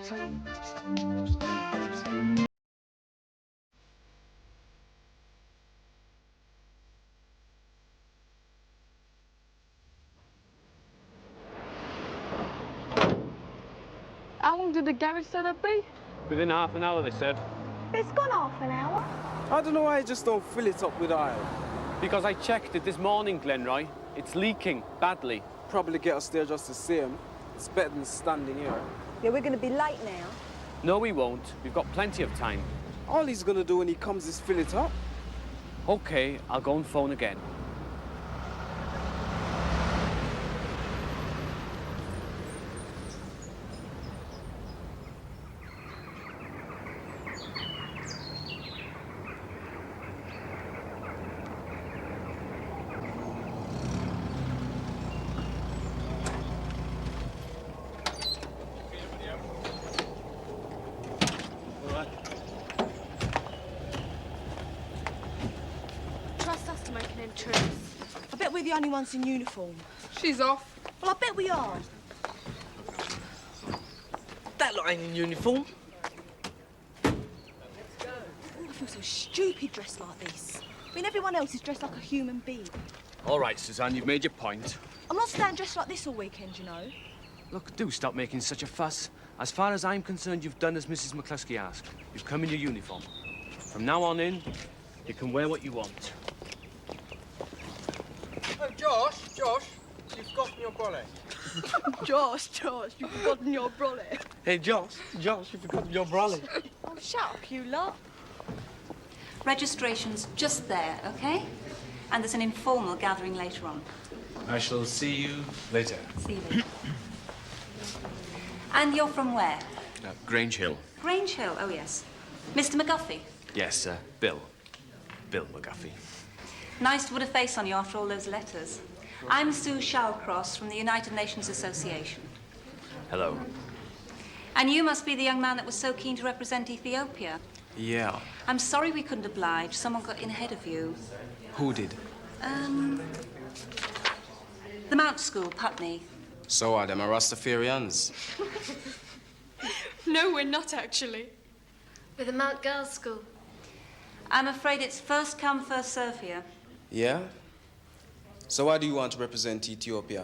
How long did the garage setup be? Within half an hour, they said. It's gone half an hour. I don't know why you just don't fill it up with oil. Because I checked it this morning, Glenroy. It's leaking badly. Probably get us there just the same. It's better than standing here. Yeah, we're going to be late now. No, we won't. We've got plenty of time. All he's gonna do when he comes is fill it up. OK, I'll go and phone again. Trust us to make an entrance. I bet we're the only ones in uniform. She's off. Well, I bet we are. That lot ain't in uniform. I feel so stupid dressed like this. I mean, everyone else is dressed like a human being. All right, Suzanne, you've made your point. I'm not staying dressed like this all weekend, you know. Look, do stop making such a fuss. As far as I'm concerned, you've done as Mrs. McCluskey asked. You've come in your uniform. From now on in, you can wear what you want. Oh, Josh, you've forgotten your brolly. Josh, you've forgotten your brolly. Hey, Josh, you've forgotten your brolly. Oh, shut up, you lot. Registration's just there, OK? And there's an informal gathering later on. I shall see you later. See you later. And you're from where? Grange Hill. Grange Hill, oh yes. Mr. McGuffey? Yes, Bill. Bill McGuffey. Nice to put a face on you after all those letters. I'm Sue Shallcross from the United Nations Association. Hello. And you must be the young man that was so keen to represent Ethiopia. Yeah. I'm sorry we couldn't oblige. Someone got in ahead of you. Who did? The Mount School, Putney. So are them Rastafarians? No, we're not actually. We're the Mount Girls' School. I'm afraid it's first come, first serve here. Yeah? So why do you want to represent Ethiopia?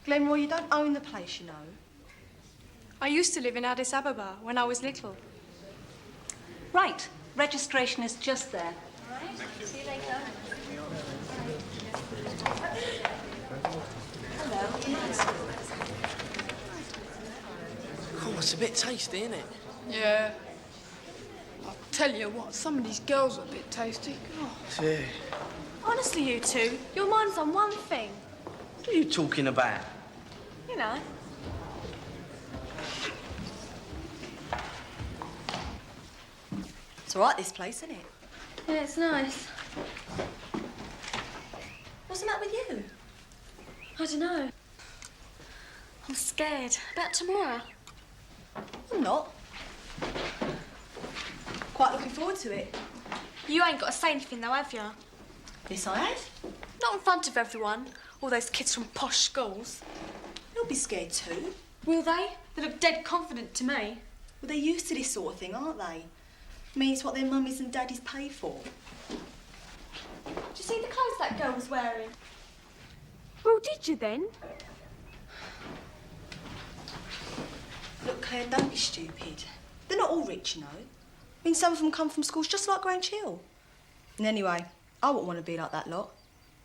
Glenroy, you don't own the place, you know. I used to live in Addis Ababa when I was little. Right. Registration is just there. All right. See you later. Hello. Oh, it's a bit tasty, isn't it? Yeah. I'll tell you what, some of these girls are a bit tasty. God. Yeah. Honestly, you two, your mind's on one thing. What are you talking about? You know. It's all right, this place, isn't it? Yeah, it's nice. What's the matter with you? I don't know. I'm scared. About tomorrow. I'm not. Quite looking forward to it. You ain't got to say anything, though, have you? Yes, I have. Not in front of everyone. All those kids from posh schools. You'll be scared too. Will they? They look dead confident to me. Well, they're used to this sort of thing, aren't they? I mean, it's what their mummies and daddies pay for. Did you see the clothes that girl was wearing? Well, did you then? Look, Claire, don't be stupid. They're not all rich, you know. I mean, some of them come from schools just like Grange Hill. And anyway, I wouldn't want to be like that lot.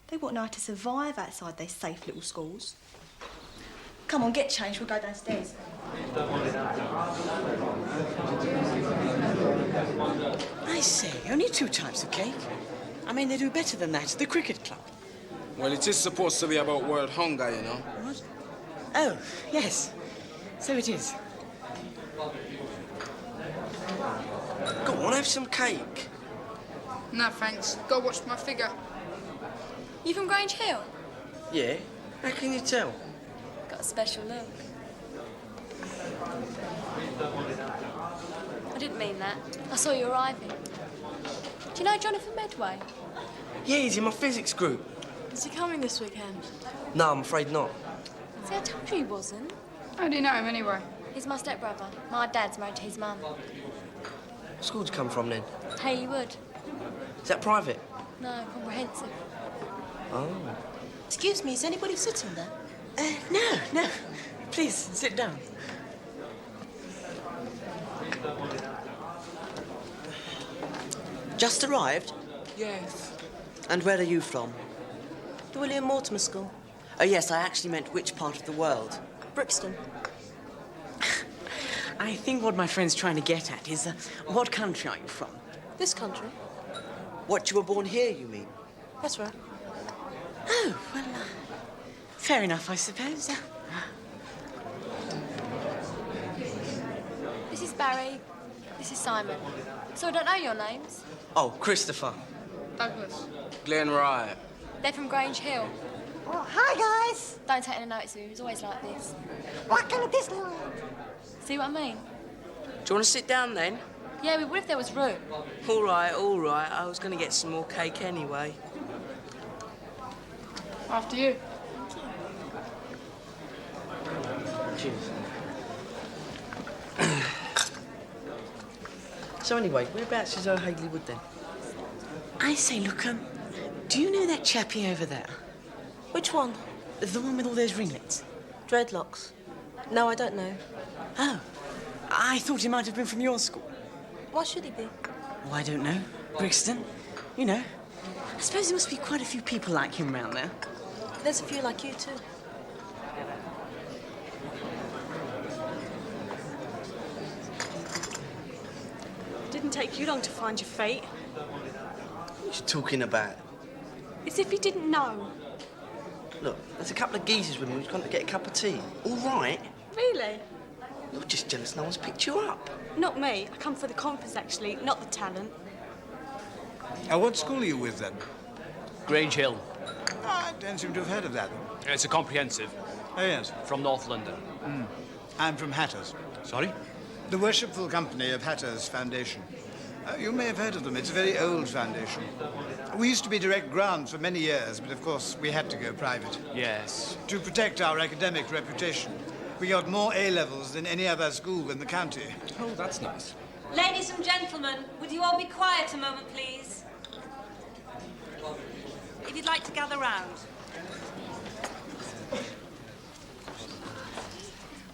They wouldn't know how to survive outside their safe little schools. Come on, get changed. We'll go downstairs. I say, only 2 types of cake. I mean, they do better than that at the cricket club. Well, it is supposed to be about world hunger, you know. What? Oh, yes. So it is. Go on, have some cake. No, thanks. Go watch my figure. You from Grange Hill? Yeah? How can you tell? Got a special look. I didn't mean that. I saw you arriving. Do you know Jonathan Medway? Yeah, he's in my physics group. Is he coming this weekend? No, I'm afraid not. See, I told you he wasn't. How do you know him anyway? He's my stepbrother. My dad's married to his mum. What school did you come from, then? Haleywood. Is that private? No, comprehensive. Oh. Excuse me, is anybody sitting there? No. Please, sit down. Just arrived? Yes. And where are you from? The William Mortimer School. Oh, yes, I actually meant which part of the world. Brixton. I think what my friend's trying to get at is, what country are you from? This country. What, you were born here, you mean? That's right. Oh, well, fair enough, I suppose. This is Barry. This is Simon. So I don't know your names. Oh, Christopher. Douglas. Glen Rye. They're from Grange Hill. Oh, hi, guys. Don't take any notice of him. He's always like this. What kind of Disneyland? See what I mean? Do you want to sit down, then? Yeah, we would if there was room. All right. I was going to get some more cake anyway. After you. Cheers. So anyway, whereabouts is Haleywood, then? I say, look, do you know that chappie over there? Which one? The one with all those ringlets? Dreadlocks. No, I don't know. Oh, I thought he might have been from your school. Why should he be? Oh, I don't know. Brixton, you know. I suppose there must be quite a few people like him round there. There's a few like you, too. Didn't take you long to find your fate. What are you talking about? As if you didn't know. Look, there's a couple of geezers with me who's gone to get a cup of tea. All right. Really? You're just jealous no one's picked you up. Not me. I come for the compass, actually, not the talent. What school are you with, then? Grange Hill. I don't seem to have heard of that. It's a comprehensive. Oh, yes. From North London. I'm from Hatters. Sorry? The Worshipful Company of Hatters Foundation. You may have heard of them. It's a very old foundation. We used to be direct grants for many years, but of course we had to go private. Yes. To protect our academic reputation. We got more A-levels than any other school in the county. Oh, that's nice. Ladies and gentlemen, would you all be quiet a moment, please? If you'd like to gather round.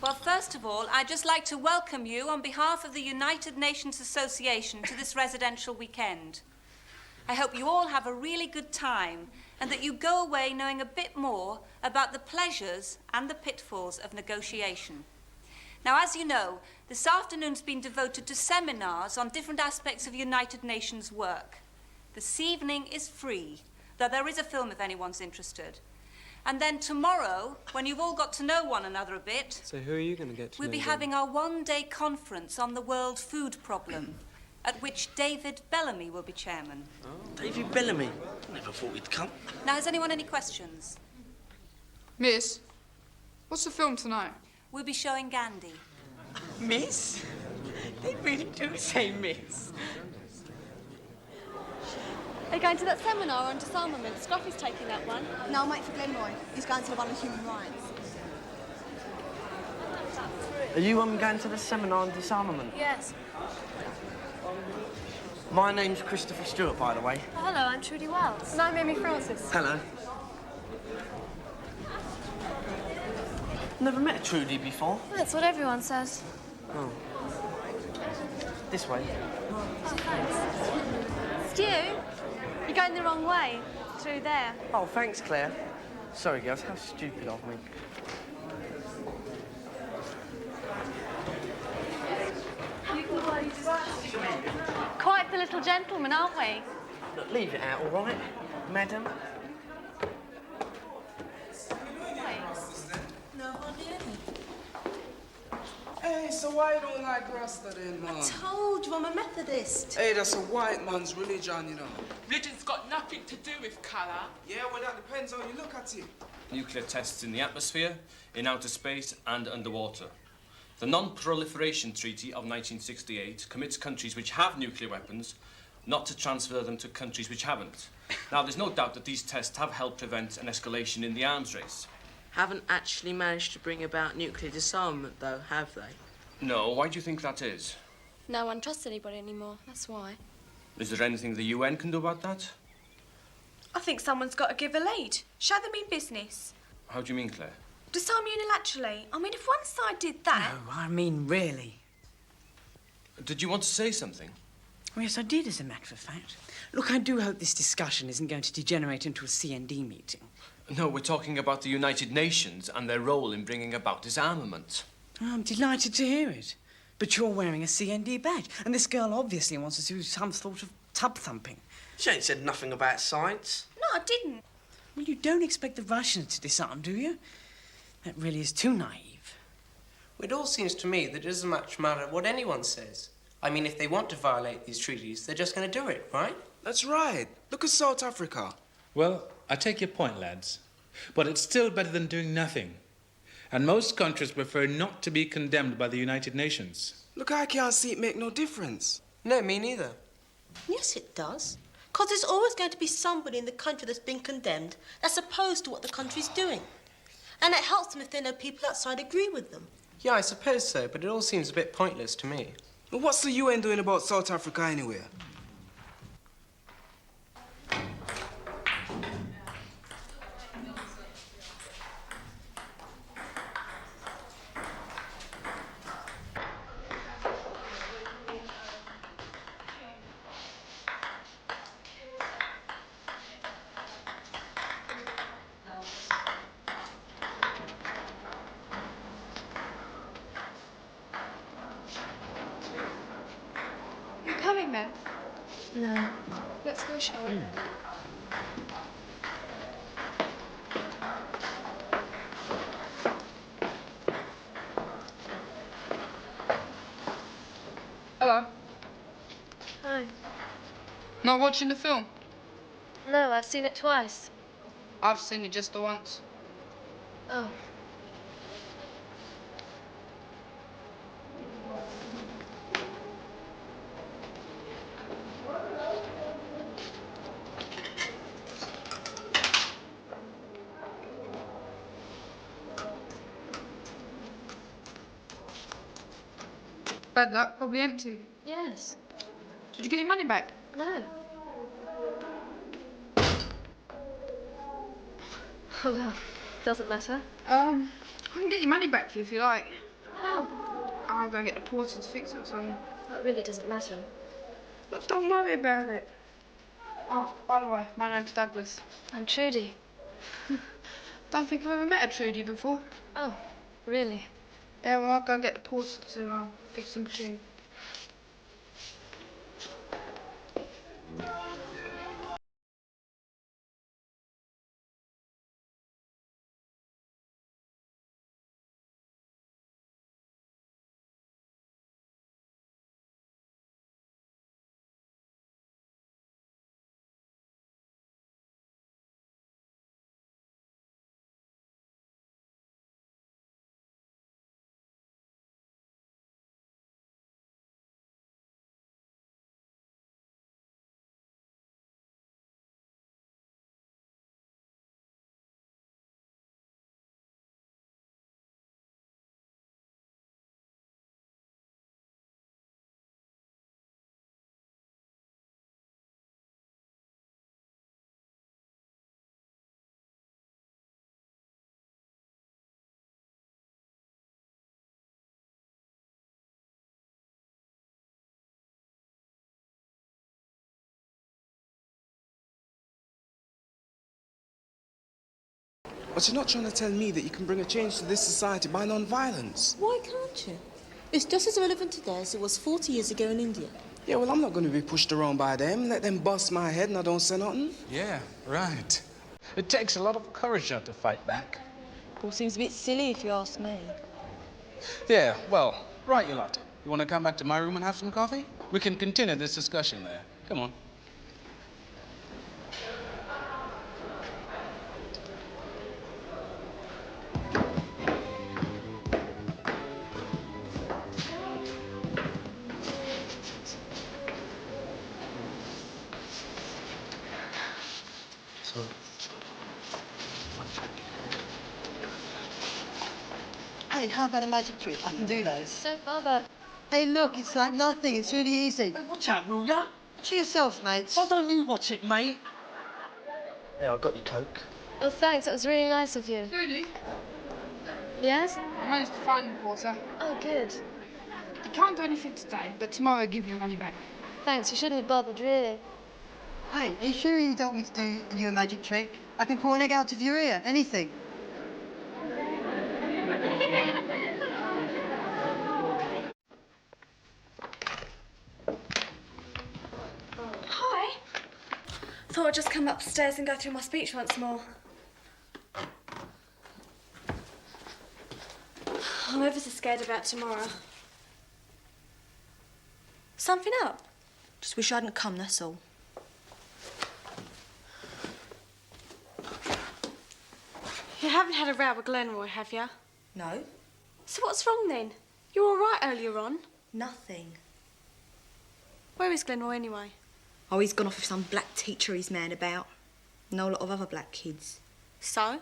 Well, first of all, I'd just like to welcome you on behalf of the United Nations Association to this residential weekend. I hope you all have a really good time and that you go away knowing a bit more about the pleasures and the pitfalls of negotiation. Now, as you know, this afternoon's been devoted to seminars on different aspects of United Nations work. This evening is free, though there is a film if anyone's interested. And then tomorrow, when you've all got to know one another a bit... So who are you going to get to We'll know be then? having our one-day conference on the world food problem, at which David Bellamy will be chairman. Oh. David Bellamy? Never thought he'd come. Now, has anyone any questions? Miss, what's the film tonight? We'll be showing Gandhi. Miss? They really do say miss. Are you going to that seminar on disarmament? Scruffy's taking that one. No, I'm waiting for Glenroy. He's going to the one on human rights. Are you going to the seminar on disarmament? Yes. My name's Christopher Stewart, by the way. Oh, hello, I'm Trudy Wells. And I'm Amy Francis. Hello. Never met Trudy before. That's what everyone says. Oh. This way. Stu, you're going the wrong way. Through there. Oh, thanks, Claire. Sorry, girls, how stupid of me. Quite the little gentleman, aren't we? Look, leave it out, all right, madam? Hey, so why you don't like Rasta then, man? Told you I'm a Methodist. Hey, that's a white man's religion, you know. Religion's got nothing to do with colour. Yeah, well, that depends on how you look at it. Nuclear tests in the atmosphere, in outer space, and underwater. The Non-Proliferation Treaty of 1968 commits countries which have nuclear weapons not to transfer them to countries which haven't. Now, there's no doubt that these tests have helped prevent an escalation in the arms race. Haven't actually managed to bring about nuclear disarmament, though, have they? No, why do you think that is? No one trusts anybody anymore, that's why. Is there anything the UN can do about that? I think someone's got to give a lead. Show them in business. How do you mean, Claire? Decide unilaterally. I mean, if one side did that... No, I mean, really. Did you want to say something? Oh, yes, I did, as a matter of fact. Look, I do hope this discussion isn't going to degenerate into a CND meeting. No, we're talking about the United Nations and their role in bringing about disarmament. Oh, I'm delighted to hear it. But you're wearing a CND badge, and this girl obviously wants us to do some sort of tub thumping. She ain't said nothing about science. No, I didn't. Well, you don't expect the Russians to disarm, do you? That really is too naive. It all seems to me that it doesn't much matter what anyone says. I mean, if they want to violate these treaties, they're just going to do it, right? That's right. Look at South Africa. Well, I take your point, lads. But it's still better than doing nothing. And most countries prefer not to be condemned by the United Nations. Look, I can't see it make no difference. No, me neither. Yes, it does. Because there's always going to be somebody in the country that's been condemned that's opposed to what the country's doing. And it helps them if they know people outside agree with them. Yeah, I suppose so, but it all seems a bit pointless to me. Well, what's the UN doing about South Africa anyway? You coming, then? No. Let's go, shall we? Hello. Hi. Not watching the film? No, I've seen it twice. I've seen it just the once. Oh. Bad luck, probably empty. Yes. Did you get your money back? No. Oh, well, doesn't matter. I can get your money back for you if you like. How? I'll go get the porter to fix it or something. That really doesn't matter. Look, don't worry about it. Oh, by the way, my name's Douglas. I'm Trudy. Don't think I've ever met a Trudy before. Oh, really? Yeah, well, I'll go get the porter to fix the machine. But you're not trying to tell me that you can bring a change to this society by non-violence. Why can't you? It's just as relevant today as it was 40 years ago in India. Yeah, well, I'm not going to be pushed around by them. Let them bust my head and I don't say nothing. Yeah, right. It takes a lot of courage to fight back. All seems a bit silly if you ask me. Yeah, well, right, you lot. You want to come back to my room and have some coffee? We can continue this discussion there. Come on. Hey, how about a magic trick? I can do those. Don't bother. Hey, look, it's like nothing. It's really easy. Hey, watch out, Ruler. To yourself, mate. Why don't you watch it, mate? Yeah, I got your Coke. Oh, thanks. That was really nice of you. Judy, Yes? I managed to find the porter. Oh, good. You can't do anything today, but tomorrow I'll give you your money back. Thanks. You shouldn't have bothered, really. Hey, are you sure you don't want me to do your magic trick? I can pull an egg out of your ear. Anything. Hi. Thought I'd just come upstairs and go through my speech once more. I'm ever so scared about tomorrow. Something up? Just wish I hadn't come, that's all. You haven't had a row with Glenroy, have you? No. So what's wrong then? You were all right earlier on. Nothing. Where is Glenroy anyway? Oh, he's gone off with some black teacher he's mad about. And a lot of other black kids. So?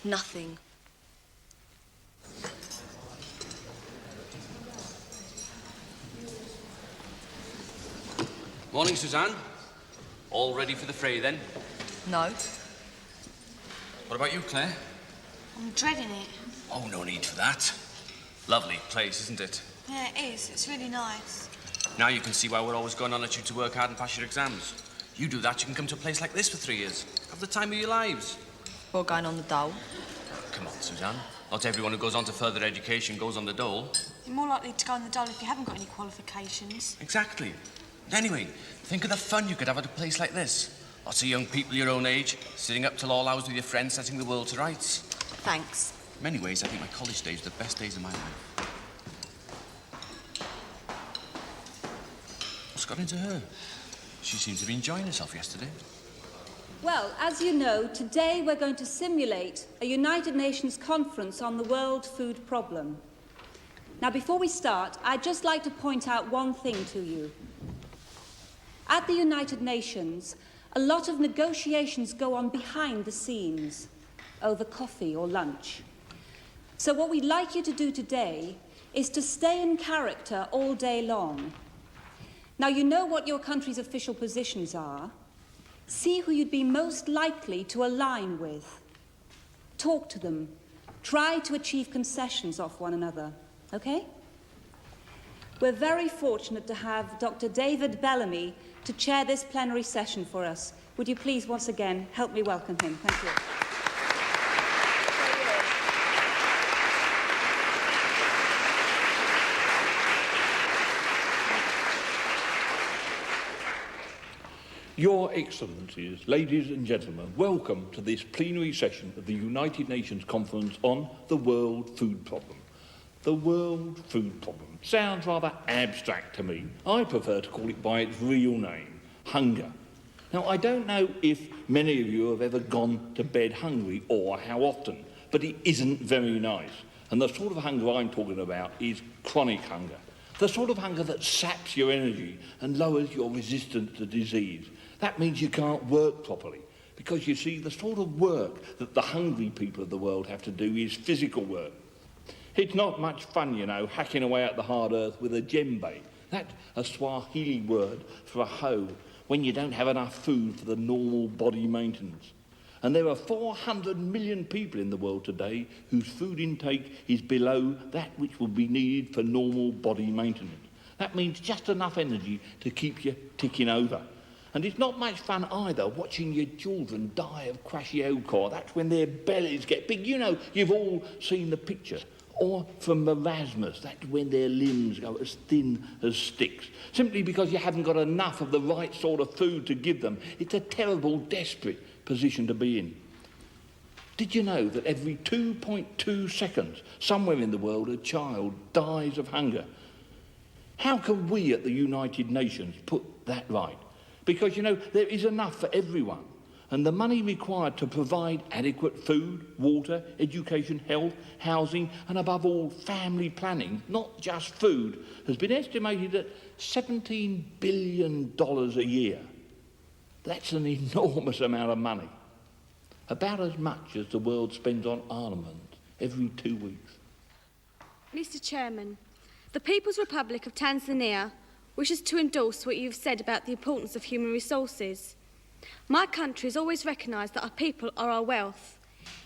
Nothing. Morning, Suzanne. All ready for the fray, then? No. What about you, Claire? I'm dreading it. Oh, no need for that. Lovely place, isn't it? Yeah, it is. It's really nice. Now you can see why we're always going on at you to work hard and pass your exams. You do that, you can come to a place like this for 3 years. Have the time of your lives. We're going on the dole. Come on, Suzanne. Not everyone who goes on to further education goes on the dole. You're more likely to go on the dole if you haven't got any qualifications. Exactly. Anyway, think of the fun you could have at a place like this. Lots of young people your own age, sitting up till all hours with your friends, setting the world to rights. Thanks. In many ways, I think my college days were the best days of my life. What's got into her? She seems to be enjoying herself yesterday. Well, as you know, today we're going to simulate a United Nations conference on the world food problem. Now, before we start, I'd just like to point out one thing to you. At the United Nations, a lot of negotiations go on behind the scenes, over coffee or lunch. So what we'd like you to do today is to stay in character all day long. Now, you know what your country's official positions are. See who you'd be most likely to align with. Talk to them. Try to achieve concessions off one another, okay? We're very fortunate to have Dr. David Bellamy to chair this plenary session for us. Would you please once again help me welcome him? Thank you. Your Excellencies, ladies and gentlemen, welcome to this plenary session of the United Nations Conference on the World Food Problem. The World Food Problem sounds rather abstract to me. I prefer to call it by its real name, hunger. Now, I don't know if many of you have ever gone to bed hungry or how often, but it isn't very nice. And the sort of hunger I'm talking about is chronic hunger. The sort of hunger that saps your energy and lowers your resistance to disease. That means you can't work properly. Because, you see, the sort of work that the hungry people of the world have to do is physical work. It's not much fun, you know, hacking away at the hard earth with a djembe. That's a Swahili word for a hoe, when you don't have enough food for the normal body maintenance. And there are 400 million people in the world today whose food intake is below that which would be needed for normal body maintenance. That means just enough energy to keep you ticking over. And it's not much fun either watching your children die of kwashiorkor. That's when their bellies get big. You know, you've all seen the picture. Or from marasmus, that's when their limbs go as thin as sticks. Simply because you haven't got enough of the right sort of food to give them. It's a terrible, desperate position to be in. Did you know that every 2.2 seconds, somewhere in the world, a child dies of hunger? How can we at the United Nations put that right? Because, you know, there is enough for everyone. And the money required to provide adequate food, water, education, health, housing, and above all, family planning, not just food, has been estimated at $17 billion a year. That's an enormous amount of money. About as much as the world spends on armament. every 2 weeks. Mr. Chairman, the People's Republic of Tanzania wishes to endorse what you've said about the importance of human resources. My country has always recognised that our people are our wealth.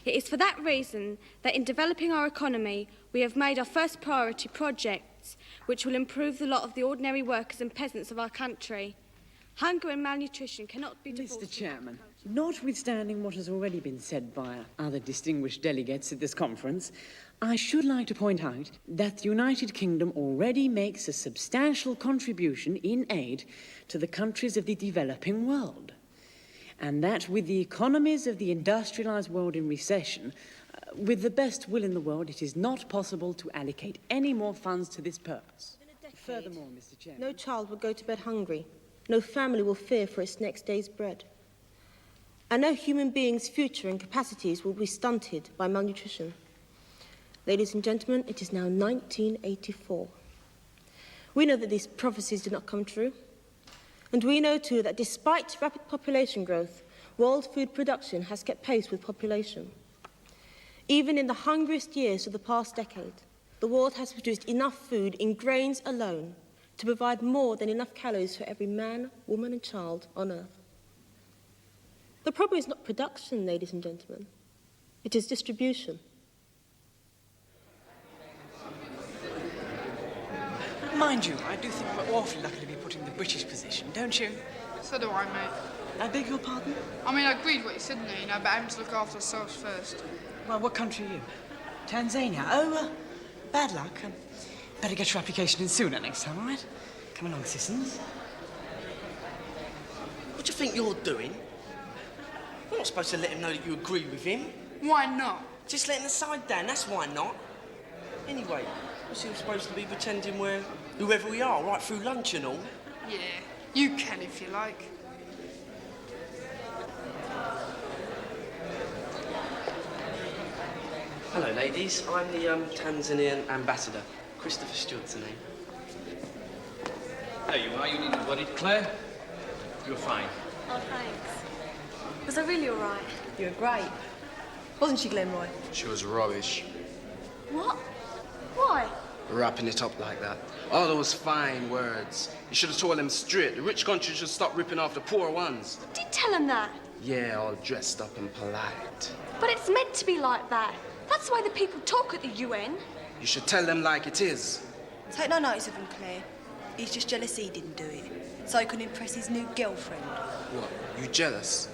It is for that reason that in developing our economy, we have made our first priority projects which will improve the lot of the ordinary workers and peasants of our country. Hunger and malnutrition cannot be divorced. Mr. Chairman, notwithstanding what has already been said by other distinguished delegates at this conference, I should like to point out that the United Kingdom already makes a substantial contribution in aid to the countries of the developing world, and that with the economies of the industrialised world in recession, with the best will in the world, it is not possible to allocate any more funds to this purpose. Furthermore, Mr. Chairman, no child will go to bed hungry. No family will fear for its next day's bread. And no human being's future and capacities will be stunted by malnutrition. Ladies and gentlemen, it is now 1984. We know that these prophecies did not come true. And we know, too, that despite rapid population growth, world food production has kept pace with population. Even in the hungriest years of the past decade, the world has produced enough food in grains alone to provide more than enough calories for every man, woman and child on Earth. The problem is not production, ladies and gentlemen. It is distribution. Mind you, I do think we're awfully lucky to be put in the British position, don't you? So do I, mate. I beg your pardon? I mean, I agreed what you said, you know, but having to look after ourselves first. Well, what country are you? Tanzania? Oh, bad luck. Better get your application in sooner next time, all right? Come along, citizens. What do you think you're doing? You're not supposed to let him know that you agree with him. Why not? Just letting the side down, that's why not. Anyway, we're still supposed to be pretending we're whoever we are, right through lunch and all. Yeah, you can if you like. Hello, ladies. I'm the Tanzanian ambassador. Christopher Stewart's the name. There you are. You needn't worry, Claire. You're fine. Oh, thanks. Was I really all right? You were great. Wasn't she, Glenroy? She was rubbish. What? Why? Wrapping it up like that. All those fine words. You should have told them straight. The rich countries should stop ripping off the poor ones. I did tell him that. Yeah, all dressed up and polite. But it's meant to be like that. That's the way the people talk at the UN. You should tell them like it is. Take no notice of him, Claire. He's just jealous he didn't do it, so he can impress his new girlfriend. What? You jealous?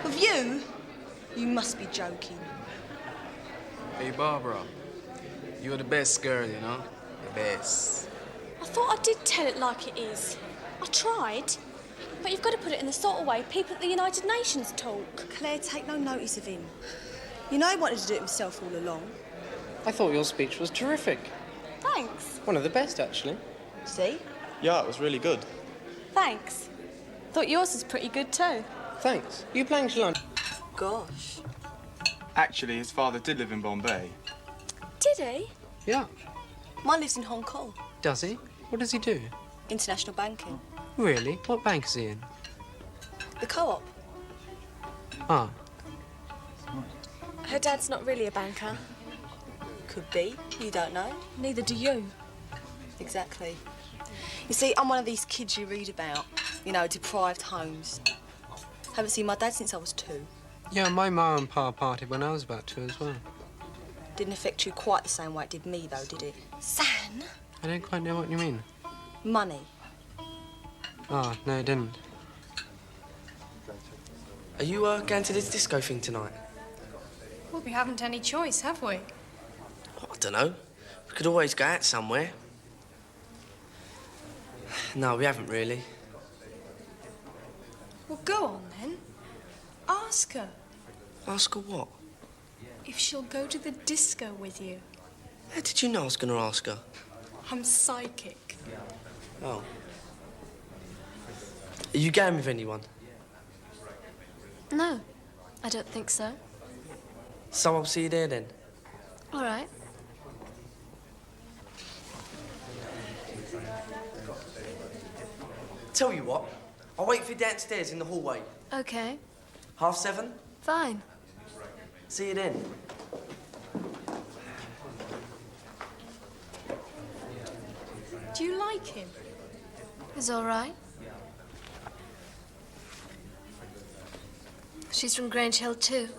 Of you? You must be joking. Hey, Barbara. You're the best girl, you know? The best. I thought I did tell it like it is. I tried. But you've got to put it in the sort of way people at the United Nations talk. Claire, take no notice of him. You know he wanted to do it himself all along. I thought your speech was terrific. Thanks. One of the best, actually. See? Yeah, it was really good. Thanks. Thought yours was pretty good too. Thanks. You playing to lunch? Gosh. Actually, his father did live in Bombay. Did he? Yeah. Mine lives in Hong Kong. Does he? What does he do? International banking. Really? What bank is he in? The Co-op. Ah. Her dad's not really a banker. Could be. You don't know. Neither do you. Exactly. You see, I'm one of these kids you read about. You know, deprived homes. Haven't seen my dad since I was 2. Yeah, my ma and pa parted when I was about 2 as well. Didn't affect you quite the same way it did me, though, did it? San? I don't quite know what you mean. Money. Oh, no, it didn't. Are you going to this disco thing tonight? Well, we haven't any choice, have we? I don't know. We could always go out somewhere. No, we haven't really. Well, go on then. Ask her Ask her what? if she'll go to the disco with you. How did you know I was going to ask her? I'm psychic. Oh. Are you going with anyone? No, I don't think so. So I'll see you there then. All right. Tell you what, I'll wait for you downstairs in the hallway. Okay. 7:30? Fine. See you then. Do you like him? He's all right. She's from Grange Hill, too.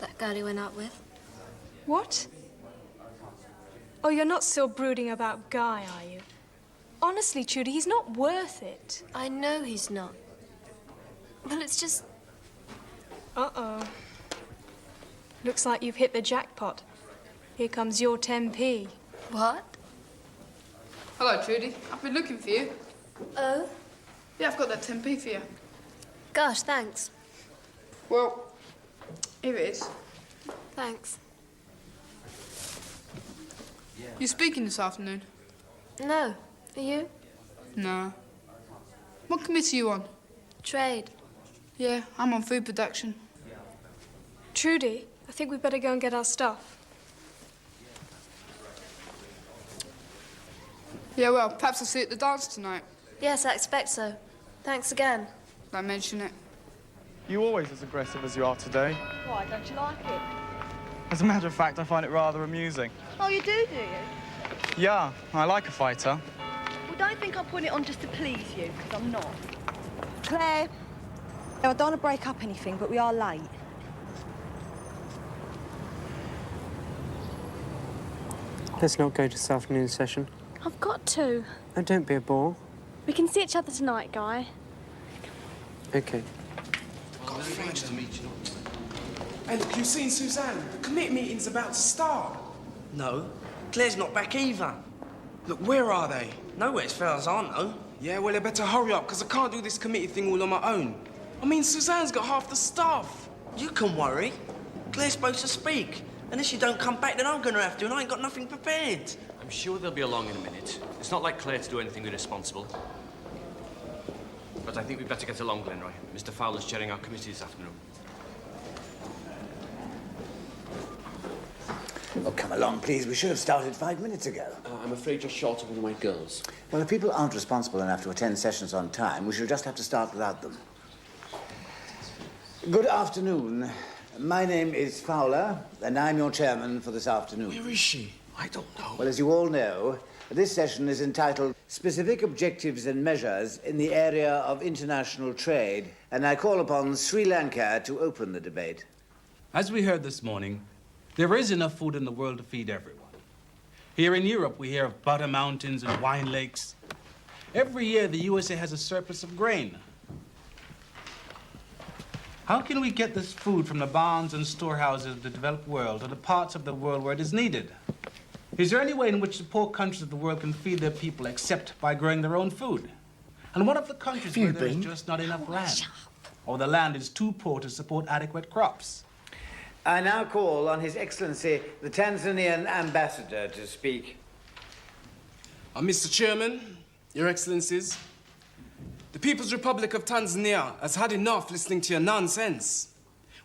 That girl he went out with. What? Oh, you're not still brooding about Guy, are you? Honestly, Trudy, he's not worth it. I know he's not. Well, it's just... Uh-oh. Looks like you've hit the jackpot. Here comes your 10p. What? Hello, Trudy. I've been looking for you. Oh? Yeah, I've got that 10p for you. Gosh, thanks. Well, here it is. Thanks. You speaking this afternoon? No. Are you? No. What committee are you on? Trade. Yeah, I'm on food production. Trudy, I think we'd better go and get our stuff. Yeah, well, perhaps I'll see you at the dance tonight. Yes, I expect so. Thanks again. Don't mention it. You always as aggressive as you are today. Why, don't you like it? As a matter of fact, I find it rather amusing. Oh, you do you? Yeah, I like a fighter. Well, don't think I'm putting it on just to please you, because I'm not. Claire, I don't want to break up anything, but we are late. Let's not go to this afternoon session. I've got to. Oh, don't be a bore. We can see each other tonight, Guy. Okay. Hey, look, you've seen Suzanne. The committee meeting's about to start. No, Claire's not back either. Look, where are they? Nowhere, as far as I know. Yeah, well, they better hurry up, because I can't do this committee thing all on my own. I mean, Suzanne's got half the staff. You can worry. Claire's supposed to speak. Unless you don't come back, then I'm going to have to, and I ain't got nothing prepared. I'm sure they'll be along in a minute. It's not like Claire to do anything irresponsible. But I think we'd better get along, Glenroy. Mr. Fowler's chairing our committee this afternoon. Oh, come along, please. We should have started 5 minutes ago. I'm afraid you're short of one of my girls. Well, if people aren't responsible enough to attend sessions on time, we shall just have to start without them. Good afternoon. My name is Fowler, and I'm your chairman for this afternoon. Where is she? I don't know. Well, as you all know, this session is entitled Specific Objectives and Measures in the Area of International Trade, and I call upon Sri Lanka to open the debate. As we heard this morning, there is enough food in the world to feed everyone. Here in Europe, we hear of butter mountains and wine lakes. Every year, the USA has a surplus of grain. How can we get this food from the barns and storehouses of the developed world to the parts of the world where it is needed? Is there any way in which the poor countries of the world can feed their people except by growing their own food? And what of the countries where there is just not enough land? Or the land is too poor to support adequate crops? I now call on His Excellency, the Tanzanian ambassador, to speak. Mr. Chairman, Your Excellencies, the People's Republic of Tanzania has had enough listening to your nonsense.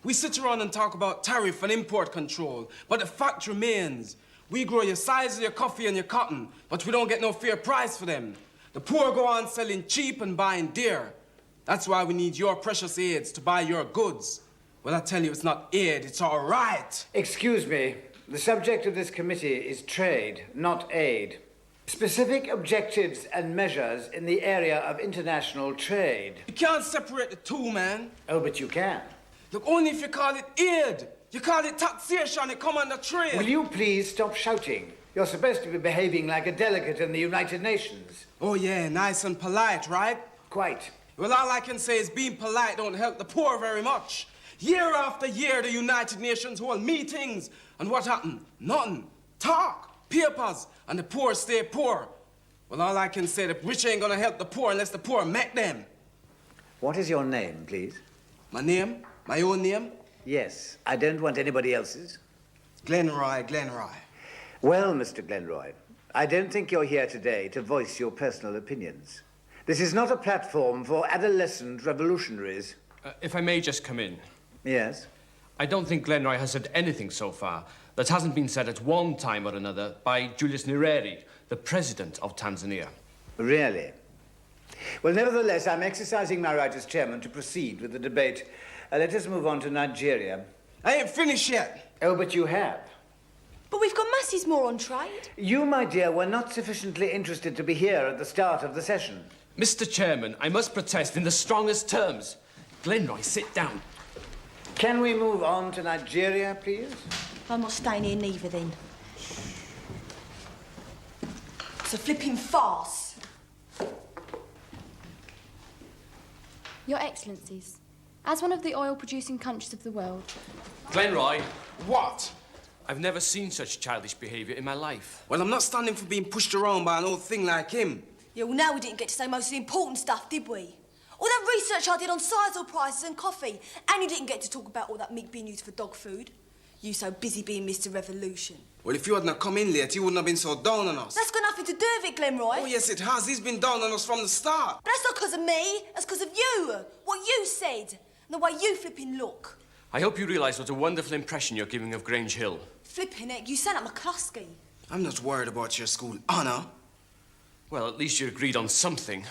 We sit around and talk about tariff and import control, but the fact remains, we grow your size of your coffee and your cotton, but we don't get no fair price for them. The poor go on selling cheap and buying dear. That's why we need your precious aids to buy your goods. Well, I tell you, it's not aid, it's all right. Excuse me. The subject of this committee is trade, not aid. Specific objectives and measures in the area of international trade. You can't separate the two, man. Oh, but you can. Look, only if you call it aid. You call it taxation, it come under trade. Will you please stop shouting? You're supposed to be behaving like a delegate in the United Nations. Oh, yeah, nice and polite, right? Quite. Well, all I can say is being polite don't help the poor very much. Year after year, the United Nations hold meetings. And what happened? Nothing. Talk, papers, and the poor stay poor. Well, all I can say, the rich ain't gonna help the poor unless the poor make them. What is your name, please? My name? My own name? Yes. I don't want anybody else's. Glenroy, Glenroy. Well, Mr. Glenroy, I don't think you're here today to voice your personal opinions. This is not a platform for adolescent revolutionaries. If I may just come in. Yes? I don't think Glenroy has said anything so far that hasn't been said at one time or another by Julius Nyerere, the president of Tanzania. Really? Well, nevertheless, I'm exercising my right as chairman to proceed with the debate. Let us move on to Nigeria. I ain't finished yet. Oh, but you have. But we've got masses more on trade. You, my dear, were not sufficiently interested to be here at the start of the session. Mr. Chairman, I must protest in the strongest terms. Glenroy, sit down. Can we move on to Nigeria, please? I'm not staying here neither then. It's a flipping farce. Your Excellencies, as one of the oil-producing countries of the world... Glenroy. What? I've never seen such childish behaviour in my life. Well, I'm not standing for being pushed around by an old thing like him. Yeah, well, now we didn't get to say most of the important stuff, did we? All that research I did on sisal prices and coffee, and you didn't get to talk about all that meat being used for dog food. You so busy being Mr. Revolution. Well, if you hadn't come in late, you wouldn't have been so down on us. That's got nothing to do with it, Glenroy. Oh, yes, it has. He's been down on us from the start. But that's not because of me. That's because of you. What you said. And the way you flipping look. I hope you realise what a wonderful impression you're giving of Grange Hill. Flipping heck, you sound like McCluskey. I'm not worried about your school honour. Well, at least you agreed on something.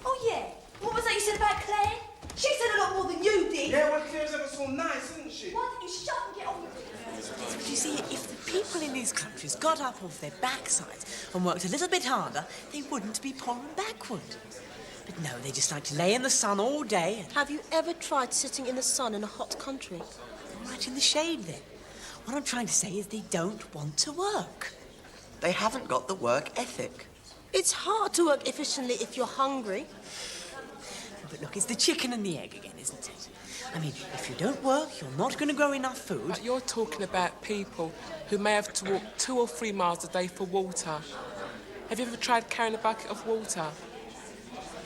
Oh, yeah. What was that you said about Claire? She said a lot more than you did. Yeah, well, Claire's ever so nice, isn't she? Why don't you shut and get on with it? But you see, if the people in these countries got up off their backsides and worked a little bit harder, they wouldn't be poor and backward. But no, they just like to lay in the sun all day. Have you ever tried sitting in the sun in a hot country? Right in the shade, then. What I'm trying to say is they don't want to work. They haven't got the work ethic. It's hard to work efficiently if you're hungry. But look, it's the chicken and the egg again, isn't it? I mean, if you don't work, you're not going to grow enough food. But you're talking about people who may have to walk 2 or 3 miles a day for water. Have you ever tried carrying a bucket of water?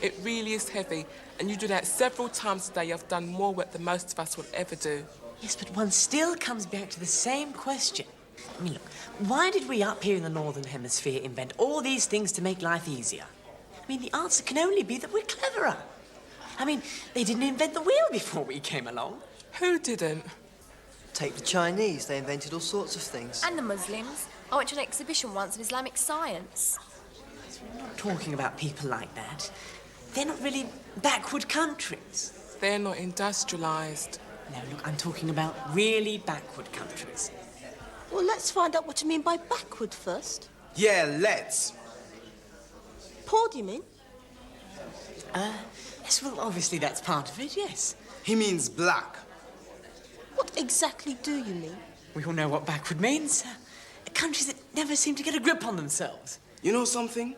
It really is heavy, and you do that several times a day. You've done more work than most of us will ever do. Yes, but one still comes back to the same question. I mean, look, why did we up here in the Northern Hemisphere invent all these things to make life easier? I mean, the answer can only be that we're cleverer. I mean, they didn't invent the wheel before we came along. Who didn't? Take the Chinese, they invented all sorts of things. And the Muslims. I went to an exhibition once of Islamic science. We're not talking about people like that. They're not really backward countries. They're not industrialised. No, look, I'm talking about really backward countries. Well, let's find out what you mean by backward first. Yeah, let's. Poor, do you mean? Yes, well, obviously that's part of it, yes. He means black. What exactly do you mean? We all know what backward means. Countries that never seem to get a grip on themselves. You know something?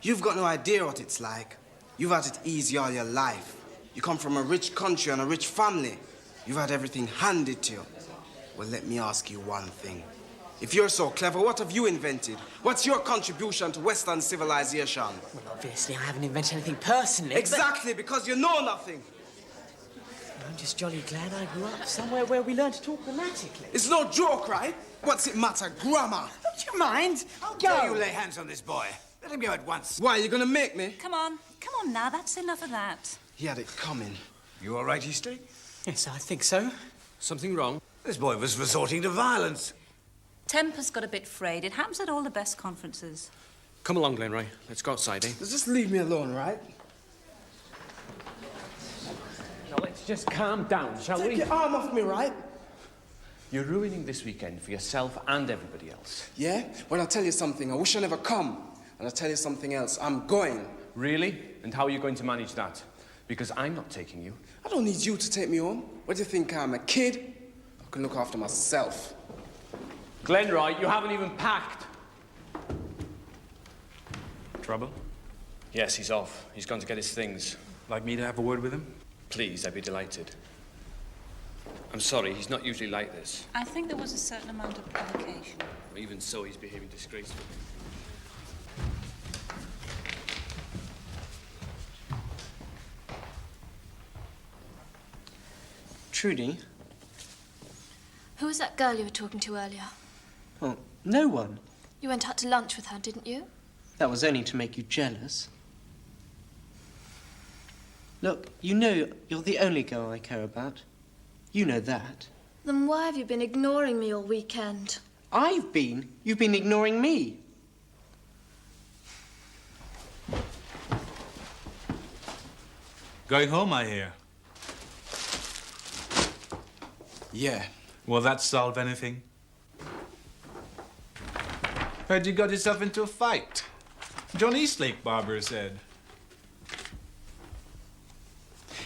You've got no idea what it's like. You've had it easy all your life. You come from a rich country and a rich family. You've had everything handed to you. Well, let me ask you one thing. If you're so clever, what have you invented? What's your contribution to Western civilization? Well, obviously, I haven't invented anything personally. Exactly, because you know nothing. I'm just jolly glad I grew up somewhere where we learn to talk grammatically. It's no joke, right? What's it matter? Grammar. Don't you mind? How dare you lay hands on this boy? Let him go at once. Why, you gonna make me? Come on now, that's enough of that. He had it coming. You all right, Eastley? Yes, I think so. Something wrong? This boy was resorting to violence. Temper's got a bit frayed. It happens at all the best conferences. Come along, Glenroy. Let's go outside, eh? Just leave me alone, right? Now, let's just calm down, shall we? Take your arm off me, right? You're ruining this weekend for yourself and everybody else. Yeah? Well, I'll tell you something. I wish I never come. And I'll tell you something else. I'm going. Really? And how are you going to manage that? Because I'm not taking you. I don't need you to take me home. What do you think? I'm a kid? I can look after myself. Glenroy, you haven't even packed. Trouble? Yes, he's off. He's gone to get his things. Like me to have a word with him? Please, I'd be delighted. I'm sorry, he's not usually like this. I think there was a certain amount of provocation. Even so, he's behaving disgracefully. Trudy? Who was that girl you were talking to earlier? Oh, no one. You went out to lunch with her, didn't you? That was only to make you jealous. Look, you know you're the only girl I care about. You know that. Then why have you been ignoring me all weekend? I've been? You've been ignoring me. Going home, I hear. Yeah. Will that solve anything? Heard you got yourself into a fight. John Eastlake, Barbara said.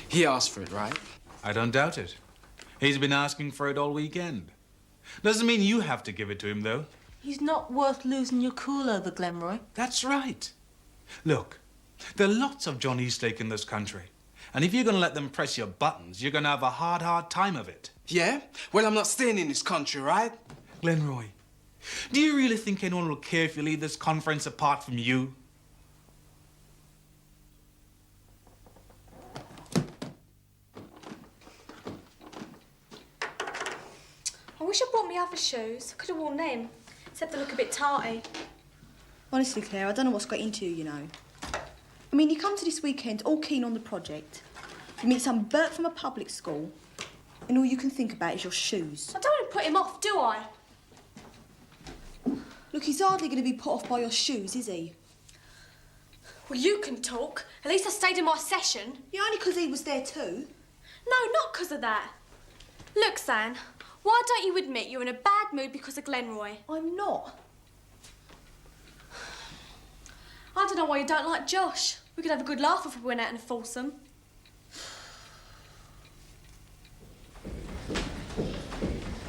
He asked for it, right? I don't doubt it. He's been asking for it all weekend. Doesn't mean you have to give it to him, though. He's not worth losing your cool over, Glenroy. That's right. Look, there are lots of John Eastlake in this country. And if you're going to let them press your buttons, you're going to have a hard time of it. Yeah? Well, I'm not staying in this country, right? Glenroy, do you really think anyone will care if you leave this conference apart from you? I wish I brought me other shoes. I could have worn them, except they look a bit tarty. Honestly, Claire, I don't know what's got into you, you know. I mean, you come to this weekend all keen on the project. You meet some Bert from a public school, and all you can think about is your shoes. I don't want to put him off, do I? Look, he's hardly going to be put off by your shoes, is he? Well, you can talk. At least I stayed in my session. Yeah, only 'cause he was there too. No, not 'cause of that. Look, San, why don't you admit you're in a bad mood because of Glenroy? I'm not. I don't know why you don't like Josh. We could have a good laugh if we went out in a foursome.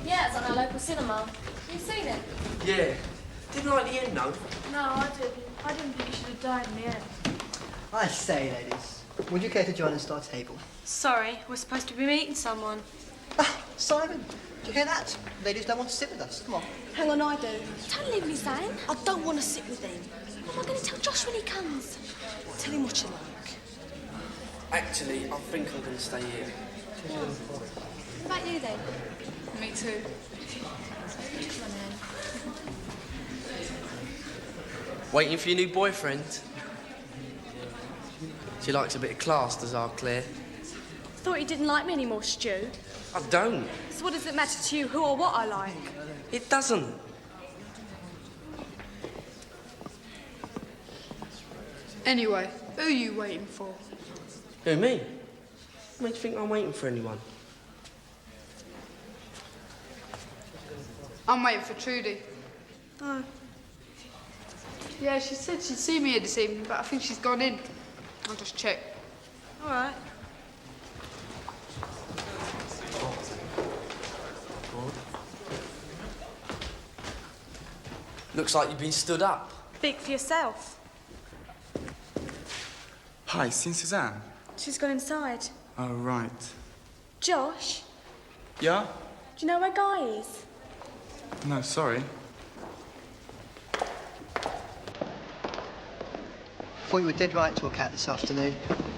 Yeah, it's at our local cinema. You seen it? Yeah. Didn't like the end, though. No, I didn't. I didn't think he should have died in the end. I say, ladies, would you care to join us at our table? Sorry, we're supposed to be meeting someone. Simon, do you hear that? Ladies don't want to sit with us. Come on. Hang on, I do. Don't leave me, San. I don't want to sit with him. What am I going to tell Josh when he comes? Tell him what you like. Actually, I think I'm going to stay here. What about you, then? Me too. Waiting for your new boyfriend? She likes a bit of class, does our Claire? Thought you didn't like me anymore, Stu. I don't. So what does it matter to you who or what I like? It doesn't. Anyway, who are you waiting for? Who, me? What makes you think I'm waiting for anyone? I'm waiting for Trudy. Oh. Yeah, she said she'd see me here this evening, but I think she's gone in. I'll just check. All right. Looks like you've been stood up. Speak for yourself. Hi, seen Suzanne? She's gone inside. Oh, right. Josh, Yeah? do you know where Guy is? No, sorry. Thought you were dead right to walk out this afternoon.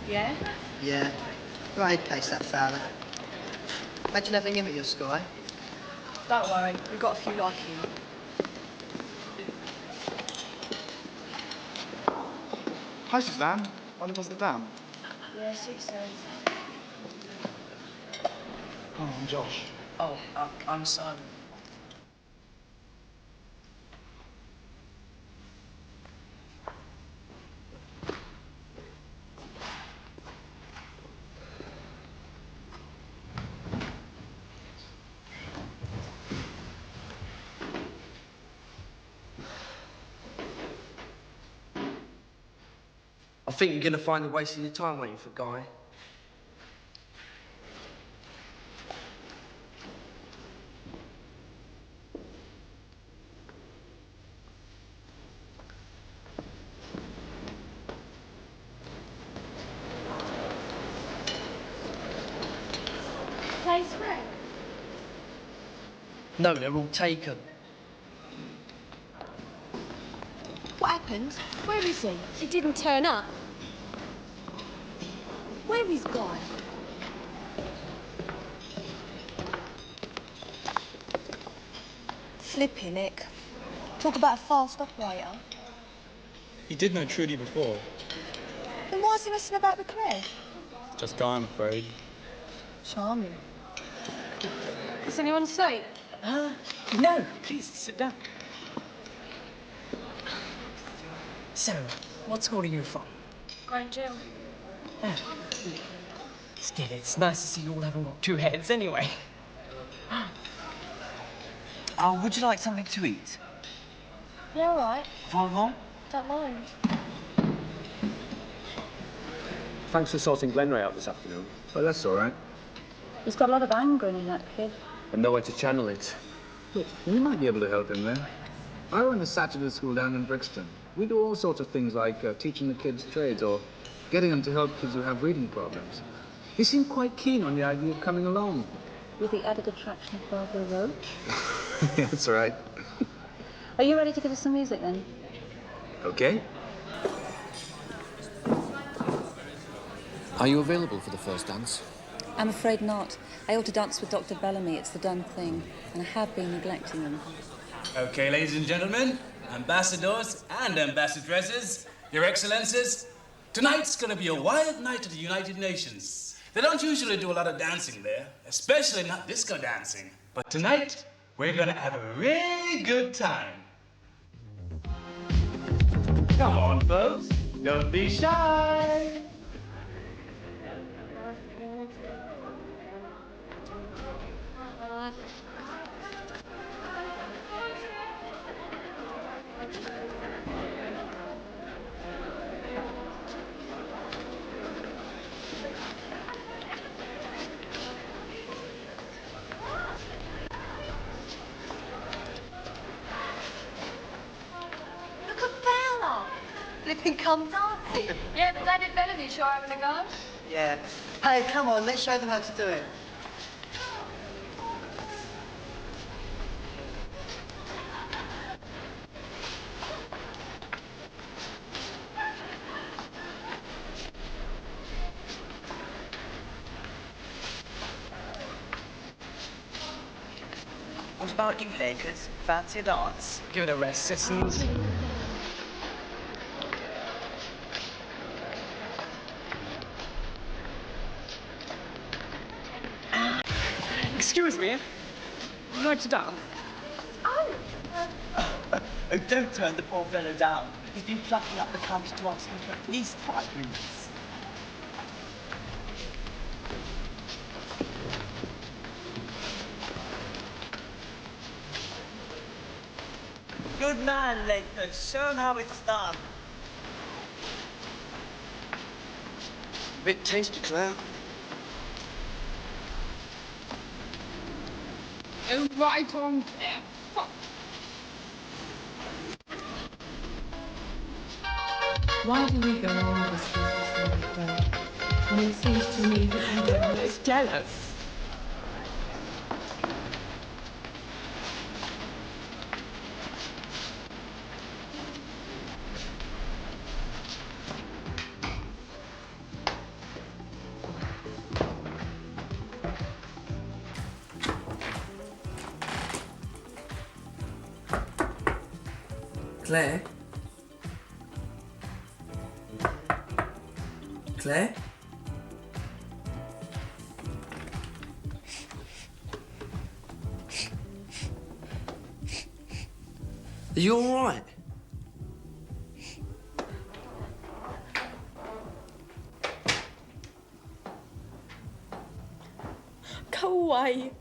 Yeah? Yeah. Right case, that fella. Imagine having him at your school, eh? Don't worry, we've got a few like him. Hi, Suzanne. I live on the dam. Yeah, 6 cents. Oh, I'm Josh. Oh, I'm Simon. I think you're going to find it wasting your time waiting for Guy. Place where? No, they're all taken. What happened? Where is he? He didn't turn up. Where is Guy? Flipping heck. Talk about a fast operator. He did know Trudy before. Then why is he messing about with Claire? Just Guy, I'm afraid. Charming. Is anyone asleep? No, please sit down. So, what school are you from? Grange Hill. Oh. Still, it's nice to see you all having got two heads anyway. Would you like something to eat? Yeah, all right. Fine. Don't mind. Thanks for sorting Glenray out this afternoon. Well, that's all right. He's got a lot of anger in that kid. And nowhere to channel it. Look, you might be able to help him there. I run a Saturday school down in Brixton. We do all sorts of things like teaching the kids trades or getting them to help kids who have reading problems. He seemed quite keen on the idea of coming along. With the added attraction of Barbara Roach. Yeah, that's right. Are you ready to give us some music then? Okay. Are you available for the first dance? I'm afraid not. I ought to dance with Dr. Bellamy. It's the done thing. And I have been neglecting them. Okay, ladies and gentlemen, ambassadors and ambassadresses, your excellencies, tonight's gonna be a wild night at the United Nations. They don't usually do a lot of dancing there, especially not disco dancing. But tonight, we're gonna have a really good time. Come on, folks, don't be shy. Look at Bella. Flipping come dancing. Yeah, but David Bellamy's sure having a go. Yeah. Hey, come on, let's show them how to do it. What about you, Lakers? Fancy a dance? Give it a rest, citizens. Excuse me. Would you like to dance? Oh. Oh, don't turn the poor fellow down. He's been plucking up the courage to ask him for at least 5 minutes. Good man, Lakers. Show him how it's done. A bit tasty, Claire. Oh, right on there. Why do we go on with this business like that? When it seems to me that you don't know. Jealous. Claire? Claire? Are you all right? Go away.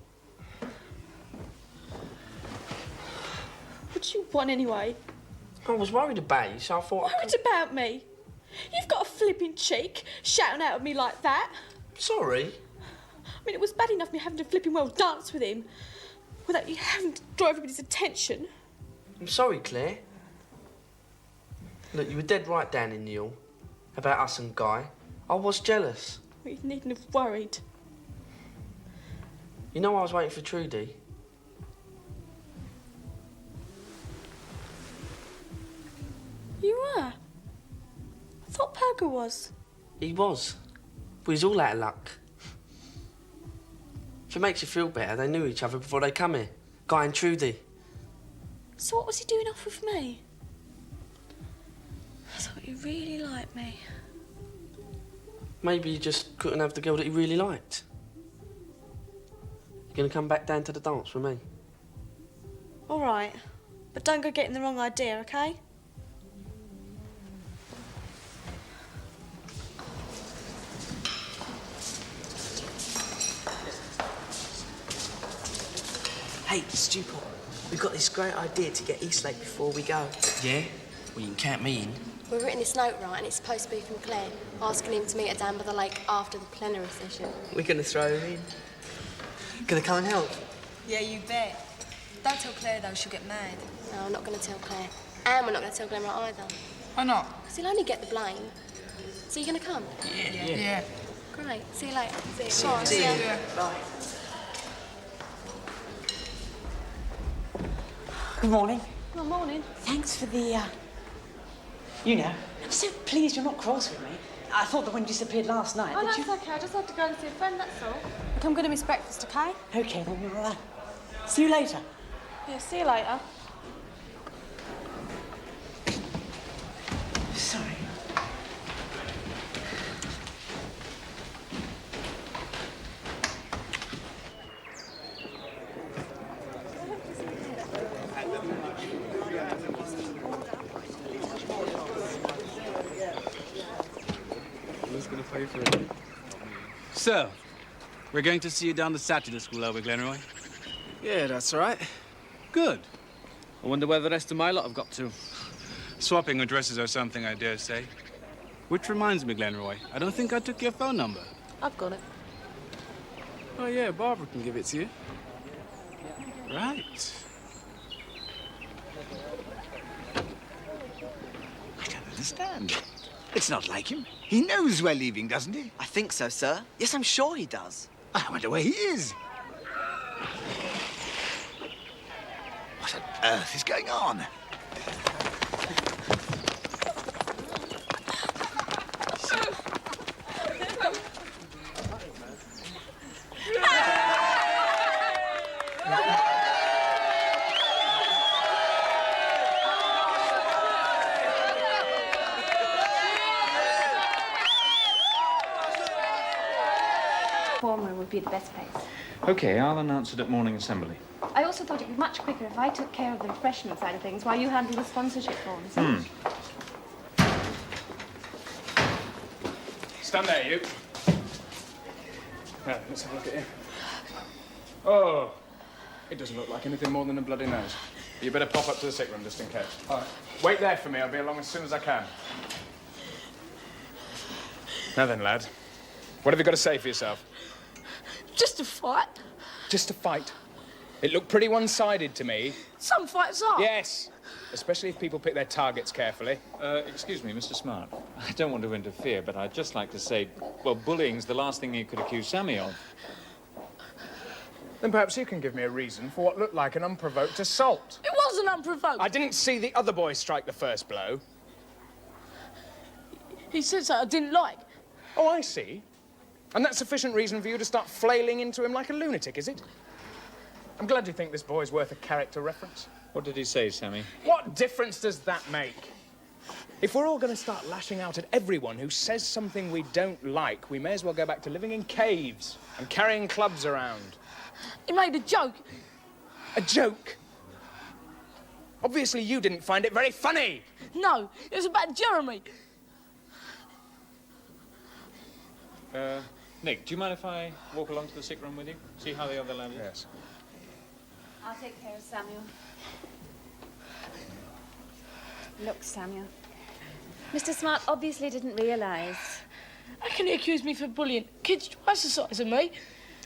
What do you want anyway? I was worried about you, so I thought... Worried about me? You've got a flipping cheek, shouting out at me like that. Sorry. I mean, it was bad enough me having to flipping well dance with him, without you having to draw everybody's attention. I'm sorry, Claire. Look, you were dead right down in the hall about us and Guy. I was jealous. Well, you needn't have worried. You know I was waiting for Trudy. You were? I thought Pogo was. He was. But he's all out of luck. If it makes you feel better, they knew each other before they come here. Guy and Trudy. So what was he doing off with me? I thought you really liked me. Maybe he just couldn't have the girl that he really liked. You gonna come back down to the dance with me? All right. But don't go getting the wrong idea, okay? Hey, Stupid. we've got this great idea to get Eastlake before we go. Yeah? Well, you can count me in. We've written this note, right, and it's supposed to be from Claire, asking him to meet her down by the lake after the plenary session. We're going to throw her in. Gonna come and help? Yeah, you bet. Don't tell Claire, though. She'll get mad. No, I'm not going to tell Claire. And we're not going to tell Glenroy either. Why not? Because he'll only get the blame. So you're going to come? Yeah. Great. See you later. See you. See Bye. you. See ya. Bye. Good morning. Good morning. Thanks for the, you know, I'm so pleased you're not cross with me. I thought that when you disappeared last night Oh, that that's okay. I just had to go and see a friend, that's all. Look, I'm going to miss breakfast, okay? Okay, then we'll, see you later. Yeah, see you later. Sorry. Who's going to pay for it? So, we're going to see you down the Saturday school over, Glenroy? Yeah, that's right. Good. I wonder where the rest of my lot have got to. Swapping addresses or something, I dare say. Which reminds me, Glenroy, I don't think I took your phone number. I've got it. Oh, yeah, Barbara can give it to you. Right. I don't understand. It's not like him. He knows we're leaving, doesn't he? I think so, sir. Yes, I'm sure he does. I wonder where he is. What on earth is going on? Former would be the best place. OK, I'll announce it at morning assembly. I also thought it'd be much quicker if I took care of the refreshment side of things while you handled the sponsorship forms. Stand there, you. Now, let's have a look at you. Oh, it doesn't look like anything more than a bloody nose. You better pop up to the sick room just in case. All right. Wait there for me. I'll be along as soon as I can. Now then, lad. What have you got to say for yourself? Just a fight. Just a fight. It looked pretty one-sided to me. Some fights are. Yes. Especially if people pick their targets carefully. Excuse me, Mr. Smart. I don't want to interfere, but I'd just like to say, well, bullying's the last thing you could accuse Sammy of. Then perhaps you can give me a reason for what looked like an unprovoked assault. It wasn't unprovoked. I didn't see the other boy strike the first blow. He said something I didn't like. Oh, I see. And that's sufficient reason for you to start flailing into him like a lunatic, is it? I'm glad you think this boy's worth a character reference. What did he say, Sammy? What difference does that make? If we're all going to start lashing out at everyone who says something we don't like, we may as well go back to living in caves and carrying clubs around. He made a joke. A joke? Obviously you didn't find it very funny. No, it was about Jeremy. Nick, do you mind if I walk along to the sick room with you? See how the other lad is? Yes. I'll take care of Samuel. Look, Samuel. Mr. Smart obviously didn't realise. How can he accuse me for bullying kids twice the size of me?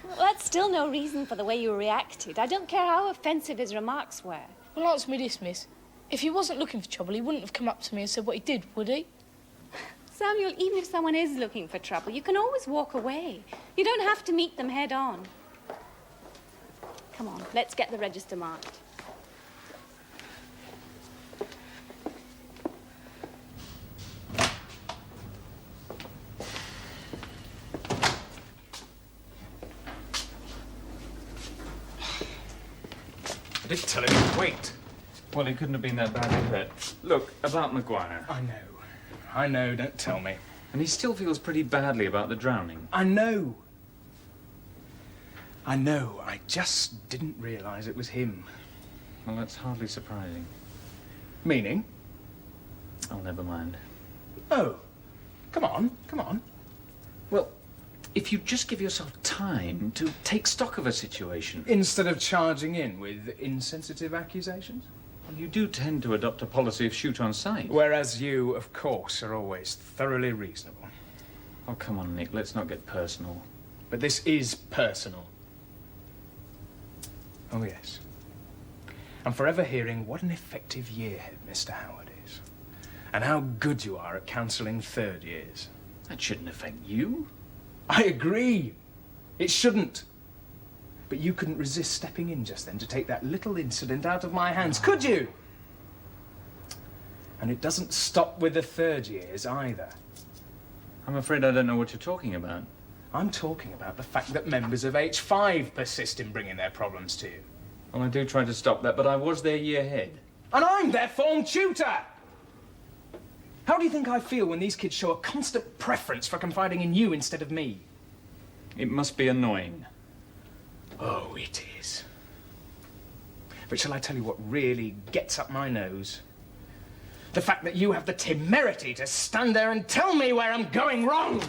Well, that's still no reason for the way you reacted. I don't care how offensive his remarks were. Well, answer me this, miss. If he wasn't looking for trouble, he wouldn't have come up to me and said what he did, would he? Samuel, even if someone is looking for trouble, you can always walk away. You don't have to meet them head on. Come on, let's get the register marked. I did tell him to wait. Well, he couldn't have been that badly hurt. Look, about Maguire. I know, don't tell me. And he still feels pretty badly about the drowning. I know. I just didn't realise it was him. Well, that's hardly surprising. Meaning? Oh, never mind. Oh, come on. Well, if you just give yourself time to take stock of a situation. Instead of charging in with insensitive accusations? Well, you do tend to adopt a policy of shoot on sight. Whereas you, of course, are always thoroughly reasonable. Oh, come on, Nick, let's not get personal. But this is personal. Oh, yes. I'm forever hearing what an effective yearhead Mr. Howard is. And how good you are at counselling third years. That shouldn't affect you. I agree. It shouldn't. But you couldn't resist stepping in just then to take that little incident out of my hands, could you? And it doesn't stop with the third years either. I'm afraid I don't know what you're talking about. I'm talking about the fact that members of H5 persist in bringing their problems to you. Well, I do try to stop that, but I was their year head. And I'm their form tutor! How do you think I feel when these kids show a constant preference for confiding in you instead of me? It must be annoying. Oh, it is. But shall I tell you what really gets up my nose? The fact that you have the temerity to stand there and tell me where I'm going wrong!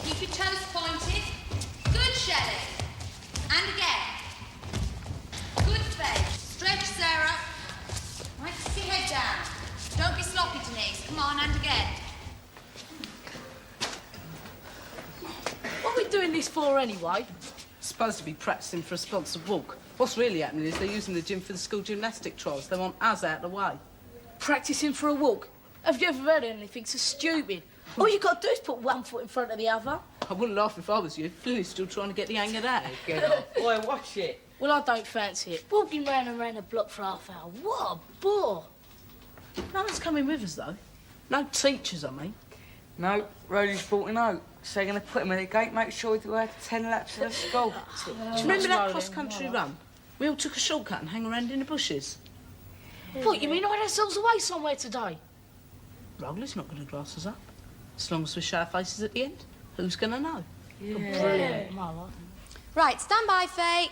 Keep your toes pointed. Good, Shelley. And again. Good face. Stretch, Sarah. Right, keep your head down. Don't be sloppy, Denise. Come on, and again. What are we doing this for anyway? Supposed to be practising for a sponsored walk. What's really happening is they're using the gym for the school gymnastic trials. They want us out of the way. Practising for a walk? Have you ever heard anything so stupid? All you got to do is put one foot in front of the other. I wouldn't laugh if I was you. Flinny's still trying to get the hang of that. Get off. Boy, watch it. Well, I don't fancy it. Walking round and round the block for half an hour. What a bore. No one's coming with us, though. No teachers, I mean. No, Rowley's brought him out. So they're going to put him in the gate, make sure we do 10 laps of the school. Do you remember that cross-country run? We all took a shortcut and hang around in the bushes. What, you mean hide ourselves away somewhere today? Rowley's not going to grass us up. As long as we show our faces at the end, who's going to know? Yeah. Brilliant. Right, stand by, Faye.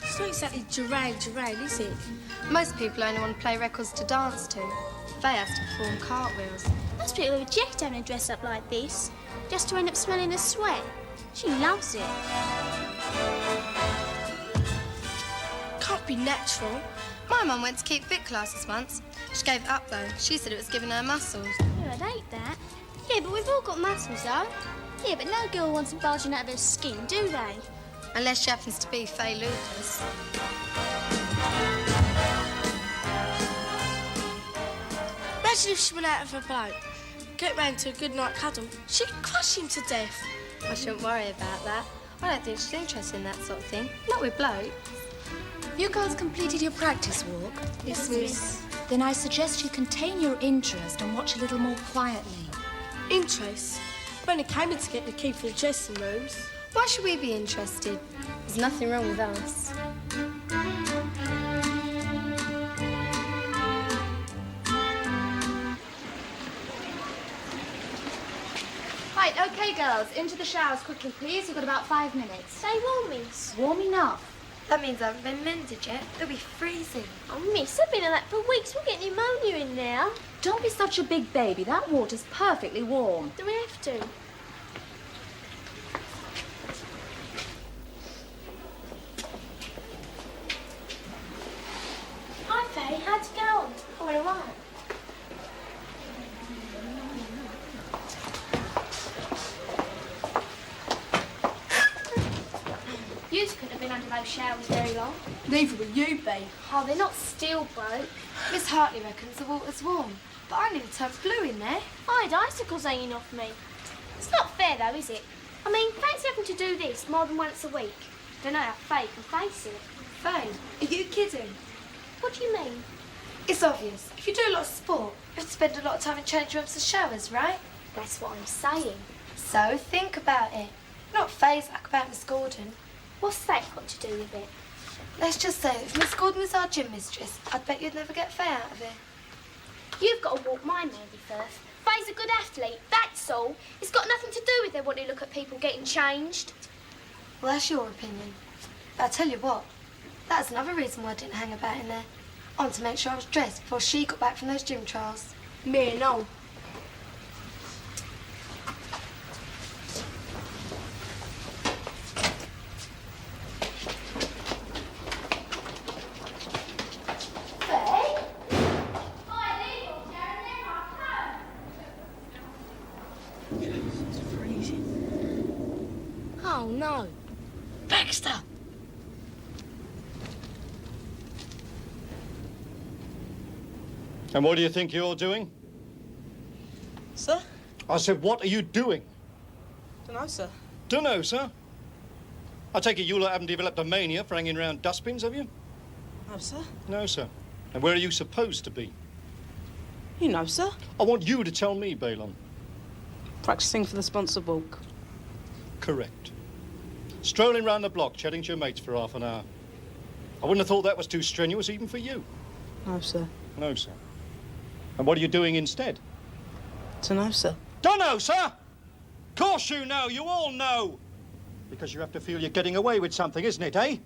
It's not exactly Gerard, is it? Most people only want to play records to dance to. Faye has to perform cartwheels. Most people reject having to dress up like this, just to end up smelling of sweat. She loves it. Can't be natural. My mum went to keep fit classes once. She gave it up, though. She said it was giving her muscles. Oh, I'd hate that. Yeah, but we've all got muscles, though. Yeah, but no girl wants them bulging out of her skin, do they? Unless she happens to be Faye Lucas. Imagine if she went out of her boat, get round to a good night cuddle. She'd crush him to death. I shouldn't worry about that. I don't think she's interested in that sort of thing. Not with blokes. Have you girls completed your practice walk? Yes, miss. Then I suggest you contain your interest and watch a little more quietly. Interest? We only came in to get the key for the dressing rooms. Why should we be interested? There's nothing wrong with us. Right, OK, girls. Into the showers quickly, please. You've got about 5 minutes. Stay warm, miss. Warm enough. That means I haven't been mended yet. It'll be freezing. Oh, miss, I've been in that for weeks. We'll get pneumonia in there. Don't be such a big baby. That water's perfectly warm. Do we have to? Hi, Faye. How'd it go? Oh, all right. You couldn't have been under those showers very long. Neither will you be. Oh, they're not steel, broke. Miss Hartley reckons the water's warm, but I nearly turned blue in there. I had icicles hanging off me. It's not fair, though, is it? I mean, fancy having to do this more than once a week. Don't know how Faye can face it. Faye, are you kidding? What do you mean? It's obvious. If you do a lot of sport, you have to spend a lot of time in change rooms and showers, right? That's what I'm saying. So think about it. Not Faye's like about Miss Gordon. What's that got to do with it? Let's just say if Miss Gordon was our gym mistress, I'd bet you'd never get fair out of here. You've got to walk my Mandy first. Faye's a good athlete, that's all. It's got nothing to do with her wanting to look at people getting changed. Well, that's your opinion. But I tell you what, that's another reason why I didn't hang about in there. I wanted to make sure I was dressed before she got back from those gym trials. Me and all. Oh, no. Baxter! And what do you think you're doing? Sir? I said, what are you doing? Dunno, sir. Dunno, sir. I take it you lot haven't developed a mania for hanging around dustbins, have you? No, sir. No, sir. And where are you supposed to be? You know, sir. I want you to tell me, Balon. Practising for the sponsored walk. Correct. Strolling round the block, chatting to your mates for half an hour. I wouldn't have thought that was too strenuous even for you. No, sir. No, sir. And what are you doing instead? Dunno, sir. Dunno, sir! Of course you know, you all know! Because you have to feel you're getting away with something, isn't it, eh?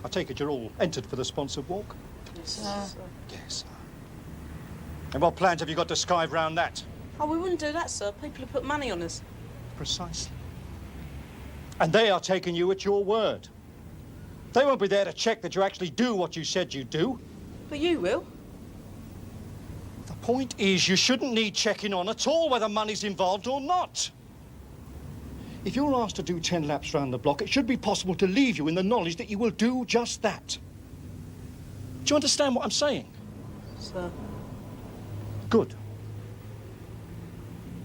I take it you're all entered for the sponsored walk? Yes, sir. Yes, sir. And what plans have you got to skive round that? Oh, we wouldn't do that, sir. People have put money on us. Precisely. And they are taking you at your word. They won't be there to check that you actually do what you said you'd do. But you will. The point is, you shouldn't need checking on at all whether money's involved or not. If you're asked to do 10 laps round the block, it should be possible to leave you in the knowledge that you will do just that. Do you understand what I'm saying? Sir. Good.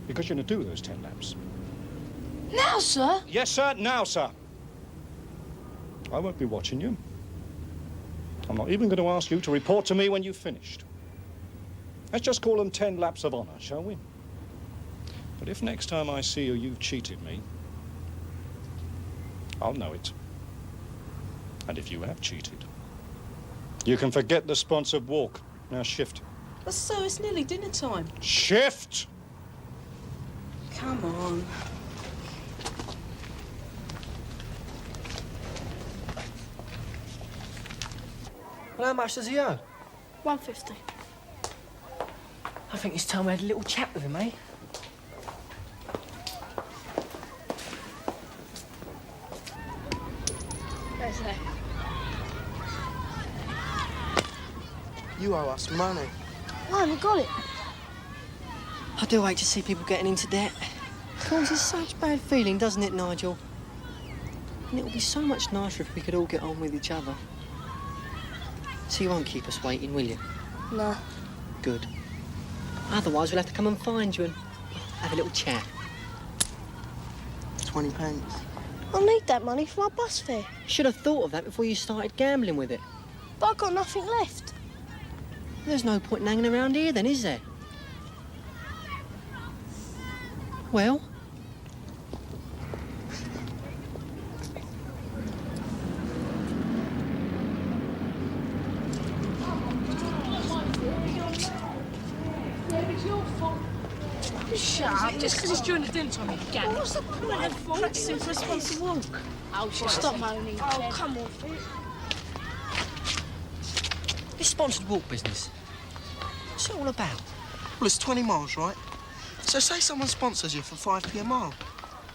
Because you're going to do those 10 laps. Now, sir? Yes, sir. Now, sir. I won't be watching you. I'm not even going to ask you to report to me when you've finished. Let's just call them 10 laps of honour, shall we? But if next time I see you, you've cheated me, I'll know it. And if you have cheated, you can forget the sponsored walk. Now shift. But, sir, it's nearly dinner time. Shift! Come on. Well, how much does he owe? $150. I think it's time we had a little chat with him, eh? There's that. You owe us money. I haven't got it. I do hate to see people getting into debt. Causes such bad feeling, doesn't it, Nigel? And it would be so much nicer if we could all get on with each other. So you won't keep us waiting, will you? No. Good. Otherwise, we'll have to come and find you and have a little chat. 20 pence. I need that money for my bus fare. Should have thought of that before you started gambling with it. But I've got nothing left. There's no point in hanging around here then, is there? Well? Shut up. Just because it's during the dinner time, you can. What's the point of practising for a sponsored walk? Oh, stop moaning. Oh, come on. This sponsored walk business, what's it all about? Well, it's 20 miles, right? So say someone sponsors you for 5p a mile.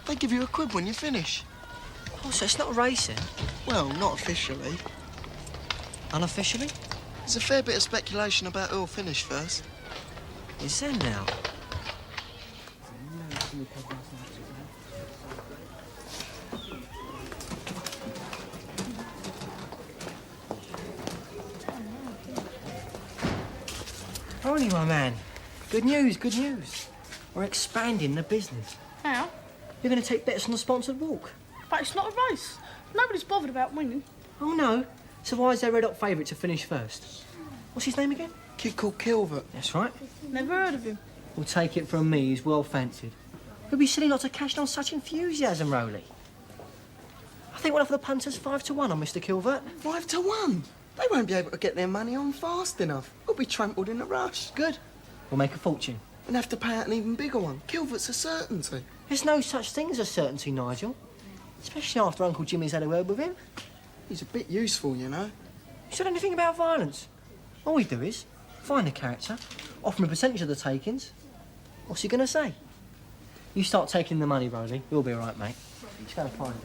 They give you £1 when you finish. Oh, so it's not racing? Well, not officially. Unofficially? There's a fair bit of speculation about who'll finish first. Is there now? Righty, my man. Good news, good news. We're expanding the business. How? You're going to take bets on the sponsored walk. But it's not a race. Nobody's bothered about winning. Oh, no? So why is their red hot favourite to finish first? What's his name again? Kid called Kilvert. That's right. Never heard of him. Well, take it from me, he's well fancied. It'd be silly not to cash in on such enthusiasm, Rowley. I think we'll offer the punters 5 to 1 on Mr. Kilvert. 5 to 1? They won't be able to get their money on fast enough. We'll be trampled in a rush. Good. We'll make a fortune. And have to pay out an even bigger one. Kilvert's a certainty. There's no such thing as a certainty, Nigel. Especially after Uncle Jimmy's had a word with him. He's a bit useful, you know. You said anything about violence? All we do is find the character, offer him a percentage of the takings. What's he going to say? You start taking the money, Rowley. You'll be all right, mate. Just go and find him.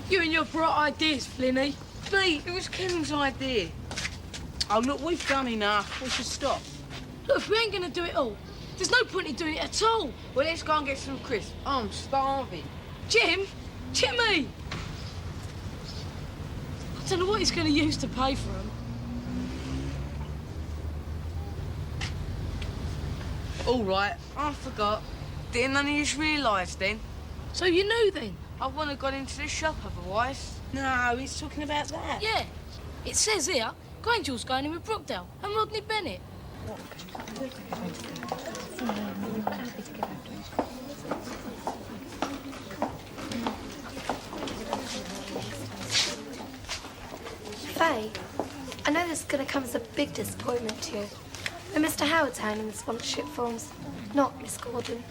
You and your bright ideas, Flinny. Me, it was Kevin's idea. Oh, look, we've done enough. We should stop. Look, if we ain't gonna do it all, there's no point in doing it at all. Well, let's go and get some crisps. I'm starving. Jimmy! I don't know what he's gonna use to pay for them. All right, I forgot. Didn't none of you realise then? So you knew then? I wouldn't have gone into the shop otherwise. No, he's talking about that. Yeah. It says here, Grange Hill's going in with Brookdale and Rodney Bennett. Faye, I know this is going to come as a big disappointment to you, but Mr. Howard's handling the sponsorship forms, not Miss Gordon.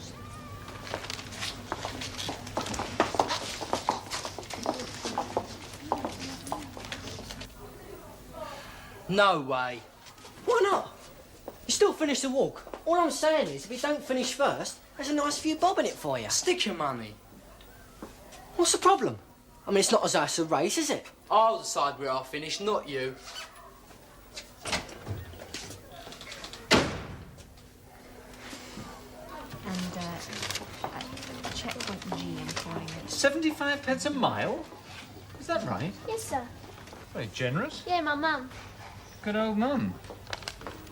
No way. Why not? You still finish the walk. All I'm saying is, if you don't finish first, there's a nice few bob in it for you. Stick your money. What's the problem? I mean, it's not as though it's a race, is it? I'll decide where I'll finish, not you. Checkpoint G and trying it. 75 pence a mile? Is that right? Yes, sir. Very generous. Yeah, my mum. Good old mum.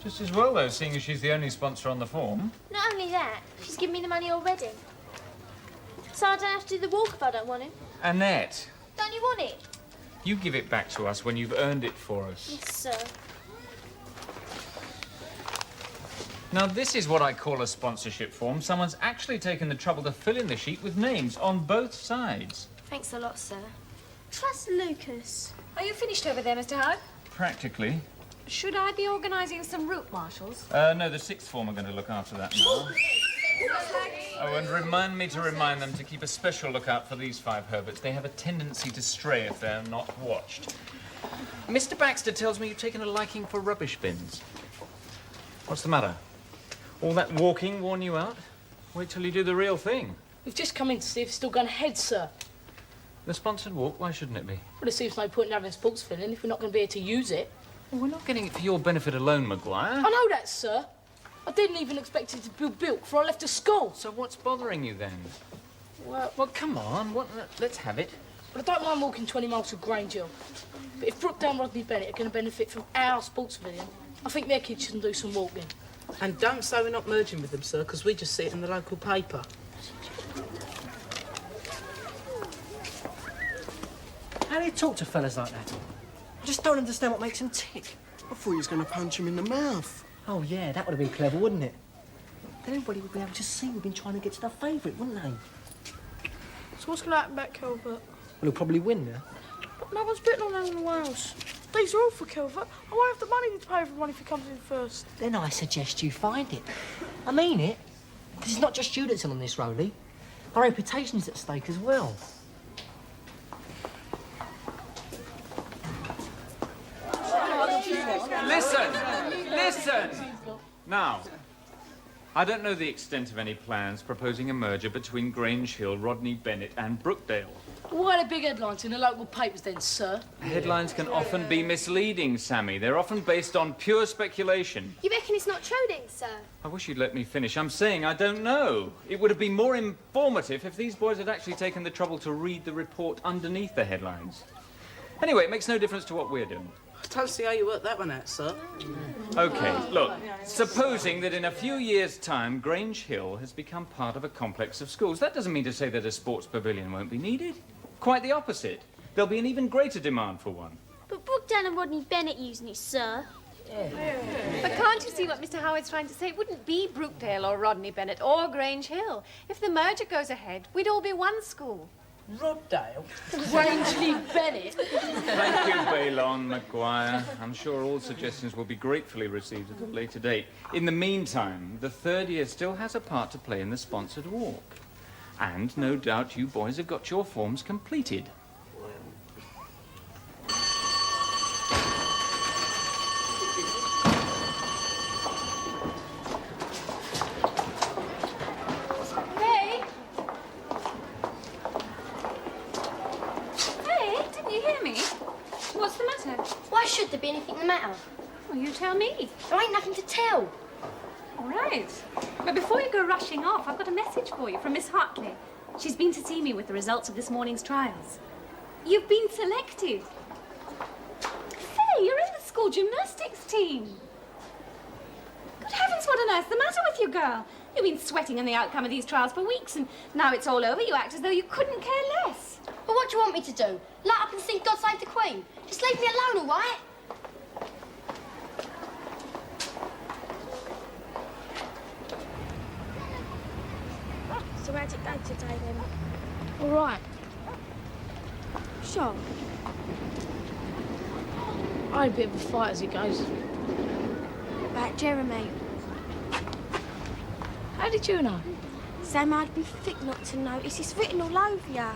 Just as well, though, seeing as she's the only sponsor on the form. Not only that, she's given me the money already. So I don't have to do the walk if I don't want to. Annette, Don't you want it? you give it back to us when you've earned it for us. Yes, sir. Now, this is what I call a sponsorship form. Someone's actually taken the trouble to fill in the sheet with names on both sides. Thanks a lot, sir. Trust Lucas. Are you finished over there, Mr. Howard? Practically. Should I be organising some route marshals? No, the sixth form are going to look after that now. Oh, and remind me to remind them to keep a special lookout for these 5 Herberts. They have a tendency to stray if they're not watched. Mr. Baxter tells me you've taken a liking for rubbish bins. What's the matter? All that walking worn you out? Wait till you do the real thing. We've just come in to see if it's still going ahead, sir. The sponsored walk, why shouldn't it be? Well, it seems no point in having a sports filling if we're not going to be here to use it. Well, we're not getting it for your benefit alone, Maguire. I know that, sir. I didn't even expect it to be built before I left the school. So what's bothering you then? Well, come on. Let's have it. But I don't mind walking 20 miles to Grange Hill. But if Brookdale and Rodney Bennett are going to benefit from our sports pavilion, I think their kids should do some walking. And don't say we're not merging with them, sir, because we just see it in the local paper. How do you talk to fellas like that? I just don't understand what makes them tick. I thought he was going to punch him in the mouth. Oh, yeah, that would have been clever, wouldn't it? Then everybody would be able to see we've been trying to get to the favourite, wouldn't they? So what's going to happen about Kilvert? Well, he'll probably win now. But no one's betting on anyone Wales. These are all for Kilvert. I won't have the money to pay everyone if he comes in first. Then I suggest you find it. I mean it. Because it's not just you that's in on this, Rowley. Our reputation's at stake as well. Listen! Now, I don't know the extent of any plans proposing a merger between Grange Hill, Rodney Bennett and Brookdale. Why the big headlines in the local papers then, sir? Headlines can often be misleading, Sammy. They're often based on pure speculation. You reckon it's not true then, sir? I wish you'd let me finish. I'm saying I don't know. It would have been more informative if these boys had actually taken the trouble to read the report underneath the headlines. Anyway, it makes no difference to what we're doing. I don't see how you work that one out, sir. OK, look, supposing that in a few years' time, Grange Hill has become part of a complex of schools, that doesn't mean to say that a sports pavilion won't be needed. Quite the opposite. There'll be an even greater demand for one. But Brookdale and Rodney Bennett using it, sir. But can't you see what Mr. Howard's trying to say? It wouldn't be Brookdale or Rodney Bennett or Grange Hill. If the merger goes ahead, we'd all be one school. Roddale? Grangeley Bennett? Thank you, Baylon, Maguire. I'm sure all suggestions will be gratefully received at a later date. In the meantime, the third year still has a part to play in the sponsored walk. And no doubt you boys have got your forms completed. Why should there be anything the matter? Well, you tell me. There ain't nothing to tell. All right. But before you go rushing off, I've got a message for you from Miss Hartley. She's been to see me with the results of this morning's trials. You've been selected. Hey, you're in the school gymnastics team. Good heavens, what on earth's the matter with you, girl? You've been sweating in the outcome of these trials for weeks, and now it's all over, you act as though you couldn't care less. But what do you want me to do? Light up and sing God Save the Queen? Just leave me alone, all right? So how'd it go today, then? All right. Sure. I had a bit of a fight as it goes. About Jeremy. How did you know? Sam, I'd be thick not to notice. It's written all over you.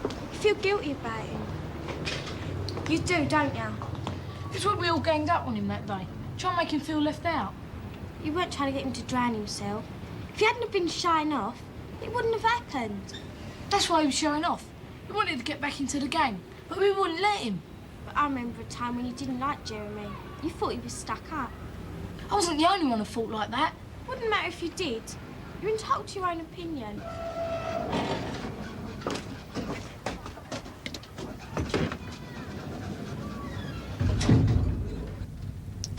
You feel guilty about him. You do, don't you? It's when we all ganged up on him that day. Try and make him feel left out. You weren't trying to get him to drown himself. If he hadn't have been shying off, it wouldn't have happened. That's why he was showing off. He wanted to get back into the game, but we wouldn't let him. But I remember a time when you didn't like Jeremy. You thought he was stuck up. I wasn't the only one who thought like that. Wouldn't matter if you did. You're entitled to your own opinion.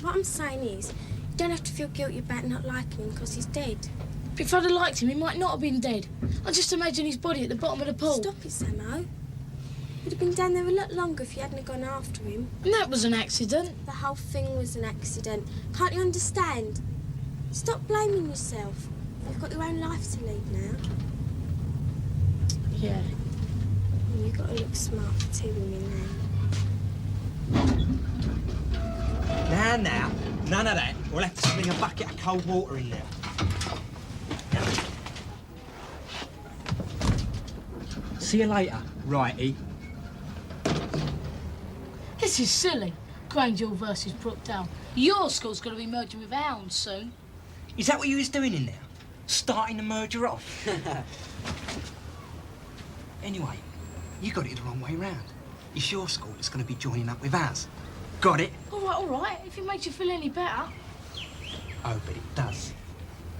What I'm saying is, you don't have to feel guilty about not liking him because he's dead. But if I'd have liked him, he might not have been dead. I just imagine his body at the bottom of the pool. Stop it, Samo. You'd have been down there a lot longer if you hadn't gone after him. And that was an accident. The whole thing was an accident. Can't you understand? Stop blaming yourself. You've got your own life to lead now. Yeah. And you've got to look smart for two women Now, none of that. We'll have to sling a bucket of cold water in there. See you later, righty. This is silly. Grange Hill versus Brookdale. Your school's going to be merging with ours soon. Is that what you was doing in there? Starting the merger off? Anyway, you got it the wrong way round. It's your school that's going to be joining up with ours. Got it? All right. If it makes you feel any better. Oh, but it does.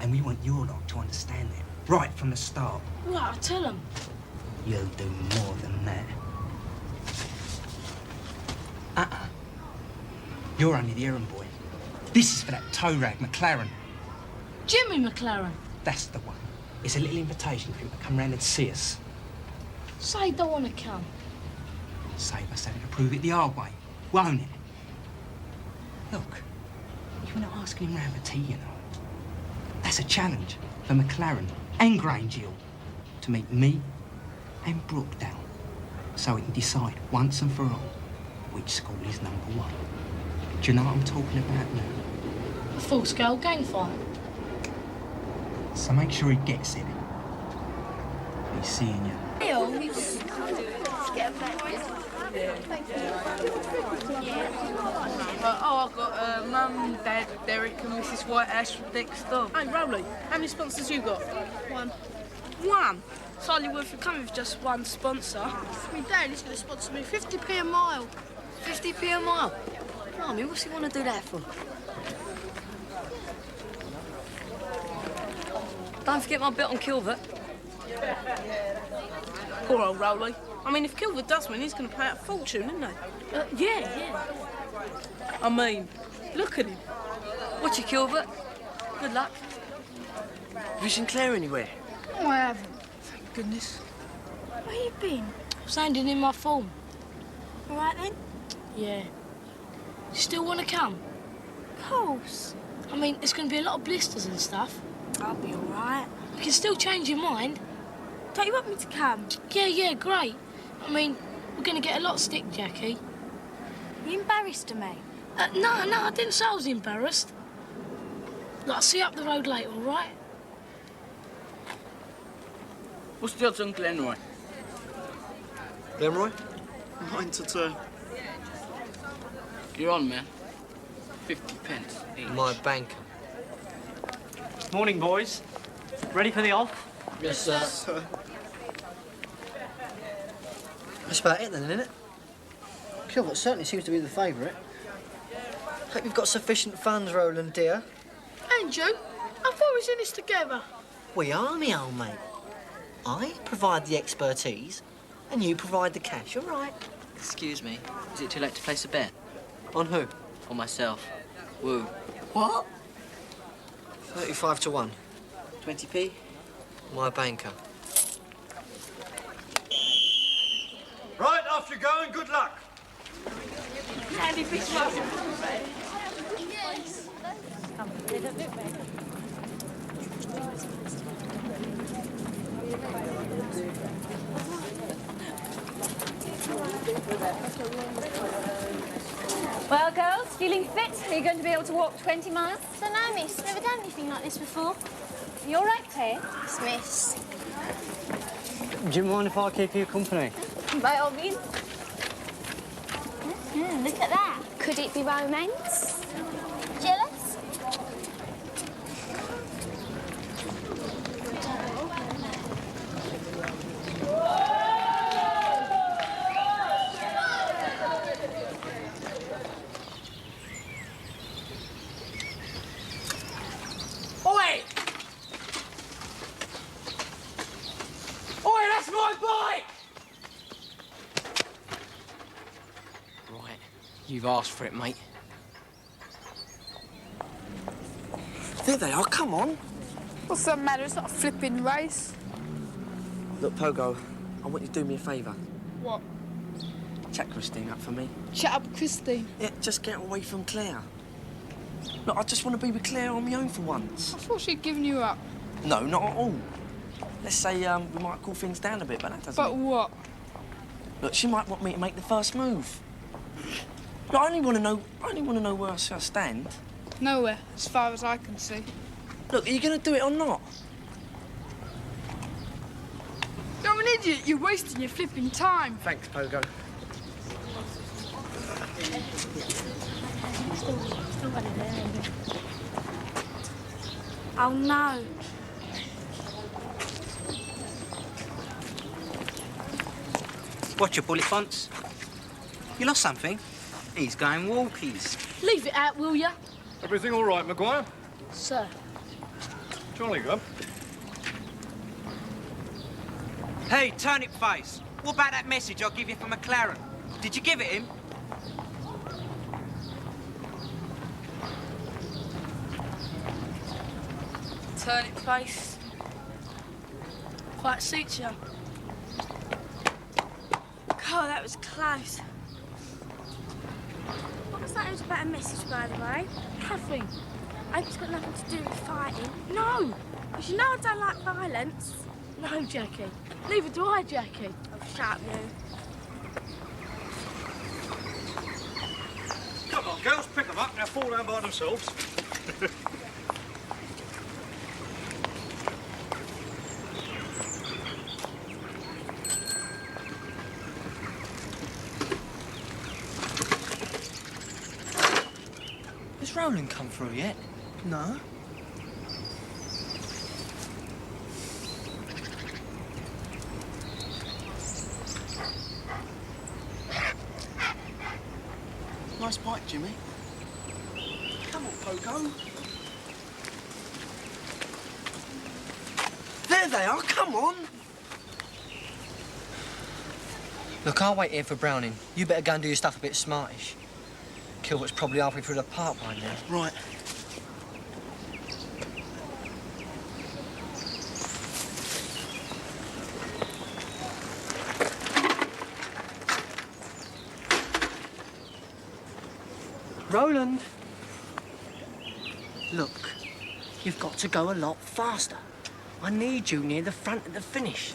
And we want your lot to understand that right from the start. Right, I'll tell them. You'll do more than that. You're only the errand boy. This is for that toe rag McLaren. Jimmy McLaren. That's the one. It's a little invitation for him to come round and see us. Say you don't want to come. Save us having to prove it the hard way, won't it? Look, you're not asking him round for tea, you know. That's a challenge for McLaren and Grange Hill to meet me and Brookdale so we can decide once and for all which school is #1. Do you know what I'm talking about now? A full-scale gang fight. So make sure he gets it. He's seeing you. I've got Mum, Dad, Derek and Mrs Whitehouse from next door. Hey, Rowley, how many sponsors you got? One. It's hardly worth it coming with just one sponsor. My dad is going to sponsor me 50p a mile. 50p a mile? Blimey, what's he want to do that for? Don't forget my bet on Kilvert. Poor old Rowley. I mean, if Kilvert does win, he's going to pay out a fortune, isn't he? Yeah. I mean, look at him. Watch your Kilvert. Good luck. Have you seen Claire anywhere? Oh, I haven't. Thank goodness. Where you been? I was handing in my form. All right, then? Yeah. You still want to come? Of course. I mean, there's going to be a lot of blisters and stuff. I'll be all right. You can still change your mind. Don't you want me to come? Yeah, great. I mean, we're going to get a lot stick, Jackie. You embarrassed of me? No, I didn't say I was embarrassed. Look, I'll see you up the road later, all right? What's the odds on Glenroy? Glenroy? 9-2. You're on, man. 50 pence each. My banker. Morning, boys. Ready for the off? Yes, sir. That's about it then, isn't it? Kilvert certainly seems to be the favourite. Hope you've got sufficient funds, Roland, dear. And you? I thought we was in this together. We are, me old mate. I provide the expertise, and you provide the cash, all right? Excuse me, is it too late to place a bet? On who? On myself. Woo. What? 35 to 1. 20p? My banker. Right, off you go and good luck. Andy, fish well. Well, girls, feeling fit? Are you going to be able to walk 20 miles? Don't know, miss. Never done anything like this before. You all right, Tay? Yes, miss. Do you mind if I keep you company? By all means. Look at that. Could it be romance? Jealous? Oi! Oi, that's my bike! Right. You've asked for it, mate. There they are, come on. What's the matter? It's not a flipping race. Look, Pogo, I want you to do me a favour. What? Chat Christine up for me. Chat up Christine. Yeah, just get away from Claire. Look, I just want to be with Claire on my own for once. I thought she'd given you up. No, not at all. Let's say we might cool things down a bit, but that doesn't... But what? Look, she might want me to make the first move. Look, I only want to know where I stand. Nowhere, as far as I can see. Look, are you going to do it or not? You're an idiot. You're wasting your flipping time. Thanks, Pogo. Oh, no. Watch your bullet fonts. You lost something? He's going walkies. Leave it out, will ya? Everything all right, Maguire? Sir. Jolly good. Hey, turnip face. What about that message I'll give you from McLaren? Did you give it him? Turnip face. Quite suits you. God, that was close. What was that? It was about a message, by the way. Nothing. I hope it's got nothing to do with fighting. No, because you know I don't like violence. No, Jackie. Neither do I, Jackie. Oh, shut up, you. Come on, girls, pick them up. They'll fall down by themselves. Has Roland come through yet? No. Nice bike, Jimmy. Come on, Pogo. There they are, come on. Look, I'll wait here for Browning. You better go and do your stuff a bit smartish. Kilvert's probably halfway through the park by now. Right. Roland! Look, you've got to go a lot faster. I need you near the front of the finish.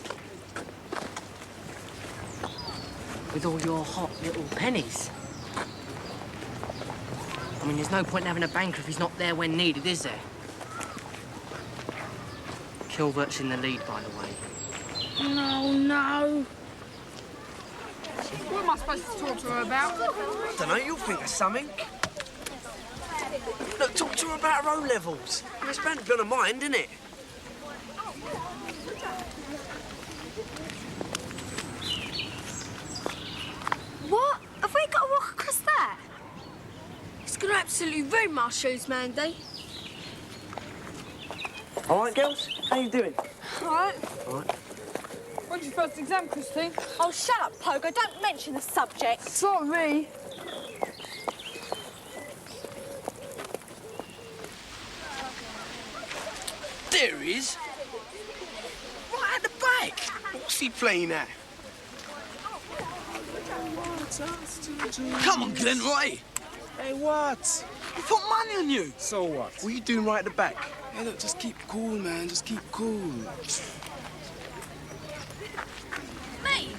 With all your hot little pennies. I mean, there's no point in having a banker if he's not there when needed, is there? Kilvert's in the lead, by the way. No, no. What am I supposed to talk to her about? I don't know, you'll think of something. Look, talk to her about her O-levels. It's bound to be on her mind, isn't it? What? Have we got to walk across that? It's going to absolutely ruin my shoes, Mandy. All right, girls? How you doing? All right. All right. When's your first exam, Christine? Oh, shut up, Pogo. Don't mention the subject. Sorry. There he is. Right at the back. What's he playing at? Come on, Glenn, right? Hey, what? We put money on you. So what? What are you doing right at the back? Hey, look, just keep cool, man. Just keep cool. Me?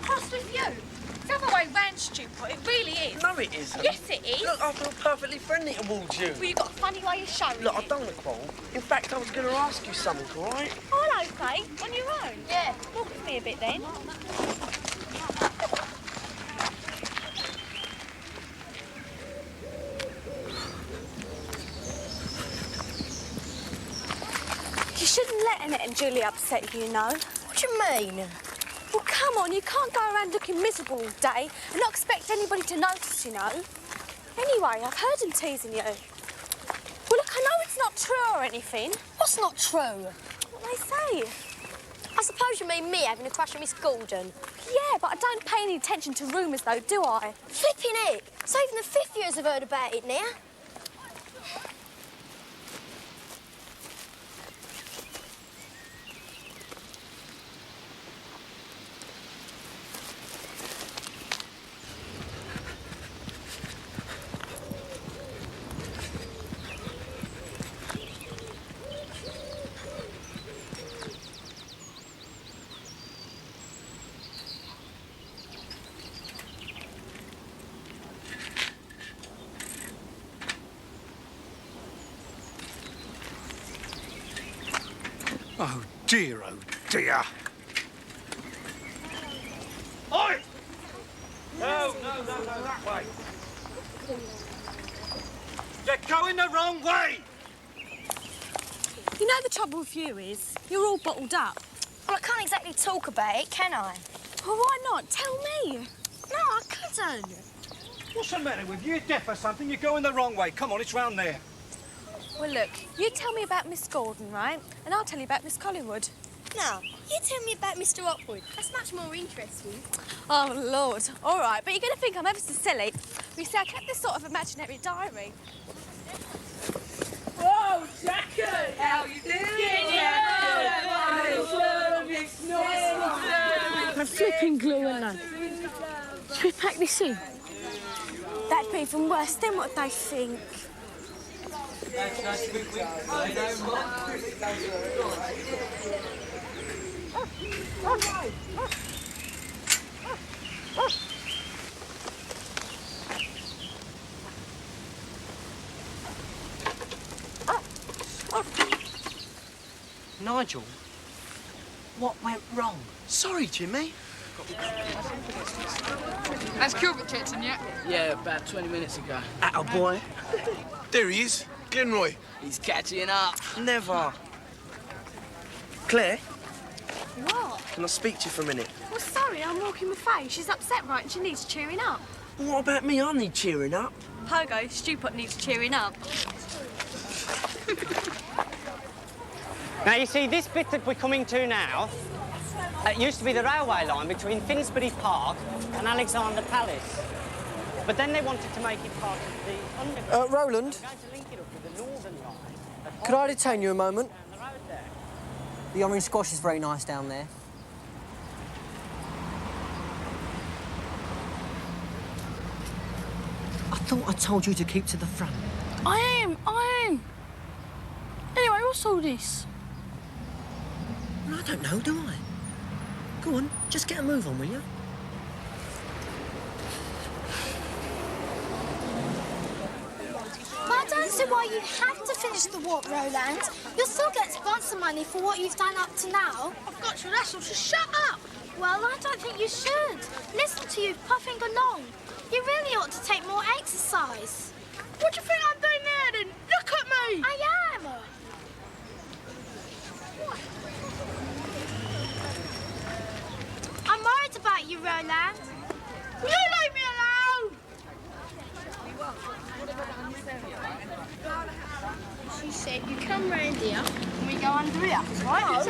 What's with you? It's the other way round, stupid. It really is. No, it isn't. Yes, it is. Look, I feel perfectly friendly towards you. Well, you've got a funny way of showing Look, I it. don't want to quarrel. In fact, I was going to ask you something, all right? Oh, hello, Faith. On your own? Yeah. Walk with me a bit, then. You shouldn't let Annette and Julie upset you, you know. What do you mean? Well, come on, you can't go around looking miserable all day and not expect anybody to notice, you know. Anyway, I've heard them teasing you. Well, look, I know it's not true or anything. What's not true? What they say. I suppose you mean me having a crush on Miss Gordon. Yeah, but I don't pay any attention to rumours, though, do I? Flipping it! So even the fifth years have heard about it now. Oh, dear, oh, dear. Oi! No, that way. You're going the wrong way! You know the trouble with you is, you're all bottled up. Well, I can't exactly talk about it, can I? Well, why not? Tell me. No, I couldn't. What's the matter with you? You're deaf or something? You're going the wrong way. Come on, it's round there. Well, look, you tell me about Miss Gordon, right? And I'll tell you about Miss Collingwood. No, you tell me about Mr. Hopwood. That's much more interesting. Oh, Lord. All right, but you're going to think I'm ever so silly. You see, I kept this sort of imaginary diary. Whoa, Jackie! How you doing? I'm flipping glue, aren't I? Should we pack this in? That'd be even worse than what they think. Nigel, what went wrong? Sorry, Jimmy. Has Gilbert checked in yet? Yeah, about 20 minutes ago. Atta boy. There he is. Glenroy. He's catching up. Never. Claire, What? can I speak to you for a minute? Well, sorry, I'm walking with Faye. She's upset, right, and she needs cheering up. What about me? I need cheering up. Pogo, Stupid needs cheering up. Now, you see, this bit that we're coming to now, it used to be the railway line between Finsbury Park and Alexander Palace. But then they wanted to make it part of the underground. Roland, They're going to link it up with the Northern Line. could I detain you a moment? The orange squash is very nice down there. I thought I told you to keep to the front. I am. Anyway, what's all this? Well, I don't know, do I? Go on, just get a move on, will you? But I don't see why you have to finish the walk, Roland. You'll still get sponsor money for what you've done up to now. I've got to wrestle, so shut up. Well, I don't think you should. Listen to you puffing along. You really ought to take more exercise. What do you think I'm doing now, then? Look at me! I am. I'm worried about you, Roland. Will you leave me alone? She said you come round here and we go under here, right?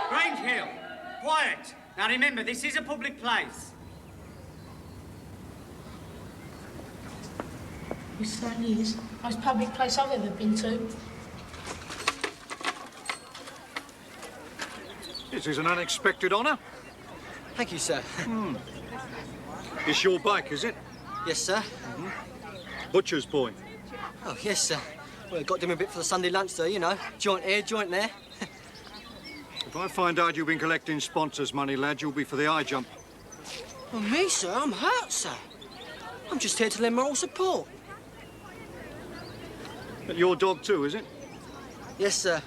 Grange Hill, quiet. Now remember, this is a public place. It certainly is. Most public place I've ever been to. This is an unexpected honour. Thank you, sir. It's your bike, is it? Yes, sir. Butcher's boy. Oh, yes, sir. Well, got him a bit for the Sunday lunch, though, you know. Joint here, joint there. If I find out you've been collecting sponsors' money, lad, you'll be for the high jump. Well, me, sir? I'm hurt, sir. I'm just here to lend moral support. But your dog too, is it? Yes, sir.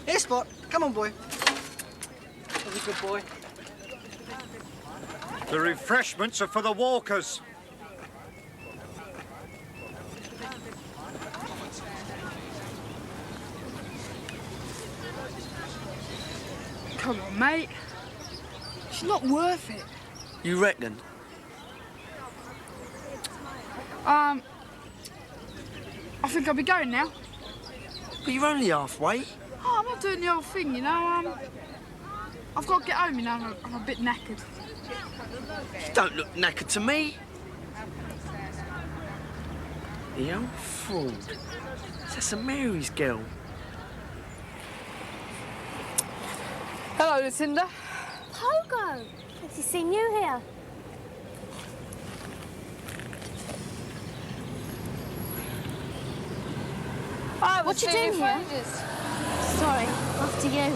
Here, Spot. Come on, boy. That's a good boy. The refreshments are for the walkers. Come on, mate. It's not worth it. You reckon? I think I'll be going now. But you're only halfway. Oh, I'm not doing the whole thing, you know. I've got to get home, you know. I'm a bit knackered. You don't look knackered to me. The old fraud. That's a Mary's girl. Hello, Lucinda. Pogo! Fancy seeing you here. What you doing here? Sorry, after you.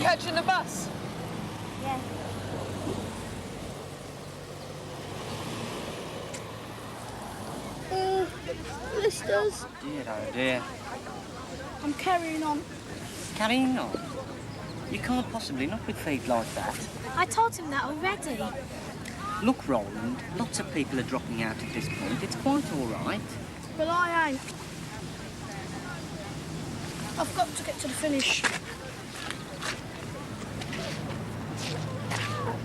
Catching the bus. Yeah. Blisters. Dear, oh dear. I'm carrying on. Carrying on? You can't possibly not with feet like that. I told him that already. Look, Roland, lots of people are dropping out at this point. It's quite all right. Well, I ain't. I've got to get to the finish.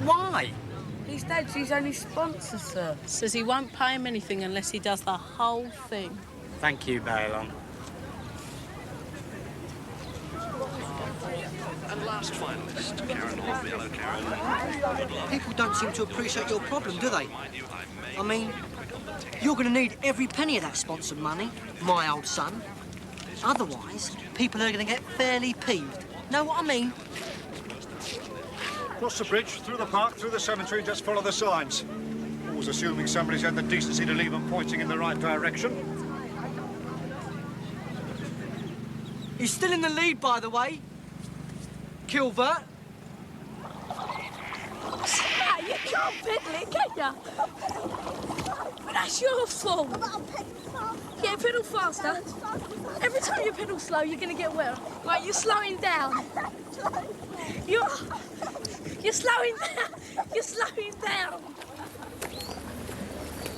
Why? His dad's his only sponsor, sir. Says he won't pay him anything unless he does the whole thing. Thank you, Balon. And last finalist, Karen Hall. Hello, Karen. People don't seem to appreciate your problem, do they? I mean, you're going to need every penny of that sponsored money, my old son. Otherwise, people are going to get fairly peeved. Know what I mean? Cross the bridge, through the park, through the cemetery, and just follow the signs. Always assuming somebody's had the decency to leave them pointing in the right direction. He's still in the lead, by the way. Kilvert. You can't pedal it, can ya? But that's your fault. Yeah, pedal faster. Every time you pedal slow, you're going to get wetter. Right, you're slowing down. You're slowing down. You're slowing down.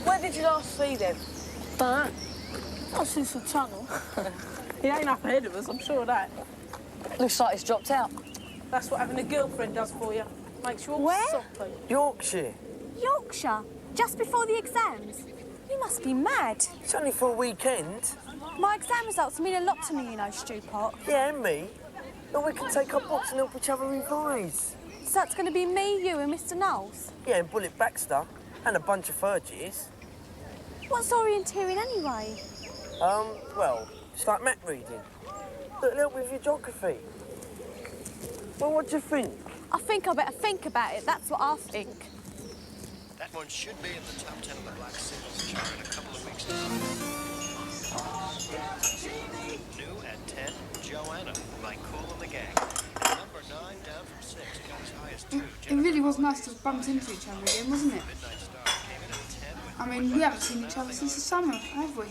Where did you last see them? But I've seen the tunnel. He ain't up ahead of us, I'm sure of that. Looks like he's dropped out. That's what having a girlfriend does for you. Makes you all Where? soppy. Yorkshire. Yorkshire? Just before the exams? You must be mad. It's only for a weekend. My exam results mean a lot to me, you know, Stewpot. Yeah, and me. But we can take our books and help each other revise. So that's going to be me, you and Mr Knowles? Yeah, and Bullet Baxter. And a bunch of third years. What's orienteering anyway? Well, it's like map reading. It'll help with your geography. Well, what do you think? I think I better think about it, that's what I think. That one should be in the top 10 of the Black Singles chart in a couple of weeks' time. New at 10, Joanna by Cool and the Gang. And number 9 down from 6, got as high as 2. It really was nice to have bumped into each other again, wasn't it? I mean, we haven't seen each other since the summer, have we?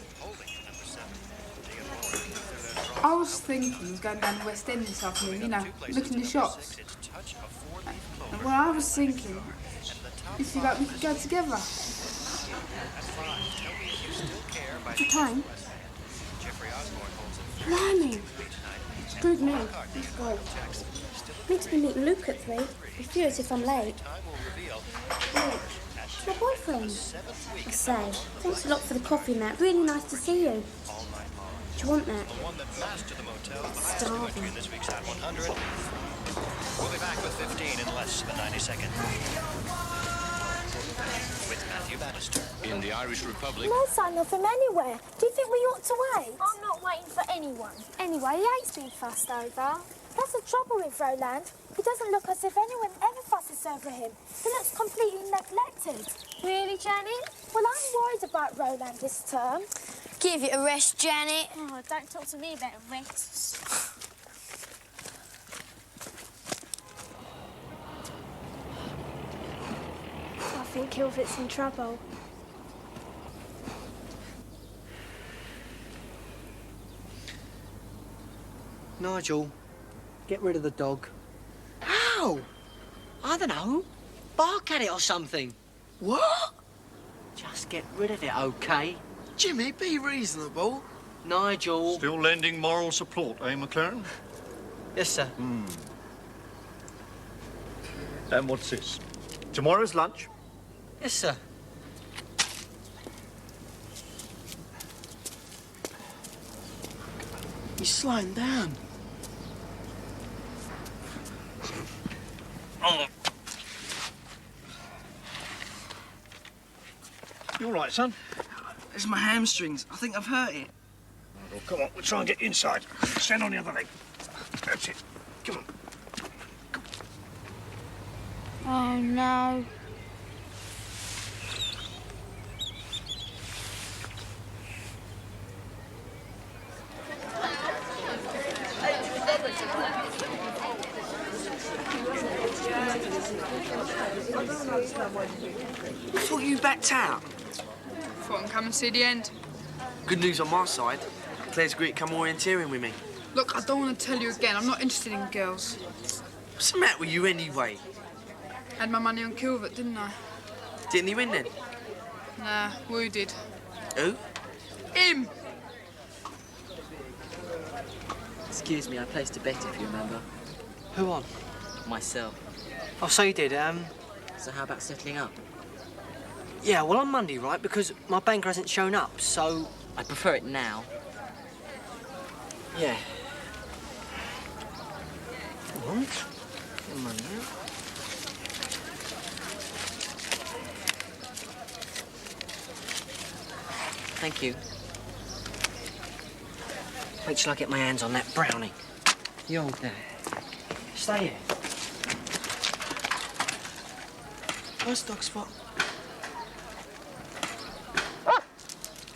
I was thinking of going down the West End this afternoon, you know, looking in the shops. And what I was thinking is like we could go together. What's the time? Blimey. Screwed me. Let's go. Need to be meeting Luke at 3. Be furious if I'm late. Luke, it's my boyfriend. I say, thanks a lot for the coffee and that. Really nice to see you. Do you want that? Starving. This week's Hot 100. We'll be back with 15 in less than 90 seconds. With Matthew Bannister. In the Irish Republic. No sign of him anywhere. Do you think we ought to wait? I'm not waiting for anyone. Anyway, he hates being fussed over. That's the trouble with Roland. He doesn't look as if anyone ever fusses over him. He looks completely neglected. Really, Janet? Well, I'm worried about Roland this term. Give it a rest, Janet. Oh, don't talk to me about rests. I think Kilvert's in trouble. Nigel, get rid of the dog. How? I don't know. Bark at it or something. What? Just get rid of it, OK? Jimmy, be reasonable. Nigel. Still lending moral support, eh, McLaren? Yes, sir. And what's this? Tomorrow's lunch? Yes, sir. He's slowing down. You all right, son? It's my hamstrings. I think I've hurt it. Oh, come on, we'll try and get you inside. Stand on the other leg. That's it. Come on. Oh, no. I thought you backed out. Thought I'd come and see the end. Good news on my side. Claire's agreed to come orienteering with me. Look, I don't want to tell you again, I'm not interested in girls. What's the matter with you anyway? Had my money on Kilvert, didn't I? Didn't he win then? Nah, Wu did. Who? Him! Excuse me, I placed a bet, if you remember. Who on? Myself. Oh, so you did, So how about settling up? Yeah, well, on Monday, right? Because my banker hasn't shown up, so... I prefer it now. Yeah. Come on. Come on now. Thank you. Wait till I get my hands on that brownie. You hold there. Stay here. Where's dog spot?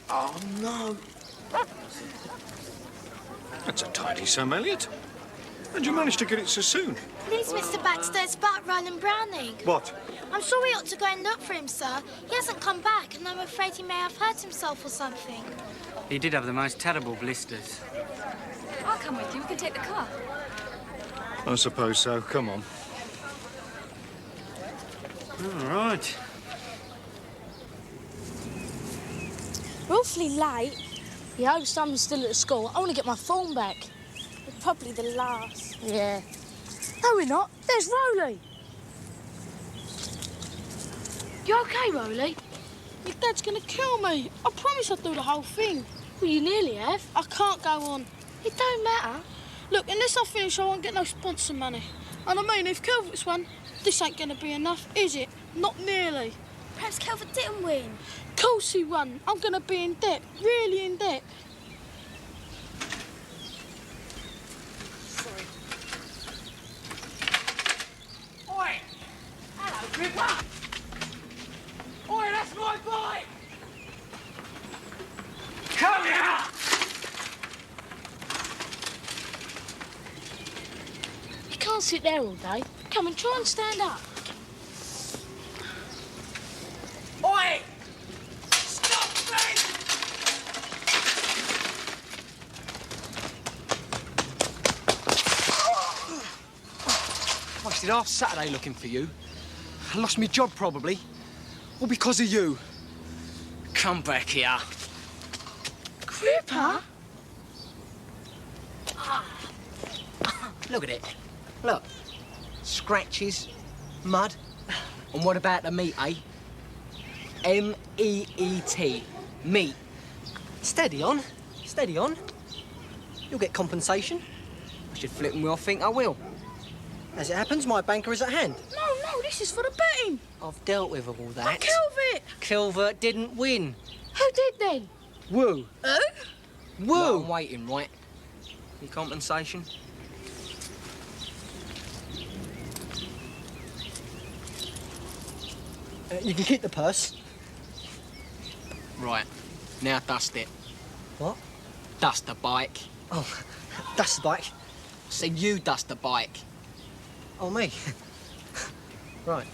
Oh, no. That's a tidy Sam Elliot. How'd you manage to get it so soon? Please, Mr. Baxter, it's about Roland Browning. What? I'm sure we ought to go and look for him, sir. He hasn't come back, and I'm afraid he may have hurt himself or something. He did have the most terrible blisters. I'll come with you. We can take the car. I suppose so. Come on. All right. We're awfully late. Yeah, I hope someone's still at the school. I want to get my phone back. We're probably the last. Yeah. No, we're not. There's Rowley. You okay, Rowley? Your dad's gonna kill me. I promise I'll do the whole thing. Well, you nearly have. I can't go on. It don't matter. Look, unless I finish, I won't get no sponsor money. And I mean, if Calvert's won, this ain't gonna be enough, is it? Not nearly. Perhaps Calvert didn't win. Of course he won. I'm gonna be in debt, really in debt. Sorry. Oi! Hello, Gripper! Oi, that's my bike! Come here! You can't sit there all day. Come and try and stand up. Oi! Stop me! Wasted half Saturday looking for you. I lost my job, probably. All because of you. Come back here. Gripper? Look at it. Look. Scratches, mud. And what about the meat, eh? M-E-E-T. Meat. Steady on. Steady on. You'll get compensation. I should flip me off, think I will. As it happens, my banker is at hand. No, this is for the betting. I've dealt with all that. But Calvert! Calvert didn't win. Who did then? Woo. Who? Woo. Well, I'm waiting, right? Your compensation? You can keep the purse. Right. Now dust it. What? Dust the bike. Oh, dust the bike? I said you dust the bike. Oh, me? Right.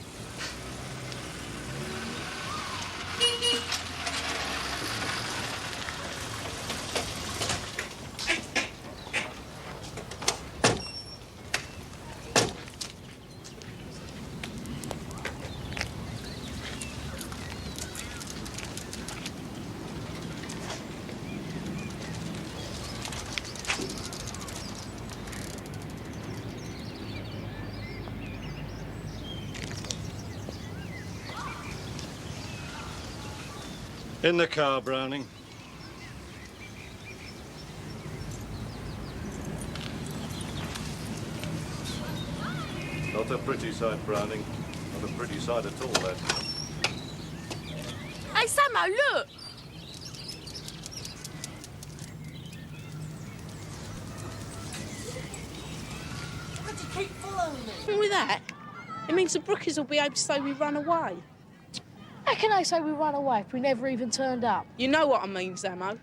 In the car, Browning. Not a pretty sight, Browning. Not a pretty sight at all, lad. Hey, Samo, look! Why'd you keep following me? With that, it means the Brookies will be able to say we run away. How can they say we ran away if we never even turned up? You know what I mean, Samo.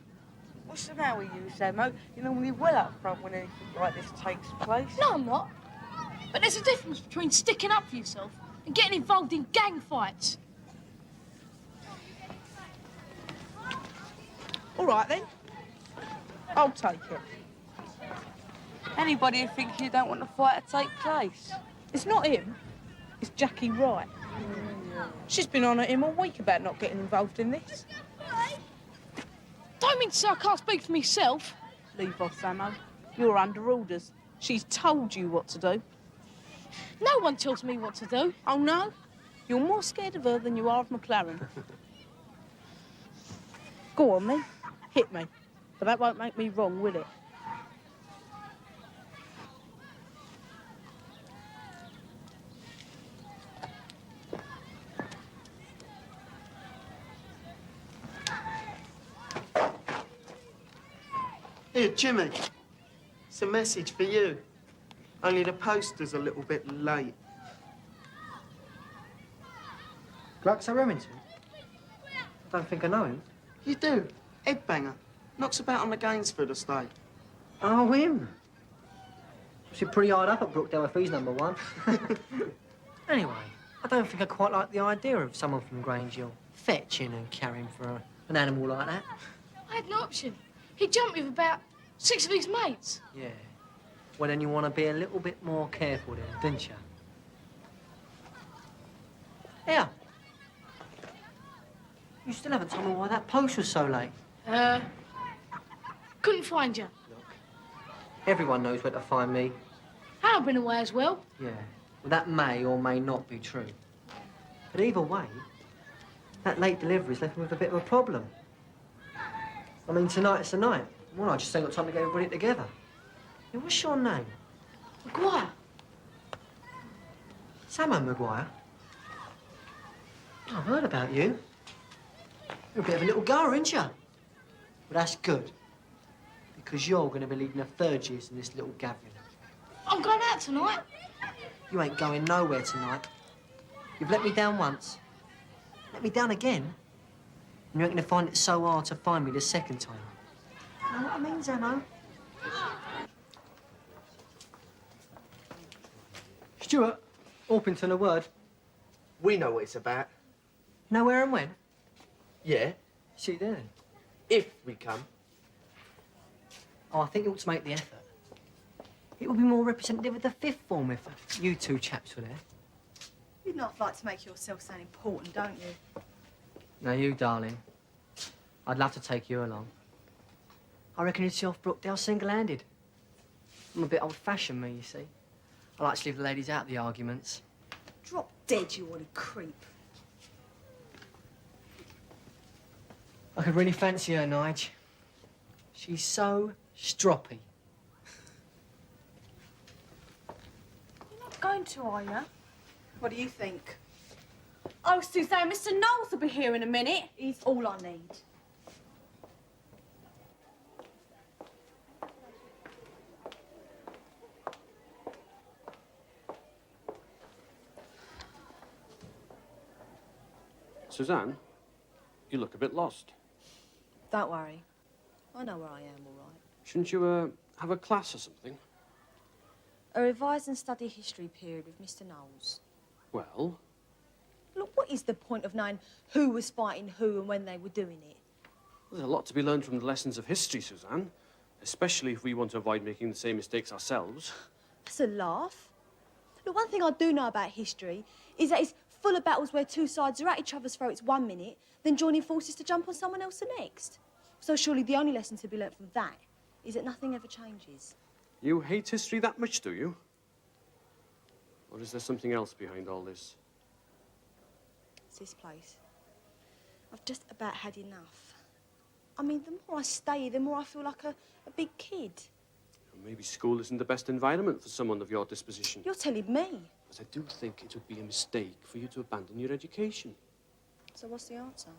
What's the matter with you, Samo? You're normally well up front when anything like this takes place. No, I'm not. But there's a difference between sticking up for yourself and getting involved in gang fights. All right, then. I'll take it. Anybody who thinks you don't want the fight to take place? It's not him. It's Jackie Wright. She's been on at him all week about not getting involved in this. Don't mean to say I can't speak for myself. Leave off, Samo. You're under orders. She's told you what to do. No one tells me what to do. Oh, no? You're more scared of her than you are of McLaren. Go on, then. Hit me. But that won't make me wrong, will it? Here, Jimmy. It's a message for you. Only the poster's a little bit late. Gluck's Remington? I don't think I know him. You do. Headbanger. Knocks about on the Gainsford estate. Oh, him? She's pretty hard up at Brookdale if he's number one. Anyway, I don't think I quite like the idea of someone from Grange Hill fetching and carrying for an animal like that. I had an option. He jumped with about 6 of his mates. Yeah. Well, then you want to be a little bit more careful then, don't you? Here. You still haven't told me why that post was so late. Couldn't find you. Everyone knows where to find me. I've been away as well. Yeah. Well, that may or may not be true. But either way, That late delivery's left me with a bit of a problem. I mean, tonight's the night. Well, I just ain't got time to get everybody together. Hey, what's your name? Maguire. Samo Maguire? I've heard about you. You're a bit of a little goer, aren't you? Well, that's good. Because you're going to be leading the third years in this little gathering. I'm going out tonight. You ain't going nowhere tonight. You've let me down once. Let me down again. And you ain't going to find it so hard to find me the second time. You know what I mean, Zamo? Stuart, Orpington, a word. We know what it's about. Know where and when? Yeah. See you then. If we come. Oh, I think you ought to make the effort. It would be more representative of the fifth form if you two chaps were there. You'd not like to make yourself sound important, don't you? No, you, darling. I'd love to take you along. I reckon you'd see off Brookdale single-handed. I'm a bit old-fashioned, me, you see. I like to leave the ladies out of the arguments. Drop dead, you old creep. I could really fancy her, Nige. She's so stroppy. You're not going to, are you? What do you think? Oh, Suzanne, Mr. Knowles will be here in a minute. He's all I need. Suzanne, you look a bit lost. Don't worry. I know where I am, all right. Shouldn't you, have a class or something? A revise and study history period with Mr. Knowles. Well, Look, what is the point of knowing who was fighting who and when they were doing it? there's a lot to be learned from the lessons of history, Suzanne. Especially if we want to avoid making the same mistakes ourselves. That's a laugh. Look, one thing I do know about history is that it's full of battles where two sides are at each other's throats one minute, then joining forces to jump on someone else the next. So surely the only lesson to be learnt from that is that nothing ever changes. You hate history that much, do you? Or is there something else behind all this? It's this place. I've just about had enough. I mean, the more I stay here, the more I feel like a big kid. Maybe school isn't the best environment for someone of your disposition. You're telling me. But I do think it would be a mistake for you to abandon your education. So what's the answer?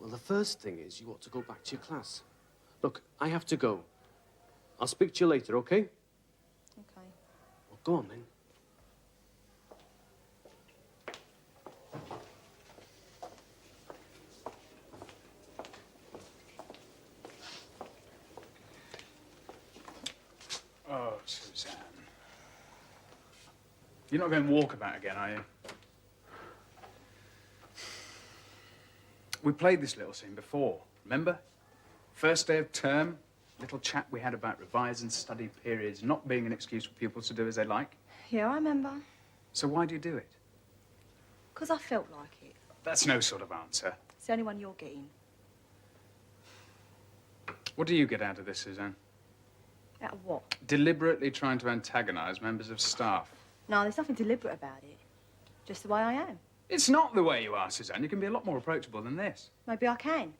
Well, the first thing is you ought to go back to your class. Look, I have to go. I'll speak to you later, okay? Okay. Well, go on, then. Oh, Suzanne. You're not going walkabout again, are you? We played this little scene before, remember? First day of term, little chat we had about revise and study periods not being an excuse for pupils to do as they like. Yeah, I remember. So why do you do it? Because I felt like it. That's no sort of answer. It's the only one you're getting. What do you get out of this, Suzanne? Out of what? Deliberately trying to antagonize members of staff. No, there's nothing deliberate about it. Just the way I am. It's not the way you are, Suzanne. You can be a lot more approachable than this. Maybe I can.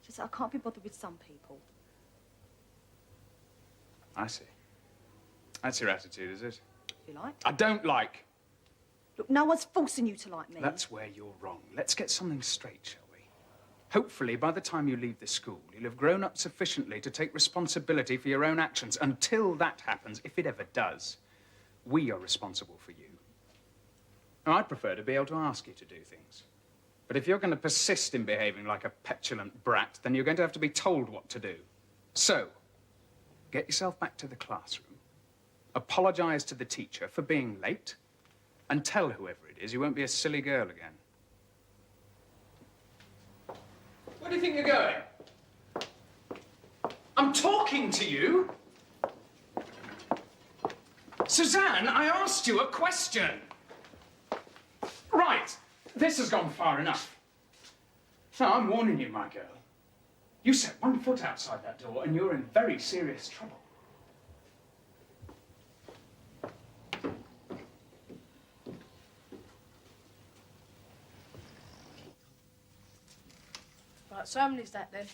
Just that I can't be bothered with some people. I see. That's your attitude, is it? If you like. I don't like. Look, no one's forcing you to like me. That's where you're wrong. Let's get something straight, shall we? Hopefully, by the time you leave the school, you'll have grown up sufficiently to take responsibility for your own actions. Until that happens, if it ever does, we are responsible for you. Now, I'd prefer to be able to ask you to do things. But if you're going to persist in behaving like a petulant brat, then you're going to have to be told what to do. So, get yourself back to the classroom, apologize to the teacher for being late, and tell whoever it is you won't be a silly girl again. Where do you think you're going? I'm talking to you! Suzanne, I asked you a question! Right, this has gone far enough. Now, I'm warning you, my girl. You set one foot outside that door and you're in very serious trouble. Right, so how many is that then?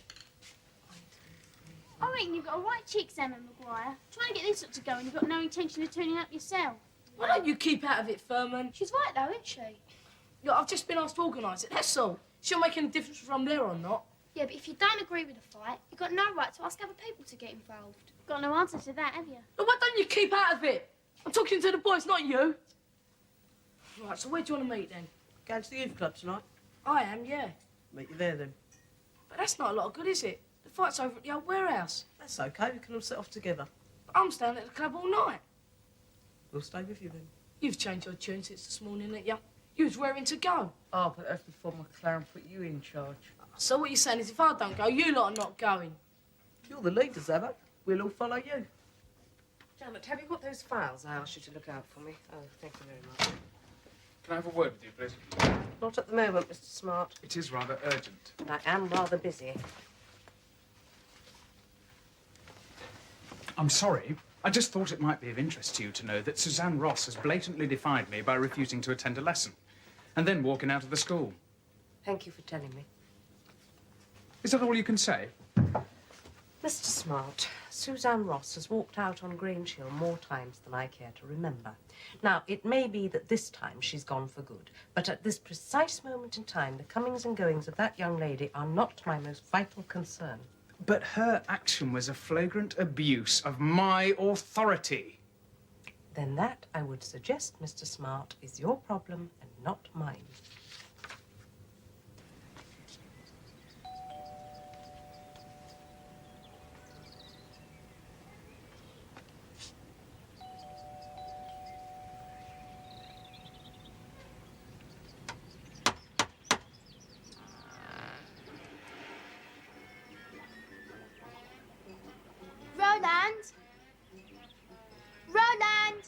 I reckon you've got a right cheeks, Emma Maguire. Trying to get this up to go and you've got no intention of turning up yourself. Why don't you keep out of it, Furman? She's right, though, isn't she? Look, I've just been asked to organise it, that's all. She'll make any difference from there or not. Yeah, but if you don't agree with the fight, you've got no right to ask other people to get involved. Got no answer to that, have you? Look, why don't you keep out of it? I'm talking to the boys, not you. Right, so where do you want to meet then? Going to the youth club tonight? I am, yeah. Meet you there then. But that's not a lot of good, is it? The fight's over at the old warehouse. That's okay, we can all set off together. I'm staying at the club all night. We'll stay with you then. You've changed your tune since this morning, ain't you? You was raring to go. Oh, but that's before McLaren put you in charge. So what you're saying is if I don't go, you lot are not going. You're the leaders, Emma. We'll all follow you. Janet, have you got those files I asked you to look out for me? Oh, thank you very much. Can I have a word with you, please? Not at the moment, Mr. Smart. It is rather urgent. And I am rather busy. I'm sorry. I just thought it might be of interest to you to know that Suzanne Ross has blatantly defied me by refusing to attend a lesson and then walking out of the school. Thank you for telling me. Is that all you can say? Mr. Smart, Suzanne Ross has walked out on Grange Hill more times than I care to remember. Now, it may be that this time she's gone for good, but at this precise moment in time, the comings and goings of that young lady are not my most vital concern. But her action was a flagrant abuse of my authority. Then that, I would suggest, Mr. Smart, is your problem and not mine. Roland! Roland!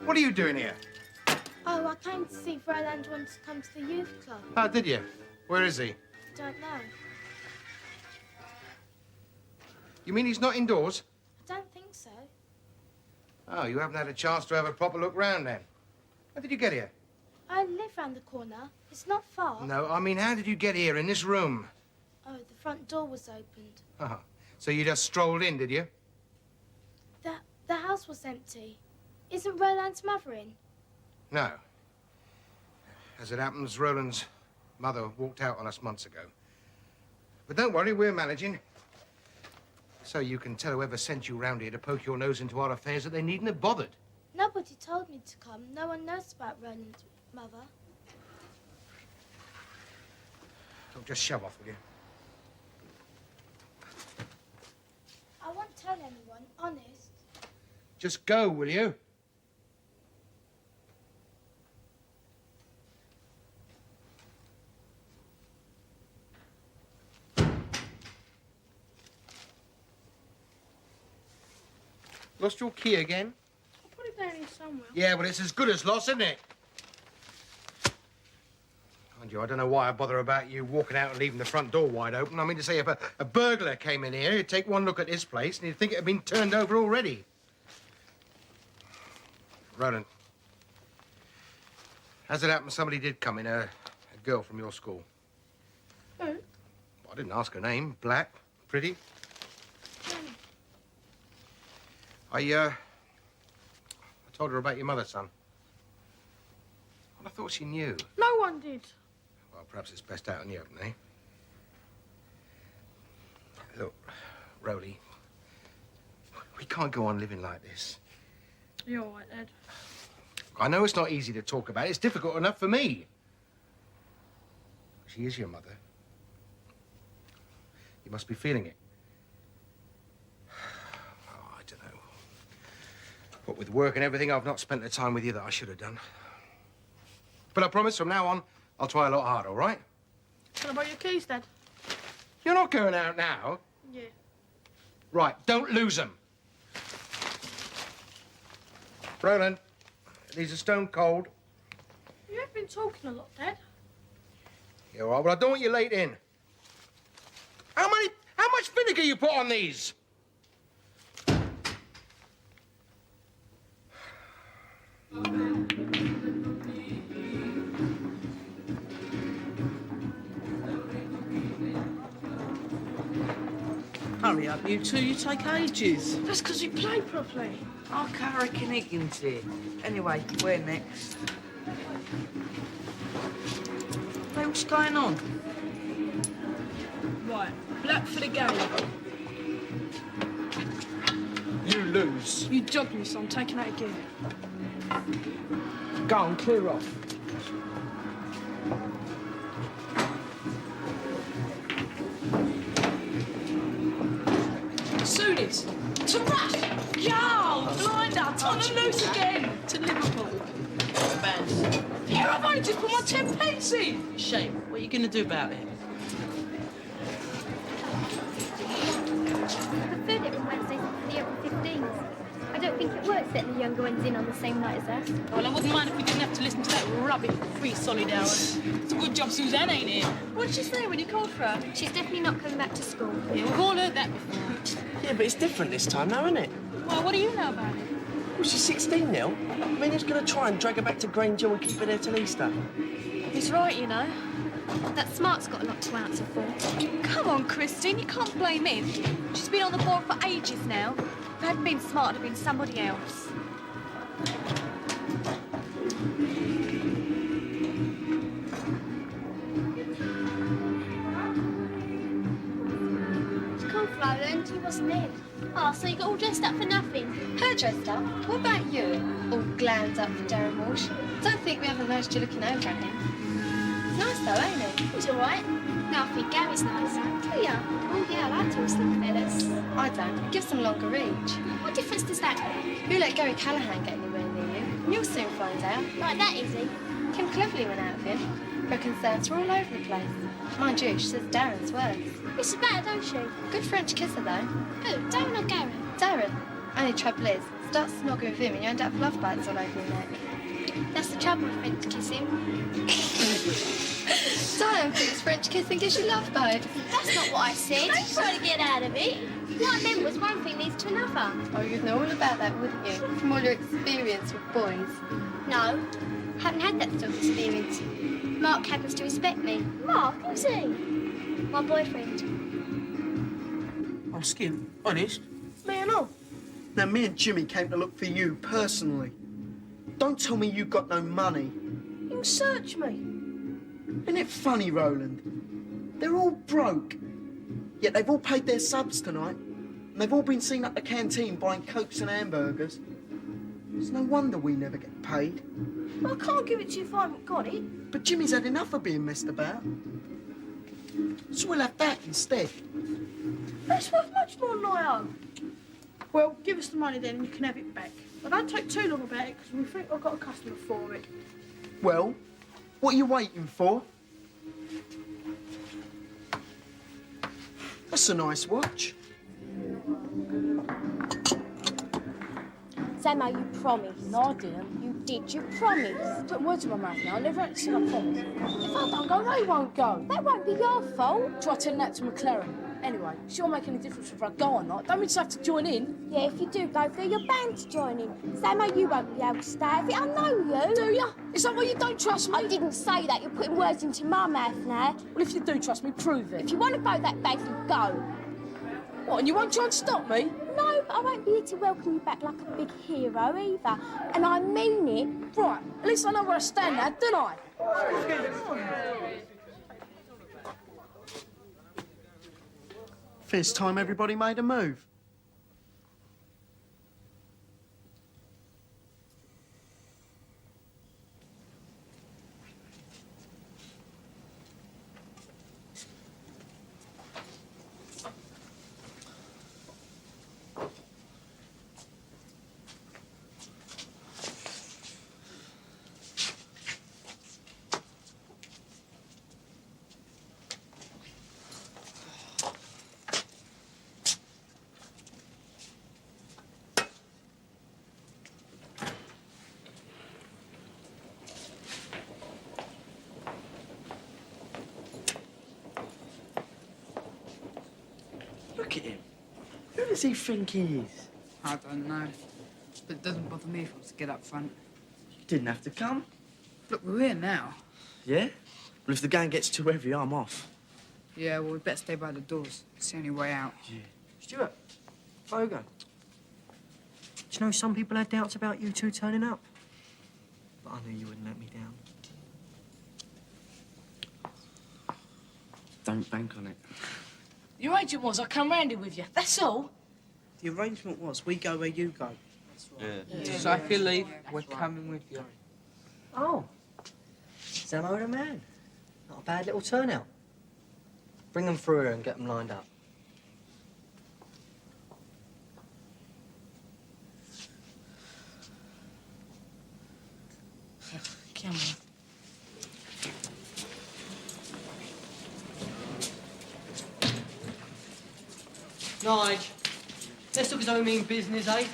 What are you doing here? Oh, I came to see if Roland wanted to come to the youth club. Oh, did you? Where is he? Don't know. You mean he's not indoors? I don't think so. Oh, you haven't had a chance to have a proper look round then. How did you get here? I live round the corner. It's not far. No, I mean, how did you get here in this room? Oh, the front door was opened. Oh, so you just strolled in, did you? The house was empty. Isn't Roland's mother in? No. As it happens, Roland's mother walked out on us months ago. But don't worry, we're managing. So you can tell whoever sent you round here to poke your nose into our affairs that they needn't have bothered. Nobody told me to come. No one knows about Roland's mother. Don't just shove off, will you? I won't tell anyone, honest. Just go, will you? Lost your key again? I'll put it down here somewhere. Yeah, but it's as good as lost, isn't it? Mind you, I don't know why I bother about you walking out and leaving the front door wide open. I mean to say, if a burglar came in here, he'd take one look at this place and he'd think it had been turned over already. Roland, as it happened, somebody did come in, a girl from your school. Who? Well, I didn't ask her name. Black, pretty. I told her about your mother, son. Well, I thought she knew. No one did. Well, perhaps it's best out in the open, eh? Look, Rowley, we can't go on living like this. You're all right, Ed. I know it's not easy to talk about. It's difficult enough for me. She is your mother. You must be feeling it. Oh, I don't know. What with work and everything, I've not spent the time with you that I should have done. But I promise from now on, I'll try a lot harder, all right? Can I borrow your keys, Dad? You're not going out now. Yeah. Right, don't lose them. Roland, these are stone cold. You have been talking a lot, Dad. Yeah, all right, well, I don't want you late in. How much vinegar you put on these? Hurry up, you two. You take ages. That's because we play properly. I reckon Higgins here. Anyway, where next? Hey, what's going on? Right, black for the game. You lose. You jogged me, so I'm taking that again. Go on, clear off. Soonies, to Rush! Yo! Blinder! On the loose again! To Liverpool. Bounce. Here, I've only just put my 10 pence in! Shame. What are you going to do about it? I preferred it on Wednesdays for the upper 15s. I don't think it works letting the younger ones in on the same night as us. Well, I wouldn't mind if we didn't have to listen to that rubbish for 3 solid hours. It's a good job Suzanne ain't here. What did she say when you called for her? She's definitely not coming back to school. Yeah, we've all heard that before. Yeah, but it's different this time now, isn't it? Well, what do you know about it? Well, she's 16 now. I mean, who's going to try and drag her back to Grange Hill and keep her there till Easter? He's right, you know. That Smart's got a lot to answer for. Come on, Christine, you can't blame him. She's been on the board for ages now. If it hadn't been Smart, it'd have been somebody else. Roland, he wasn't in. Oh, so you got all dressed up for nothing? Her dressed up? What about you? All glammed up for Darren Walsh? Don't think we haven't noticed you looking over at him. He's nice though, ain't he? He's all right. No, I think Gary's nicer. Do ya? Oh, yeah, I like tall, slim fellas. I don't. It gives them longer reach. What difference does that make? You let Gary Callahan get anywhere near you, and you'll soon find out. Like that easy? Kim Cleverly went out of him. Reckons certs are all over the place. Mind you, she says Darren's worse. It's better, don't she? Good French kisser, though. Who, Darren or Gary? Darren. Only trouble is, start snogging with him and you end up with love bites all over your neck. That's the trouble with French kissing. Diane thinks French kissing gives you love bites. That's not what I said. I'm trying to get out of it. What I meant was one thing leads to another. Oh, you'd know all about that, wouldn't you? From all your experience with boys. No, haven't had that sort of experience. Mark happens to respect me. Mark? Who's he? My boyfriend. Oh, Skim, honest? Man, oh. Now, me and Jimmy came to look for you, personally. Don't tell me you got no money. You search me. Isn't it funny, Roland? They're all broke. Yet they've all paid their subs tonight. And they've all been seen at the canteen buying cokes and hamburgers. It's no wonder we never get paid. Well, I can't give it to you if I haven't got it. But Jimmy's had enough of being messed about. So we'll have that instead. That's worth much more than I owe. Well, give us the money then and you can have it back. But don't take too long about it because we think I've got a customer for it. Well, what are you waiting for? That's a nice watch. Samo, you promised. No, I didn't. You did. You promised. Put words in my mouth now. I never actually said I promised. If I don't go, they won't go. That won't be your fault. Try telling that to McLaren. Anyway, it won't make any difference if I go or not. Don't we just have to join in? Yeah, if you do go through, you're bound to join in. Samo, you won't be able to stay out of it. I know you. Do ya? Is that why you don't trust me? I didn't say that. You're putting words into my mouth now. Well, if you do trust me, prove it. If you want to go that badly, go. What, and you won't try and stop me? No, but I won't be here to welcome you back like a big hero either. And I mean it. Right, at least I know where I stand now, don't I? First time everybody made a move. Look at him. Who does he think he is? I don't know. But it doesn't bother me if I was to get up front. You didn't have to come. Look, we're here now. Yeah? Well, if the gang gets too heavy, I'm off. Yeah, well, we better stay by the doors. It's the only way out. Yeah. Stuart, Fogo. Do you know some people had doubts about you two turning up? But I knew you wouldn't let me down. Don't bank on it. Your agent was, I come round here with you. That's all. The arrangement was we go where you go. Yeah. So if you leave, we're coming with you. Oh. Zamo the man. Not a bad little turnout. Bring them through here and get them lined up. Come on. Nige, let's look as though we mean business, eh?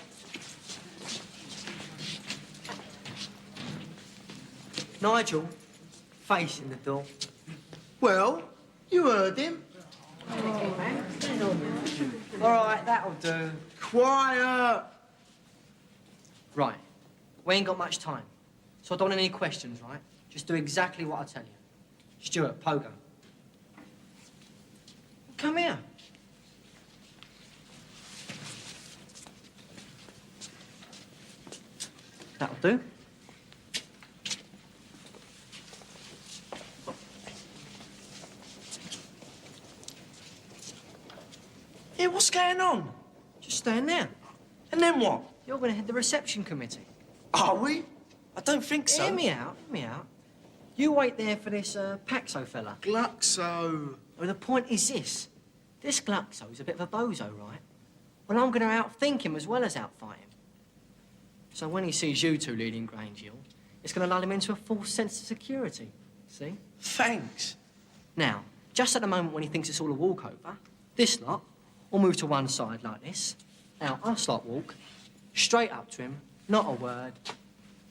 Nigel, facing the door. Well, you heard him. All right, that'll do. Quiet! Right, we ain't got much time, so I don't want any questions, right? Just do exactly what I tell you. Stuart, Pogo. Come here. That'll do. Yeah, what's going on? Just stand there. And then what? You're going to head the reception committee. Are we? I don't think so. Hear me out, hear me out. You wait there for this Paxo fella. Gluxo. Well, the point is this. This Gluxo's a bit of a bozo, right? Well, I'm going to outthink him as well as outfight him. So when he sees you two leading Grange Hill, it's going to lull him into a false sense of security. See? Thanks. Now, just at the moment when he thinks it's all a walkover, this lot will move to one side like this. Now, I'll start walk, straight up to him, not a word.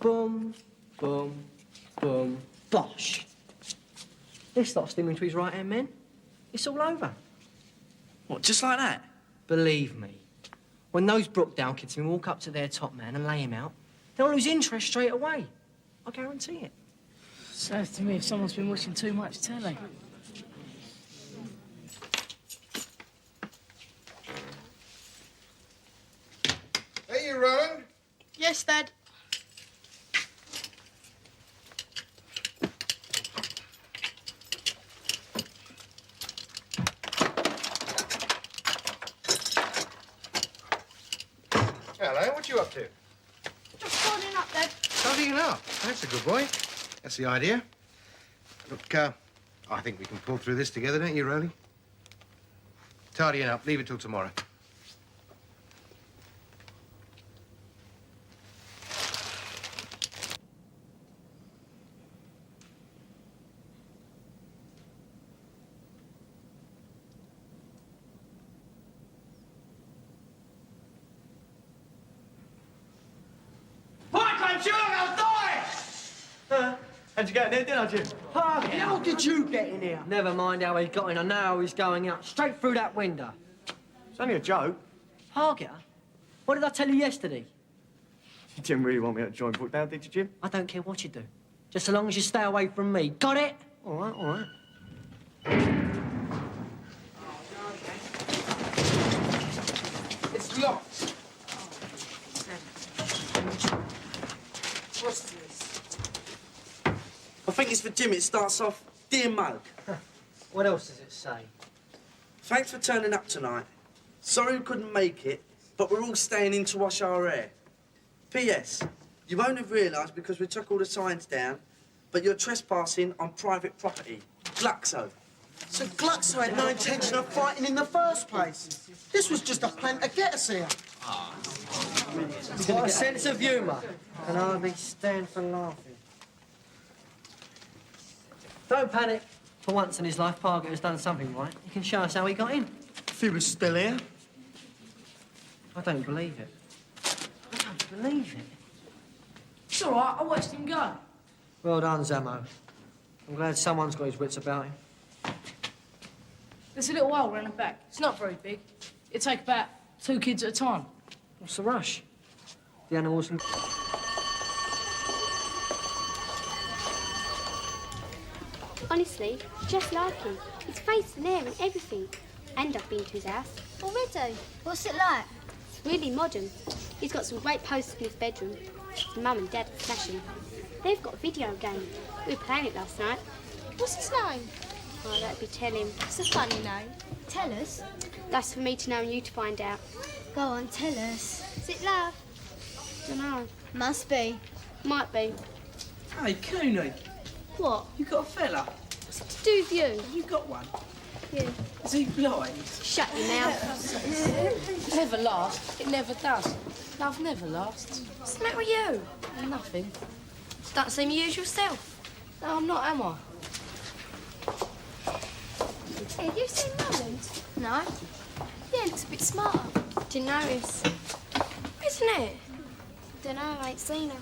Boom, boom, boom, bosh. This lot steam into his right-hand men. It's all over. What, just like that? Believe me, when those Brookdale kids can walk up to their top man and lay him out, they'll lose interest straight away. I guarantee it. Sounds to me if someone's been watching too much telly. Hey, you, Roland. Yes, Dad. Hello, what you up to? Just tidying up, Dad. Tidying up. That's a good boy. That's the idea. Look, I think we can pull through this together, don't you, Rolly? Tidying up. Leave it till tomorrow. How'd you get in there, didn't you? How did you get in here? Never mind how he got in. I know how he's going out. Straight through that window. It's only a joke. Harger? What did I tell you yesterday? You didn't really want me to join Brookdale, did you, Jim? I don't care what you do. Just so long as you stay away from me. Got it? All right, all right. It's locked. What's this? I think it's for Jim. It starts off, Dear Mug. What else does it say? Thanks for turning up tonight. Sorry we couldn't make it, but we're all staying in to wash our hair. P.S. You won't have realised because we took all the signs down, but you're trespassing on private property. Gluxo. So Gluxo had no intention of fighting in the first place. This was just a plan to get us here. He's got a sense of humour. And I'll be stand for laughing. Don't panic. For once in his life, Parker has done something right. He can show us how he got in. If he was still here. I don't believe it. I don't believe it. It's all right. I watched him go. Well done, Zamo. I'm glad someone's got his wits about him. There's a little hole round the back. It's not very big. It take about 2 kids at a time. What's the rush? The animals and... Honestly, just like him. His face and hair and everything. And I've been to his house. Already? What's it like? It's really modern. He's got some great posters in his bedroom. His mum and dad smash him. They've got a video game. We were playing it last night. What's his name? Oh, that'd be tell him. It's a funny name. Tell us. That's for me to know and you to find out. Go on, tell us. Is it love? Dunno. Must be. Might be. Hey, Cooney. What? You got a fella? What's it to do with you? You got one? Yeah. Is he blind? Shut your mouth. Never lasts. It never does. Love never lasts. What's the matter with you? Nothing. Don't seem your usual self. No, I'm not, am I? Hey, have you seen Roland? No. Yeah, looks a bit smarter. Didn't notice. Isn't it? Dunno, I ain't seen her.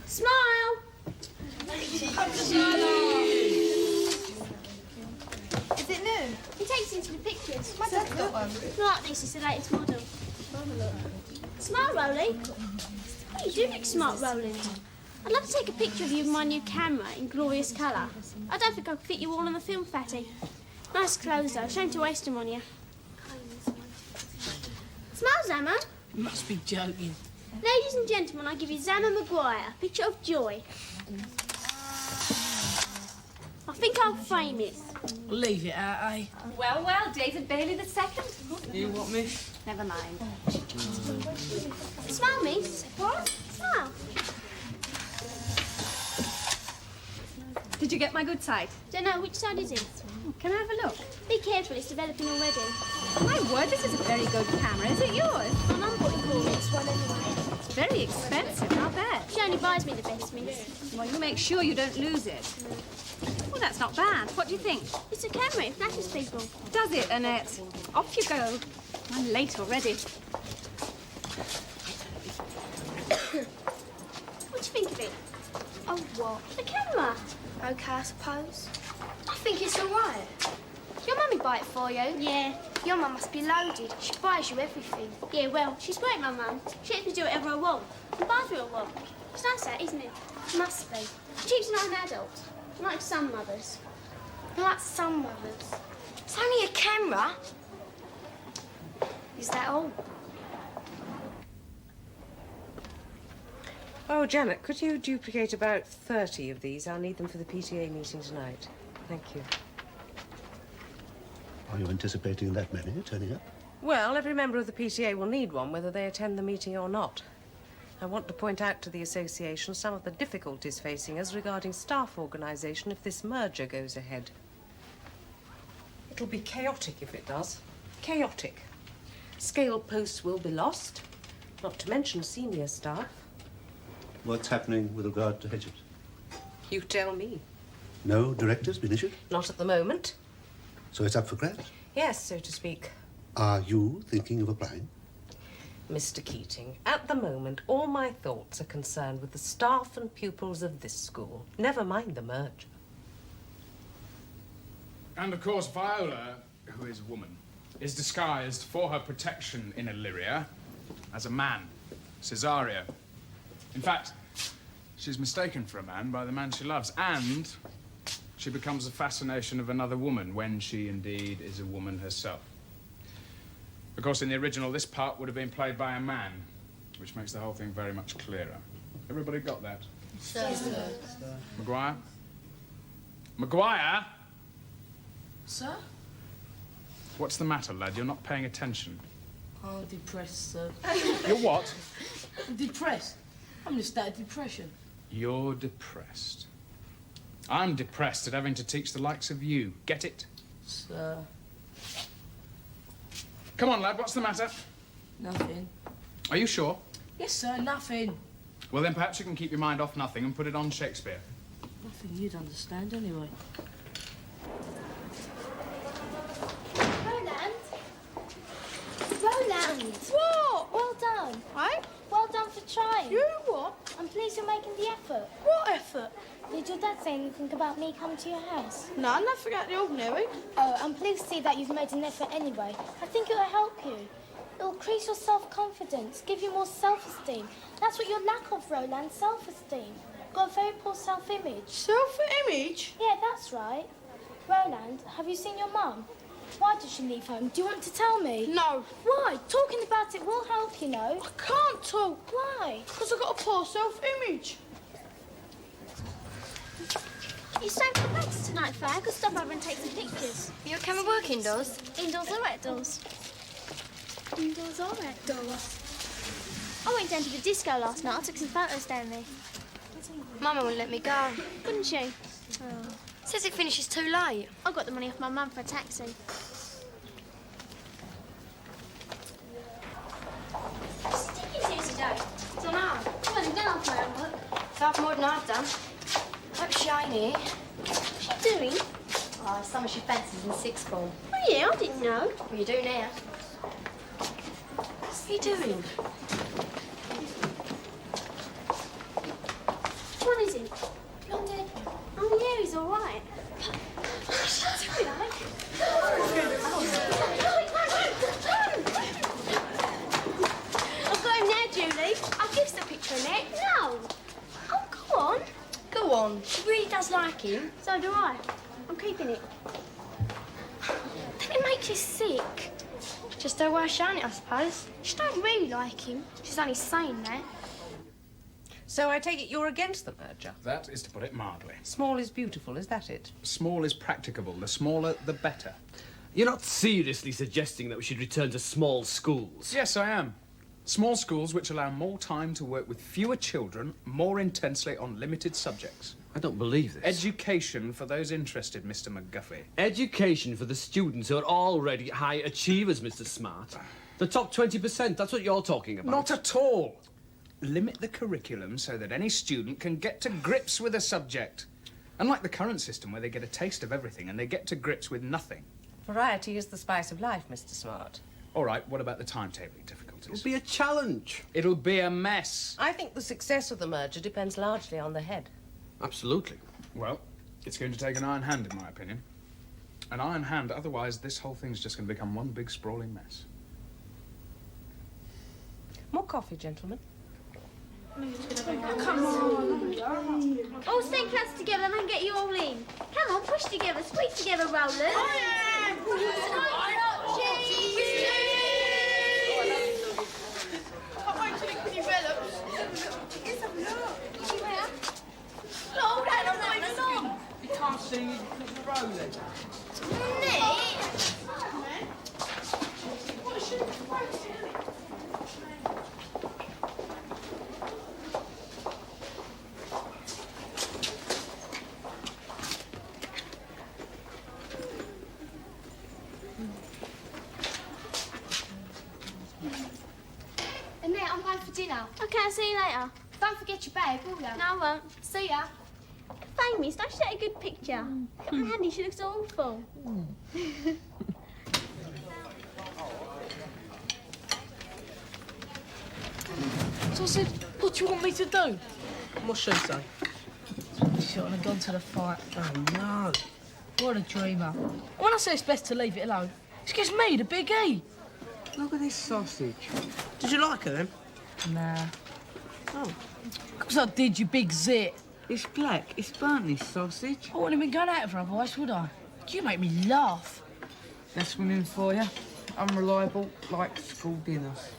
Smile! Is it new? He takes into the pictures. My dad's got one. Like this is the latest model. Smile, Rolly. Hey, you do look smart, Roland. I'd love to take a picture of you with my new camera in glorious colour. I don't think I could fit you all on the film, Fatty. Nice clothes, though. Shame to waste them on you. Smile, Zama. You must be joking. Ladies and gentlemen, I give you Zama Maguire, picture of joy. I think I'll frame it. Leave it out, eh? Well, well, David Bailey the second. You what, miss? Never mind. Smile, miss. What? Smile. Did you get my good side? Don't know, which side is it? Can I have a look? Be careful, it's developing already. My word, this is a very good camera. Is it yours? My mum bought it for me, it's one anyway. It's very expensive, not bad. She only buys me the best, miss. Well, you make sure you don't lose it. Well, that's not bad. What do you think? It's a camera, it flashes people. Does it, Annette? Off you go. I'm late already. What do you think of it? Oh, what? The camera. Okay, I suppose. I think it's all right. Your mummy buy it for you? Yeah. Your mum must be loaded. She buys you everything. Yeah, well, she's great, my mum. She lets me do whatever I want. And buys me what I want. It's nice, that, isn't it? Must be. She keeps an eye on adults. Like some mothers. Like some mothers. It's only a camera. Is that all? Oh, Janet, could you duplicate about 30 of these? I'll need them for the PTA meeting tonight. Thank you. Are you anticipating that many turning up? Well, every member of the PTA will need one, whether they attend the meeting or not. I want to point out to the association some of the difficulties facing us regarding staff organisation if this merger goes ahead. It'll be chaotic if it does. Chaotic. Scale posts will be lost, not to mention senior staff. What's happening with regard to Hedges? You tell me. No directors been issued? Not at the moment. So it's up for grabs? Yes, so to speak. Are you thinking of applying? Mr. Keating, at the moment, all my thoughts are concerned with the staff and pupils of this school. Never mind the merger. And, of course, Viola, who is a woman, is disguised for her protection in Illyria as a man, Cesario. In fact, she's mistaken for a man by the man she loves, and she becomes the fascination of another woman when she indeed is a woman herself. Of course, in the original, this part would have been played by a man, which makes the whole thing very much clearer. Everybody got that? Sir. Maguire? Maguire? Sir? What's the matter, lad? You're not paying attention. I'm depressed, sir. You're what? I'm depressed. I'm in a state of depression. You're depressed. I'm depressed at having to teach the likes of you. Get it? Sir. Come on, lad, what's the matter? Nothing. Are you sure? Yes, sir, nothing. Well, then perhaps you can keep your mind off nothing and put it on Shakespeare. Nothing you'd understand anyway. Roland? Roland! What? Well done. I trying. You what? I'm pleased you're making the effort. What effort? Did your dad say anything about me coming to your house? No, nothing out the ordinary. Oh, I'm pleased to see that you've made an effort anyway. I think it'll help you. It'll increase your self-confidence, give you more self-esteem. That's what you lack of, Roland, self-esteem. Got a very poor self-image. Self-image? Yeah, that's right. Roland, have you seen your mum? Why did she leave home? Do you want to tell me? No. Why? Talking about it will help, you know. I can't talk. Why? Because I've got a poor self-image. You staying for the practice tonight, Faye? I could stop over and take some pictures. Your camera work indoors? Indoors or outdoors? Indoors or outdoors? I went down to the disco last night. I took some photos down there. Mama wouldn't let me go. Wouldn't she? Oh. Says it finishes too late. I got the money off my mum for a taxi. What's the tickets here today? Don't know. Well, you've done half my homework. It's half more than I've done. Hope shiny. What's she doing? Oh, it's something she fancies in sixth form. Oh, yeah, I didn't know. Well, you do now. What's he doing? Which one is it? Blonde hair. Oh, yeah, he's all right. Shut up, I've got him now, Julie. I'll give us a picture of it. No. Oh, go on. Go on. She really does like him. So do I. I'm keeping it. Don't it make you sick? Just her way of showing it, I suppose. She don't really like him. She's only saying that. So I take it you're against the merger? That is to put it mildly. Small is beautiful, is that it? Small is practicable. The smaller, the better. You're not seriously suggesting that we should return to small schools? Yes, I am. Small schools which allow more time to work with fewer children, more intensely on limited subjects. I don't believe this. Education for those interested, Mr. McGuffey. Education for the students who are already high achievers, Mr. Smart. The top 20%, that's what you're talking about. Not at all. Limit the curriculum so that any student can get to grips with a subject. Unlike the current system where they get a taste of everything and they get to grips with nothing. Variety is the spice of life, Mr. Smart. All right, what about the timetabling difficulties? It'll be a challenge. It'll be a mess. I think the success of the merger depends largely on the head. Absolutely. Well, it's going to take an iron hand, in my opinion. An iron hand, otherwise this whole thing's just going to become one big sprawling mess. More coffee, gentlemen. Come on. All stay close together and then get you all in. Come on, push together, squeeze together, Roland. I Can't wait till it develops. Slow down, I'm not even on. You can't see me because you're rolling. Annette, I'm going for dinner. Okay, I'll see you later. Don't forget your bag, will you? No, I won't. See ya. Famous, don't you take a good picture? Look at Andy, she looks awful. So I said, what do you want me to do? What's she say? She shouldn't have gone to the fight. Oh, no. What a dreamer. When I say it's best to leave it alone, she gives me the big E. Look at this sausage. Did you like her then? Nah. Oh. Of course I did, you big zit. It's black. It's burnt, this sausage. I wouldn't have been going out of her otherwise, would I? You make me laugh. That's women for you. Unreliable, like school dinners.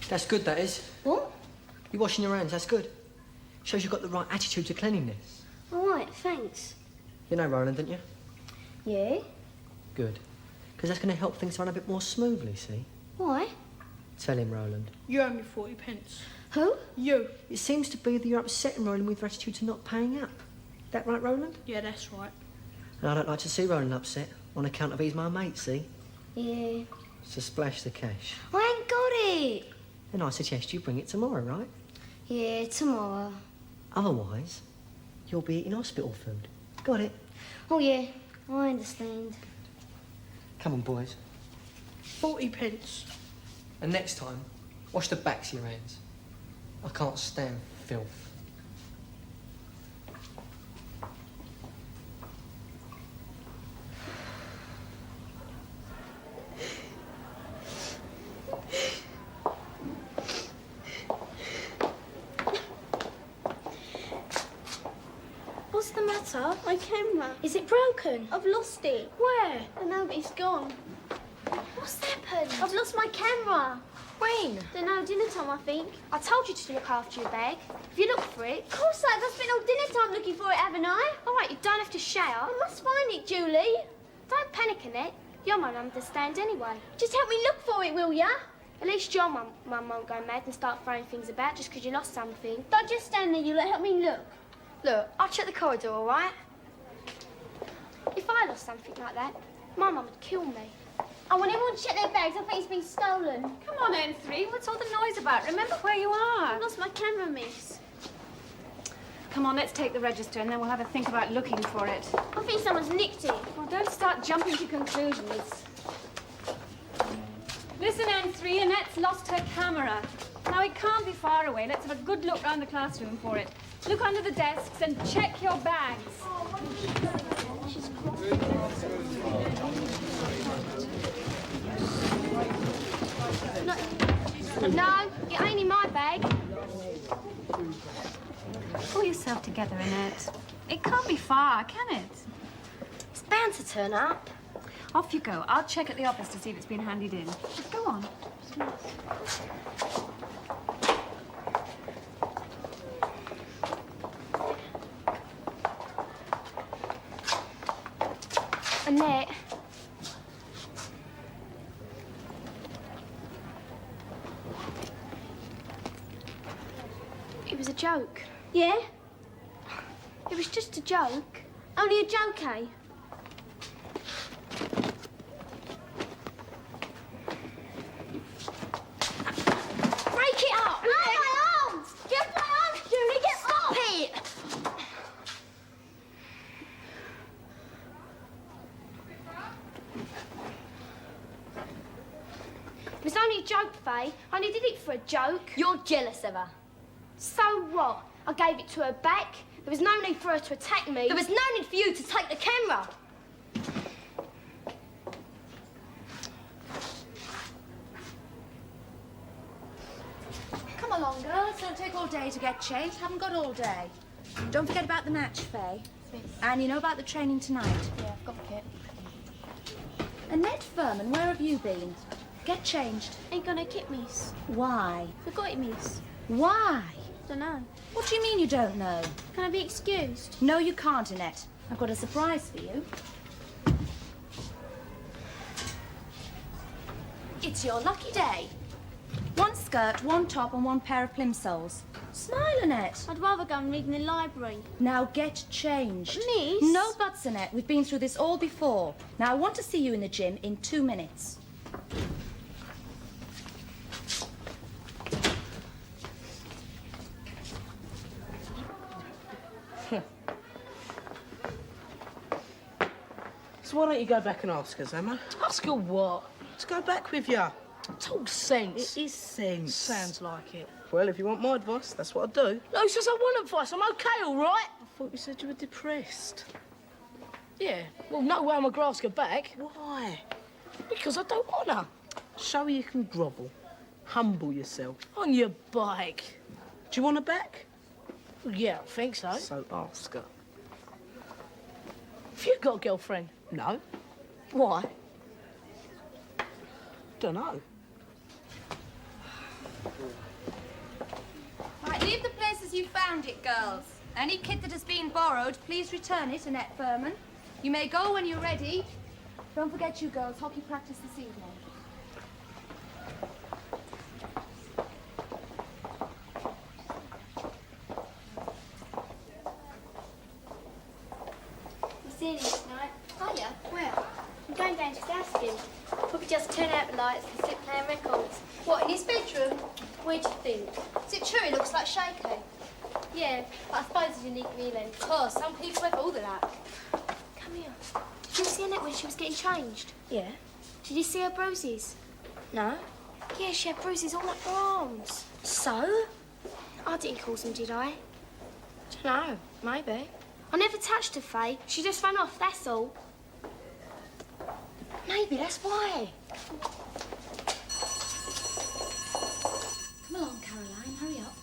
That's good, that is. What? You're washing your hands, that's good. Shows you've got the right attitude to cleanliness. All right, thanks. You know Roland, didn't you? Yeah? Good. Because that's going to help things run a bit more smoothly, see? Why? Tell him, Roland. You owe me 40 pence. Who? You. It seems to be that you're upsetting Roland with your attitude to not paying up. That right, Roland? Yeah, that's right. And I don't like to see Roland upset on account of he's my mate, see? Yeah. So splash the cash. I ain't got it. Then I suggest you bring it tomorrow, right? Yeah, tomorrow. Otherwise, you'll be eating hospital food. Got it? Oh, yeah, I understand. Come on, boys. 40p. And next time, wash the backs of your hands. I can't stand filth. What's the matter? My camera. Is it broken? I've lost it. Where? I know, but it's gone. What's happened? I've lost my camera. When? Don't know, dinner time, I think. I told you to look after your bag. Have you looked for it? Of course I have. I've spent all dinner time looking for it, haven't I? All right, you don't have to shout. I must find it, Julie. Don't panic, Annette. Your mum understands anyway. Just help me look for it, will ya? At least your mum won't go mad and start throwing things about just because you lost something. Don't just stand there, you lot. Help me look. Look, I'll check the corridor, all right? If I lost something like that, my mum would kill me. I want everyone to check their bags. I think it's been stolen. Come on, N3. What's all the noise about? Remember where you are. I lost my camera, miss. Come on, let's take the register and then we'll have a think about looking for it. I think someone's nicked it. Well, don't start jumping to conclusions. Listen, N3, Annette's lost her camera. Now, it can't be far away. Let's have a good look round the classroom for it. Look under the desks and check your bags. No, it ain't in my bag. Pull yourself together, Annette. It can't be far, can it? It's bound to turn up. Off you go. I'll check at the office to see if it's been handed in. Go on. Annette. It was a joke. Yeah? It was just a joke. Only a joke, eh? Break it up! Oh, my arms! Get my arms, Julie! Get off! It! It was only a joke, Faye. I only did it for a joke. You're jealous of her. So what? I gave it to her back. There was no need for her to attack me. There was no need for you to take the camera. Come along, girls. Don't take all day to get changed. Haven't got all day. Don't forget about the match, Faye. Yes. And you know about the training tonight. Yeah, I've got the kit. Annette Furman, where have you been? Get changed. Ain't gonna kit, miss. Why? Forgot it, miss. Why? Dunno. What do you mean you don't know? Can I be excused? No, you can't, Annette. I've got a surprise for you. It's your lucky day. One skirt, one top, and one pair of plimsolls. Smile, Annette. I'd rather go and read in the library. Now get changed. Miss? No buts, Annette. We've been through this all before. Now I want to see you in the gym in 2 minutes. So why don't you go back and ask us, Emma? Ask her what? To go back with you. It's all sense. It is sense. Sounds like it. Well, if you want my advice, that's what I'd do. No, says I want advice. I'm okay, all right? I thought you said you were depressed. Yeah. Well, no way I'm going to ask her back. Why? Because I don't want her. Show her you can grovel. Humble yourself. On your bike. Do you want her back? Well, yeah, I think so. So ask her. Have you got a girlfriend? No. Why? Dunno. Right, leave the place as you found it, girls. Any kit that has been borrowed, please return it, Annette Furman. You may go when you're ready. Don't forget, you girls, hockey practice this evening. You see this tonight? Oh, yeah. Where? I'm going down to ask him. Probably just turn out the lights and sit playing records. What, in his bedroom? Where do you think? Is it true he looks like Shaky? Yeah, but I suppose he's unique, really. Of course, some people have all the luck. Come Come here. Did you see Annette when she was getting changed? Yeah. Did you see her bruises? No. Yeah, she had bruises all up her arms. So? I didn't cause them, did I? Dunno. Maybe. I never touched her, Faye. She just ran off, that's all. Maybe that's why. Come along, Caroline, hurry up.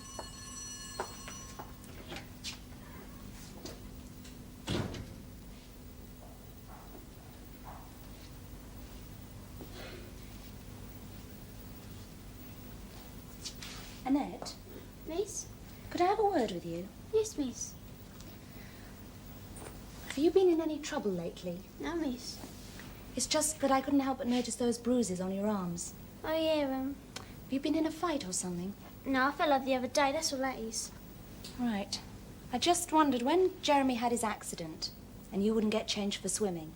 Annette, Miss? could I have a word with you? Yes, miss. Have you been in any trouble lately? No, miss. It's just that I couldn't help but notice those bruises on your arms. Oh, yeah, Have you been in a fight or something? No, I fell over the other day, that's all that is. Right. I just wondered, when Jeremy had his accident and you wouldn't get changed for swimming,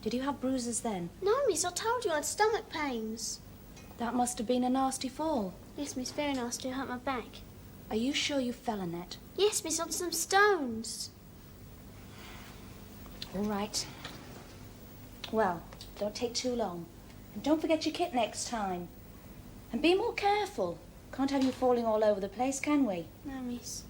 did you have bruises then? No, miss, I told you I had stomach pains. That must have been a nasty fall. Yes, miss, very nasty. It hurt my back. Are you sure you fell, Annette? Yes, miss, on some stones. All right. Well, don't take too long. And don't forget your kit next time. And be more careful. Can't have you falling all over the place, can we? No, miss.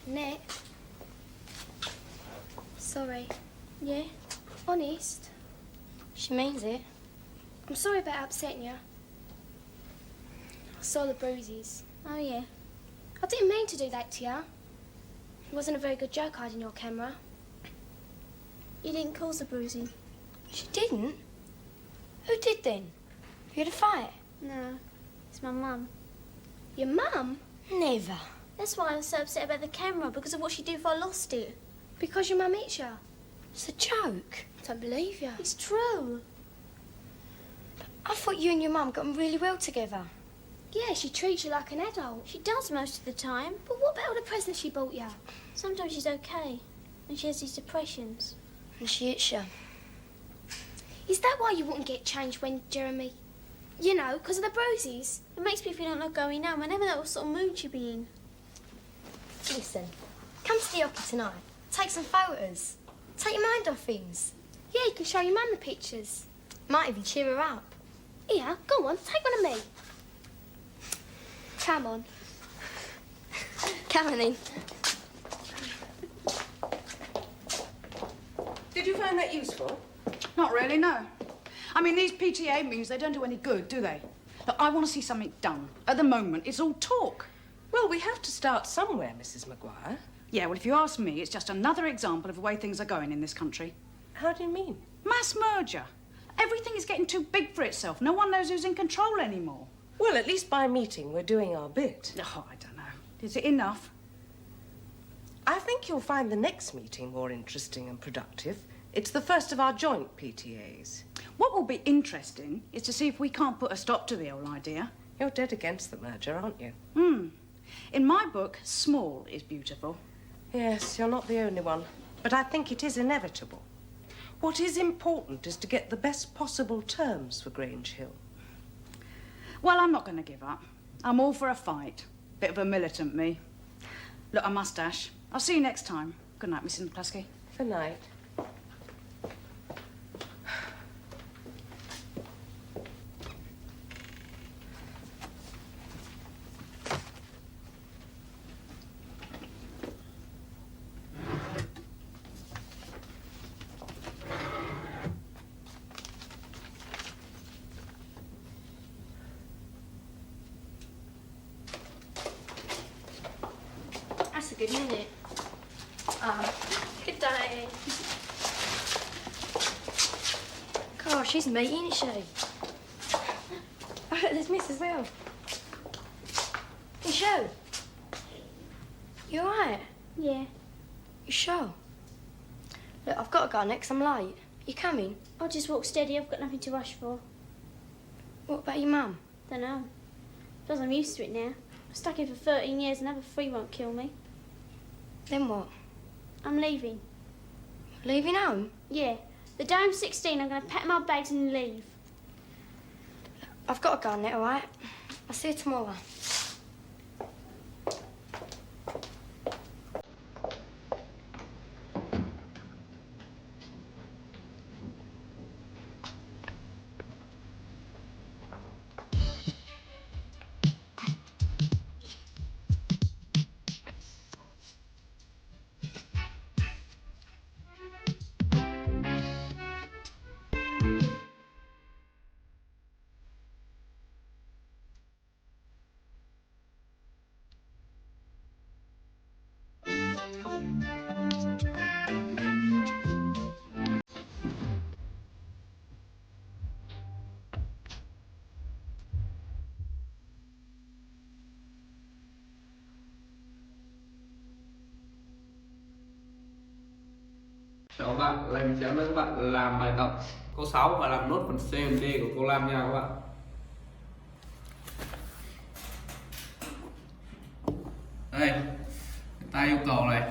Nick? Sorry. Yeah? Honest? She means it. I'm sorry about upsetting you. I saw the bruises. Oh, yeah. I didn't mean to do that to you. It wasn't a very good joke hiding your camera. You didn't cause the bruising. She didn't? Who did then? You had a fight? No. It's my mum. Your mum? Never. That's why I was so upset about the camera, because of what she'd do if I lost it. Because your mum eats you. It's a joke. I don't believe you. It's true. I thought you and your mum got on really well together. Yeah, she treats you like an adult. She does most of the time. But what about all the presents she bought you? Sometimes she's okay. And she has these depressions. And she hits you. Is that why you wouldn't get changed when Jeremy... You know, because of the bruises? It makes me feel like not going home. I never know what sort of mood she'd be in. Listen, come to the hockey tonight. Take some photos. Take your mind off things. Yeah, you can show your mum the pictures. Might even cheer her up. Here, go on, take one of me. Come on. Come on in. Did you find that useful? Not really, no. I mean, these PTA meetings, they don't do any good, do they? Look, I want to see something done. At the moment, it's all talk. Well, we have to start somewhere, Mrs. Maguire. Yeah, well, if you ask me, it's just another example of the way things are going in this country. How do you mean? Mass merger. Everything is getting too big for itself. No one knows who's in control anymore. Well, at least by meeting, we're doing our bit. Oh, I don't know. Is it enough? I think you'll find the next meeting more interesting and productive. It's the first of our joint PTAs. What will be interesting is to see if we can't put a stop to the whole idea. You're dead against the merger, aren't you? In my book, small is beautiful. Yes, you're not the only one. But I think it is inevitable. What is important is to get the best possible terms for Grange Hill. Well, I'm not going to give up. I'm all for a fight. Bit of a militant, me. Look, I must dash. I'll see you next time. Good night, Mrs. McCluskey. Good night. That's a good minute. Good day. Gosh, she's mean, isn't she? Oh, there's Miss as well. Michelle. You alright? Yeah. You sure? Look, I've got to go next. I'm late. You coming? I'll just walk steady. I've got nothing to rush for. What about your mum? Dunno. Suppose I'm used to it now. I've stuck here for 13 years and having free won't kill me. Then what? I'm leaving. Leaving home? Yeah. The day I'm 16, I'm going to pack my bags and leave. I've got to go, Annette, all right? I'll see you tomorrow. Chào các bạn, mình sẽ với các bạn làm bài tập câu 6 và làm nốt phần C và D của câu 5 nha các bạn. Đây, ta yêu cầu này,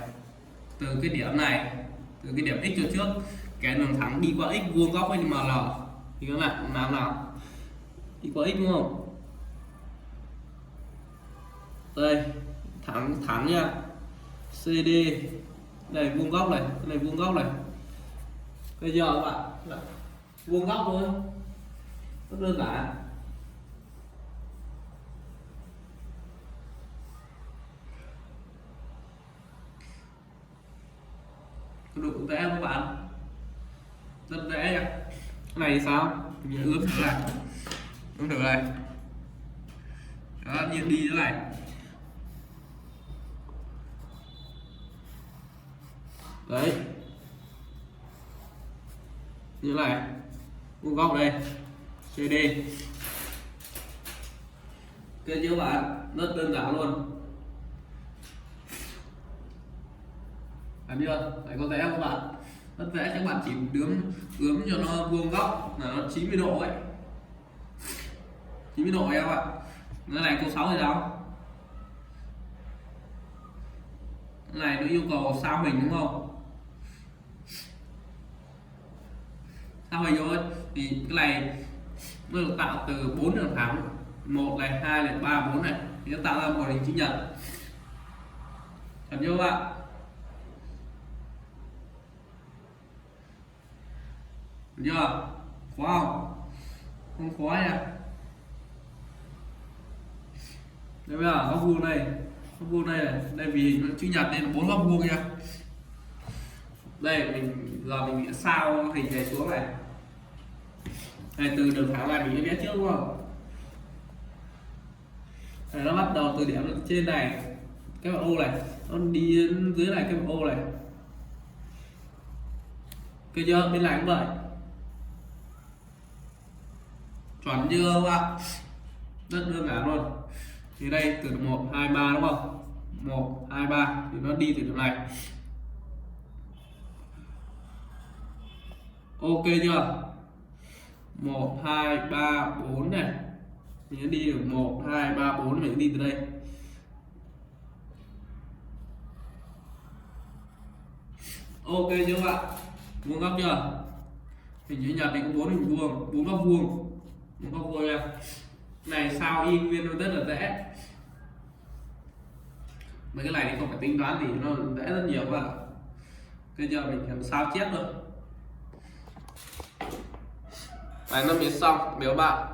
từ cái điểm này, từ cái điểm x cho trước, cái đường thẳng đi qua x vuông góc với ML. Thì các bạn làm nào? Đi qua x đúng không? Đây, thẳng nha. CD đây vuông góc này, cái này vuông góc này. Bây giờ các bạn vuông góc thôi, rất đơn giản. Có độ dễ các bạn, rất dễ nha. Cái này thì sao? Mình ướp thử này, ướp thử này. Đó, như đi thế này. Đấy, như này, vuông góc đây, CD. Cái chưa bạn, rất đơn giản luôn. Làm chưa? Đấy, có dễ không các bạn? Rất dễ, các bạn chỉ ướm cho nó vuông góc là nó 90 độ ấy. 90 độ em ạ. Cái này câu 6 thì sao? Cái này nó yêu cầu sao hình đúng không? Sao hình thôi thì cái này nó được tạo từ 4 đường thẳng, 1 này, 2 này, 3, 4 này, thì nó tạo ra một hình chữ nhật. Được chưa các bạn? Được chưa? Khó không? Không khó nha. Đây bây giờ góc vuông đây, góc vuông đây này, đây vì hình chữ nhật nên 4 góc vuông nha. Đây mình bị sao hình này xuống này. Này từ đường thẳng này mình sẽ vẽ trước đúng không? Này, nó bắt đầu từ điểm trên này, cái ô này, nó đi đến dưới này cái ô này. Cái chưa? Bên này cũng vậy. Chuẩn chưa các bạn? Rất đơn giản luôn. Thì đây từ 1, 2, 3 đúng không? 1, 2, 3 thì nó đi từ điểm này. Ok chưa? 1, 2, 3, 4 này. Mình đi được 1, 2, 3, 4 mình đi từ đây. Ok chưa các bạn? Vuông góc chưa? Hình chữ nhật thì có 4 hình vuông, 4 góc vuông. 4 góc vuông nha. Này sao y nguyên nó rất là dễ. Mấy cái này thì không phải tính toán gì, nó dễ rất nhiều các bạn. Bây giờ mình làm sao chép thôi. Bài 5 xong nếu bạn